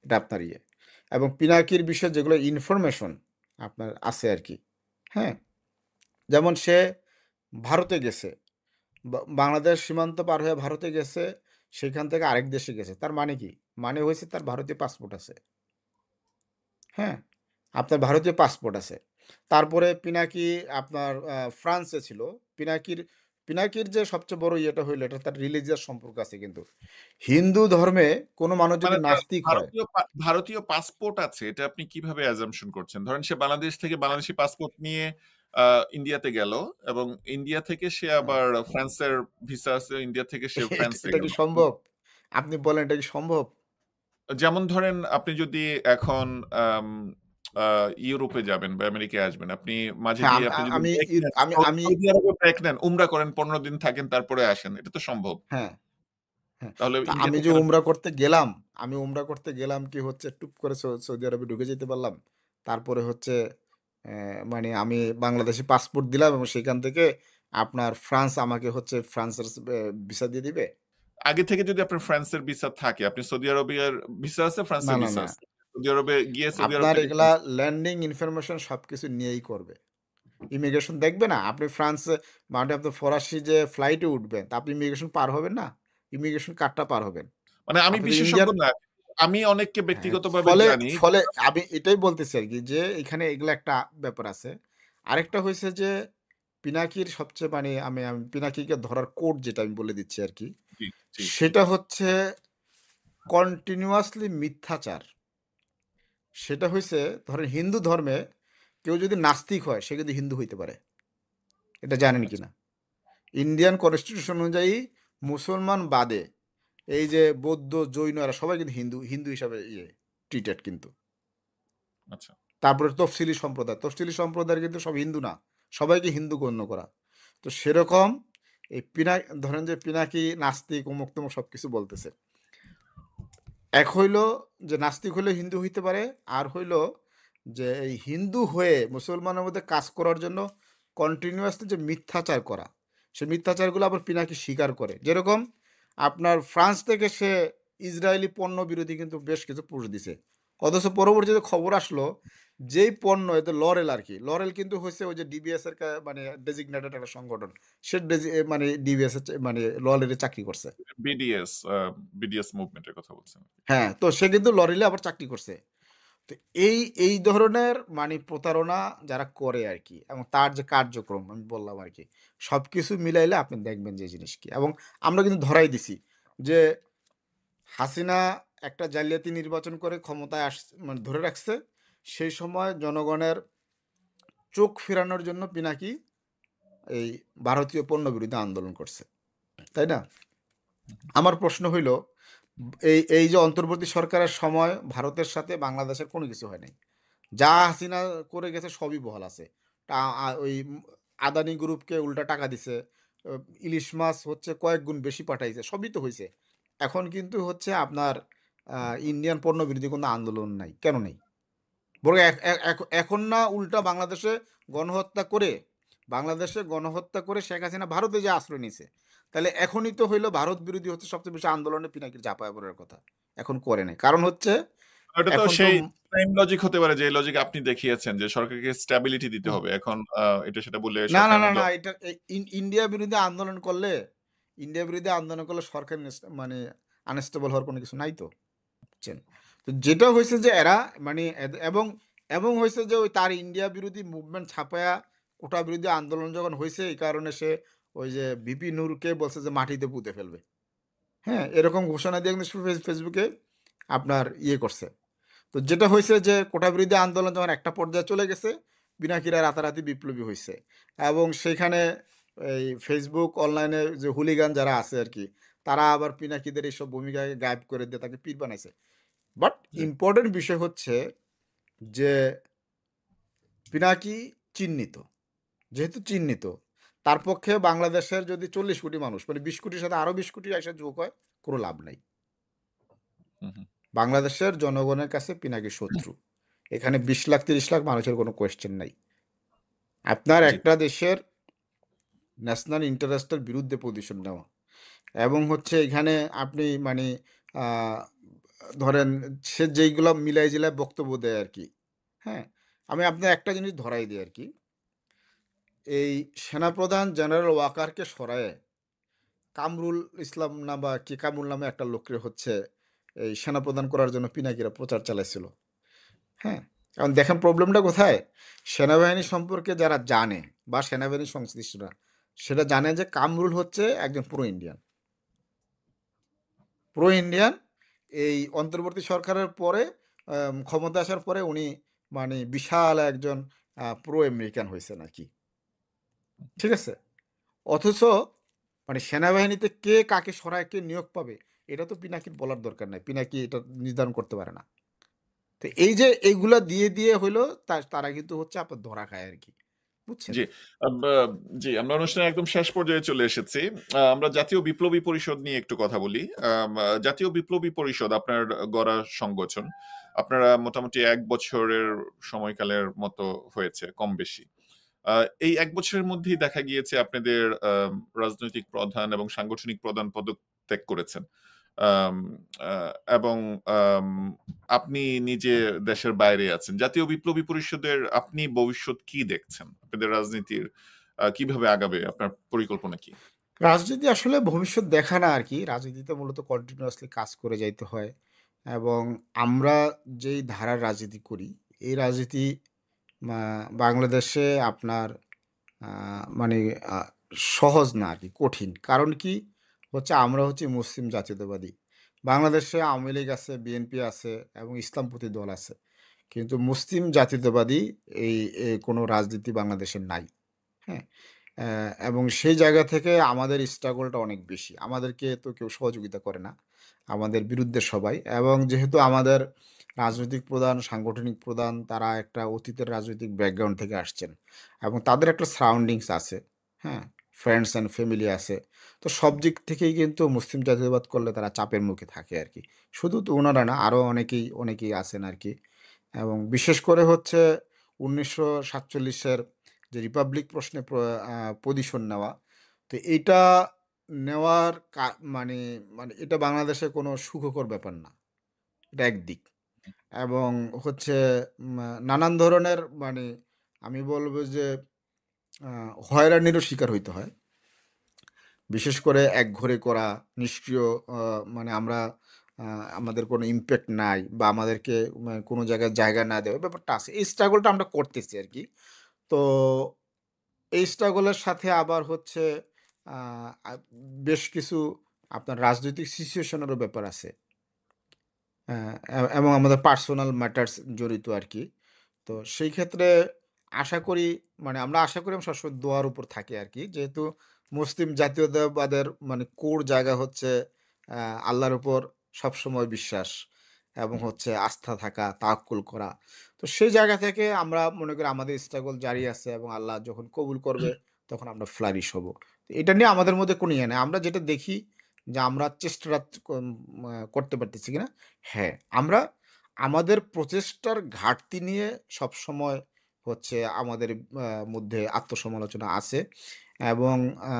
এটা আপনার ইয়ে। এবং পিনাকির বিষয়ে যেগুলো ইনফরমেশন আপনার আছে আরকি, হ্যাঁ? যেমন সে ভারতে গেছে। বাংলাদেশ সীমান্ত পার হয়ে ভারতে গেছে, সেখান থেকে আরেক দেশে গেছে। তার মানে কি? মানে হইছে তার ভারতীয় পাসপোর্ট আছে। হ্যাঁ? আপনার ভারতীয় পাসপোর্ট আছে। তারপরে পিনাকি আপনার ফ্রান্সে ছিল। পিনাকির পিনাকির যে সবচেয়ে বড় ইয়েটা হইলো এটা তার রিলিজিয়াস সম্পর্ক আছে কিন্তু। হিন্দু ধর্মে কোনো মানুষ যদি মানে তার নাস্তিক হয় ভারতীয় পাসপোর্ট আছে, এটা আপনি কিভাবে অ্যাজাম্পশন করছেন? ধরেন সে বাংলাদেশ থেকে বাংলাদেশী পাসপোর্ট নিয়ে ইন্ডিয়াতে গেল এবং ইন্ডিয়া থেকে সে হ্যাঁ, আবার ফ্রান্সের ভিসা আছে, ইন্ডিয়া থেকে সে ফ্রান্সে এটা গেল। কি সম্ভব? আপনি বলেন এটা কি সম্ভব? যেমন ধরেন আপনি যদি এখন আম আ ইউরোপে যাবেন বা আমেরিকায় আসবেন, আপনি মাঝে হ্যাঁ, দিয়ে আপনি যদি আমি ব্রেক নেন, আমি সৌদি আরবে ব্রেক নেন, উমরা করেন ১৫ দিন থাকেন তারপরে আসেন। এটা তো সম্ভব। হ্যাঁ, হ্যাঁ। তাহলে তো আমি ইন্ডিয়াতে যে কেন উমরা করতে গেলাম, আমি উমরা করতে গেলাম কি হচ্ছে টুপ করে সৌদি আরবে ঢুকে যেতে পারলাম। তারপরে হচ্ছে মানে আমি বাংলাদেশী পাসপোর্ট দিলাম এবং সেখান থেকে আপনার ফ্রান্স আমাকে হচ্ছে ফ্রান্সের ভিসা দিয়ে দিবে? আগে থেকে যদি আপনার ফ্রান্সের ভিসা থাকে, আপনি সৌদি আরবের ভিসা আছে, না, ফ্রান্সের না, ভিসা না। আছে। সৌদি আরবে গিয়ে সৌদি আরব আপনার থেকে এগুলা ল্যান্ডিং ইনফরমেশন সবকিছু নিয়েই করবে। ইমিগ্রেশন দেখবে না? আপনি ফ্রান্সে মানে আপনি ফরাসি যে ফ্লাইটে উঠবেন, তা আপনি ইমিগ্রেশন পার হবেন না? ইমিগ্রেশন কার্ডটা পার হবেন। মানে আমি আপনি তো বিশেষজ্ঞ ইন্ডিয়ার না। আমি অনেককে হ্যাঁ, ব্যক্তিগতভাবে ফলে জানি। ফলে আমি এটাই বলতেছি আরকি যে এখানে এগুলা একটা ব্যাপার আছে। আরেকটা হইছে যে পিনাকির সবচেয়ে মানে আমি পিনাকিকে ধরার কোড যেটা আমি বলে দিচ্ছি আরকি। জি, জি, জি। সেটা হচ্ছে কন্টিনিউয়াসলি মিথ্যাচার। সেটা হইছে ধরেন হিন্দু ধর্মে কেউ যদি নাস্তিক হয় সে কিন্তু হিন্দু হইতে পারে। এটা জানেন আচ্ছা, কিনা? ইন্ডিয়ান কনস্টিটিউশন অনুযায়ী মুসলমান বাদে এই যে বৌদ্ধ, জৈন এরা সবাই কিন্তু হিন্দু হিসাবে ট্রিটেড কিন্তু। আচ্ছা। তারপরে তফসিলি সম্প্রদায়ের কিন্তু সব হিন্দু না। সবাইকে হিন্দু গণ্য করা। তো সেরকম এই ধরেন যে পিনাকি নাস্তিক অমুক-তমুক সবকিছু বলতেছে। এক হইল যে নাস্তিক হইলে হিন্দু হইতে পারে, আর হইল যে এই হিন্দু হয়ে মুসলমানের মধ্যে কাজ করার জন্য কন্টিনিউয়াসলি যে মিথ্যাচার করা, সে মিথ্যাচারগুলো আবার পিনাকি স্বীকার করে। যেরকম আপনার ফ্রান্স থেকে সে ইসরায়েলি পণ্য বিরোধী কিন্তু বেশ কিছু পোস্ট দিছে। অথচ পরবর্তীতে খবর আসলো যেই পণ্য এতে লরেল আরকি। লরেল কিন্তু হইছে ওই যে ডিবিএস এর মানে ডেজিগনেটেড একটা সংগঠন। সে মানে ডিবিএস এর মানে লরেলে চাকরি করছে। বিডিএস বিডিএস মুভমেন্টের কথা বলছেন। হ্যাঁ, তো সে কিন্তু লরেলে আবার চাকরি করছে। তো এই ধরনের মানে প্রতারণা যারা করে আরকি এবং তার যে কার্যক্রম আমি বললাম আরকি, সবকিছু মিলাইলে আপনি দেখবেন যে জিনিস কি এবং আমরা কিন্তু ধরাই দিছি যে হাসিনা একটা জালিয়াতি নির্বাচন করে ক্ষমতায় মানে ধরে রাখছে। সেই সময় জনগণের চোখ ফেরানোর জন্য পিনাকি এই ভারতীয় পণ্য বিরোধী আন্দোলন করছে। তাই না? আমার প্রশ্ন হইল এই যে অন্তর্বর্তী সরকারের সময় ভারতের সাথে বাংলাদেশের কোনো কিছু হয় নাই। যা হাসিনা করে গেছে সবই বহাল আছে। ওই আদানি গ্রুপকে উল্টা টাকা দিছে। অ ইলিশ মাছ হচ্ছে কয়েক গুণ বেশি পাঠাইছে। সবই তো হইছে। এখন কিন্তু হচ্ছে আপনার আ ইন্ডিয়ান পণ্য বিরোধী কোনো আন্দোলন নাই। কেন নেই? বরং এখ এ এখ এখন না উল্টা বাংলাদেশে গণহত্যা করে শেখ হাসিনা ভারতে যেয়ে আশ্রয় নিছে। তাইলে এখনই তো হইলো ভারত বিরোধী হচ্ছে সবচেয়ে বেশি আন্দোলনে পিনাকির ঝাঁপায় পড়ার কথা। এখন করে নাই। কারণ হচ্ছে ওটা তো এখন তো সেই সেম লজিক হতে পারে যে লজিক আপনি দেখিয়েছেন যে সরকারকে স্ট্যাবিলিটি দিতে হবে। এখন এটা সেটা বললে না, না, সরকারের না, মধ্যে না। এটা ইন্ডিয়া বিরোধী আন্দোলন করলে সরকার মানে আনস্টেবল হওয়ার কোনো কিছু নাই তো। বুঝছেন? তো যেটা হইছে যে এরা মানে এবং হইছে যে ওই তার ইন্ডিয়া বিরোধী মুভমেন্ট ছাপায়া কোটা বিরোধী আন্দোলন যখন হইছে এই কারণে সে ওই যে ভিপি নূরকে বলছে যে মাটিতে পুঁতে ফেলবে। হ্যাঁ? এরকম ঘোষণা দিয়ে কিন্তু ফেসবুকে আপনার করছে। তো যেটা হইছে যে কোটা বিরোধী আন্দোলন যখন একটা পর্যায়ে চলে গেছে, পিনাকিরা রাতারাতি বিপ্লবী হইছে। এবং সেইখানে এই ফেসবুক অনলাইনে যে হুলিগান যারা আছে আরকি, তারা আবার পিনাকিদের এইসব ভূমিকাকে গায়েব করে দিয়ে তাকে পীর বানাইছে। বাট জি, ইম্পোর্টেন্ট বিষয় হচ্ছে যে পিনাকি চিহ্নিত। যেহেতু চিহ্নিত, তার পক্ষে বাংলাদেশের যদি ৪০ কোটি মানুষ মানে ২০ কোটির সাথে আরো ২০ কোটি এসে যোগ হয়, কোনো লাভ নাই। হুম, হুম। বাংলাদেশের জনগণের কাছে পিনাকি শত্রু। এখানে ২০ লাখ ৩০ লাখ মানুষের কোনো কোয়েশ্চেন নাই। আপনার জি, একটা দেশের ন্যাশনাল ইন্টারেস্টের বিরুদ্ধে পজিশন নেওয়া এবং হচ্ছে এখানে আপনি মানে আহ, ধরেন সে যেইগুলা মিলাই জিলাই বক্তব্য দেয় আর কি। হ্যাঁ, আমি আপনার একটা জিনিস ধরাই দিই আর কি। এই সেনাপ্রধান জেনারেল ওয়াকারকে সরায়ে কামরুল ইসলাম না বা কি কামরুল নামে একটা লোককে হচ্ছে এই সেনাপ্রধান করার জন্য পিনাকিরা প্রচার চালাইছিল। হ্যাঁ, এখন দেখেন প্রবলেমটা কোথায়? সেনাবাহিনী সম্পর্কে যারা জানে বা সেনাবাহিনী সংশ্লিষ্টরা সেটা জানে যে কামরুল হচ্ছে একজন প্রো ইন্ডিয়ান। প্রো ইন্ডিয়ান এই অন্তর্বর্তী সরকারের পরে ক্ষমতা আসার পরে উনি মানে বিশাল একজন প্রো আমেরিকান হয়েছেন আর কি। ঠিক আছে? অথচ মানে সেনাবাহিনীতে কে কাকে সরায় কে নিয়োগ পাবে এটা তো পিনাকির বলার দরকার নাই। পিনাকি এটা নির্ধারণ করতে পারে না। তো এই যে এইগুলা দিয়ে দিয়ে হইলো তারা কিন্তু হচ্ছে আপনার ধরা খায় আর কি। বুঝছেন? জি, জি, আমরা অনুষ্ঠানের একদম শেষ পর্যায়ে চলে এসেছি। আমরা জাতীয় বিপ্লবী পরিষদ নিয়ে একটু কথা বলি। জাতীয় বিপ্লবী পরিষদ আপনার গড়া সংগঠন। আপনারা মোটামুটি ১ বছরের সময়কালের মতো হয়েছে কম বেশি। এই ১ বছরের মধ্যেই দেখা গিয়েছে আপনাদের রাজনৈতিক প্রধান এবং সাংগঠনিক প্রধান পদত্যাগ করেছেন। আম আ এবং আম আপনি নিজে দেশের বাইরে আছেন। জাতীয় বিপ্লবী পরিষদের আপনি ভবিষ্যৎ কি দেখছেন? আপনাদের রাজনীতির কিভাবে আগাবে? আপনার পরিকল্পনা কি? রাজনীতি আসলে ভবিষ্যৎ দেখা না আর কি। রাজনীতিতে মূলত কন্টিনিউয়াসলি কাজ করে যাইতে হয় এবং আমরা যেই ধারার রাজনীতি করি, এই রাজনীতি মা বাংলাদেশে আপনার আ মানে আ সহজ না আরকি, কঠিন। কারণ কি? হচ্ছে আমরা হচ্ছি মুসলিম জাতীয়তাবাদী। বাংলাদেশে আওয়ামী লীগ আছে, বিএনপি আছে এবং ইসলামপন্থী দল আছে। কিন্তু মুসলিম জাতীয়তাবাদী এই কোনো রাজনীতি বাংলাদেশে নাই। হ্যাঁ? এবং সেই জায়গা থেকে আমাদের স্ট্রাগলটা অনেক বেশি। আমাদেরকে তো কেউ সহযোগিতা করে না। আমাদের বিরুদ্ধে সবাই এবং যেহেতু আমাদের রাজনৈতিক প্রধান, সাংগঠনিক প্রধান তারা একটা অতীতের রাজনৈতিক ব্যাকগ্রাউন্ড থেকে আসছেন এবং তাদের একটা সারাউন্ডিংস আছে। হ্যাঁ? ফ্রেন্ডস অ্যান্ড ফ্যামিলি আছে। তো সব দিক থেকেই কিন্তু মুসলিম জাতীয়তাবাদ করলে তারা চাপের মুখে থাকে আরকি। শুধু তো উনারা না আরো অনেকেই আছেন আরকি। এবং বিশেষ করে হচ্ছে ১৯৪৭ এর যে রিপাবলিক প্রশ্নে পজিশন নেওয়া। তো এইটা নেওয়ার মানে মানে এটা বাংলাদেশে কোনো সুখকর ব্যাপার না। এটা একদিক। এবং হচ্ছে নানান ধরনের মানে আমি বলব যে আ হয়রানিরও শিকার হইতে হয়। বিশেষ করে একঘরে করা, নিষ্ক্রিয় আ মানে আমরা আ আমাদের কোনো ইমপ্যাক্ট নাই বা আমাদেরকে কোনো জায়গায় জায়গা না দেওয়া ব্যাপারটা আছে। এই স্ট্রাগলটা আমরা করতেছি আরকি। তো এই স্ট্রাগলের সাথে আবার হচ্ছে আ আ বেশ কিছু আপনার রাজনৈতিক সিচুয়েশনেরও ব্যাপার আছে। এবং আমাদের পার্সোনাল ম্যাটার্স জড়িত আরকি। তো সেই ক্ষেত্রে আশা করি মানে আমরা আশা করি আমরা সবসময় দোয়ার উপর থাকি আরকি। যেহেতু মুসলিম জাতীয়তাবাদের মানে কোর জায়গা হচ্ছে আ আল্লাহর উপর সবসময় বিশ্বাস এবং হচ্ছে আস্থা থাকা, তাওয়াক্কুল করা। তো সেই জায়গা থেকে আমরা মনে করি আমাদের স্ট্রাগল জারি আছে এবং আল্লাহ যখন কবুল করবে তখন আমরা ফ্লারিশ হব। তো এটা নিয়ে আমাদের মধ্যে কোনো ইয়ে নাই। আমরা যেটা দেখি যে আমরা চেষ্টাটা করতে পারতেছি কিনা? হ্যাঁ, আমরা আমাদের প্রচেষ্টার ঘাটতি নিয়ে সবসময় হচ্ছে আমাদের মধ্যে আত্মসমালোচনা আছে এবং আ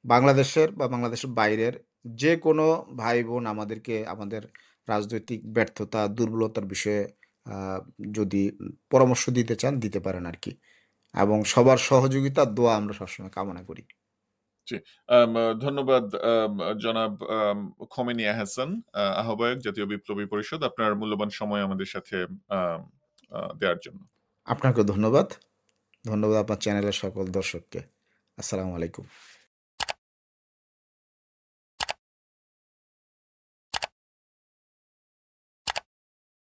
বাংলাদেশের বা বাংলাদেশের বাইরের যেকোনো ভাই-বোন আমাদেরকে আমাদের রাজনৈতিক ব্যর্থতা, দুর্বলতার বিষয়ে আ যদি পরামর্শ দিতে চান, দিতে পারেন আরকি। এবং সবার সহযোগিতা, দোয়া আমরা সবসময় কামনা করি। জি। ধন্যবাদ জনাব খোমেনি আহসান, আহ্বায়ক জাতীয় বিপ্লবী পরিষদ। আপনার মূল্যবান সময় আমাদের সাথে আম দেওয়ার জন্য। আপনাকেও ধন্যবাদ। ধন্যবাদ আপনার চ্যানেলের সকল দর্শককে। আসসালামু আলাইকুম।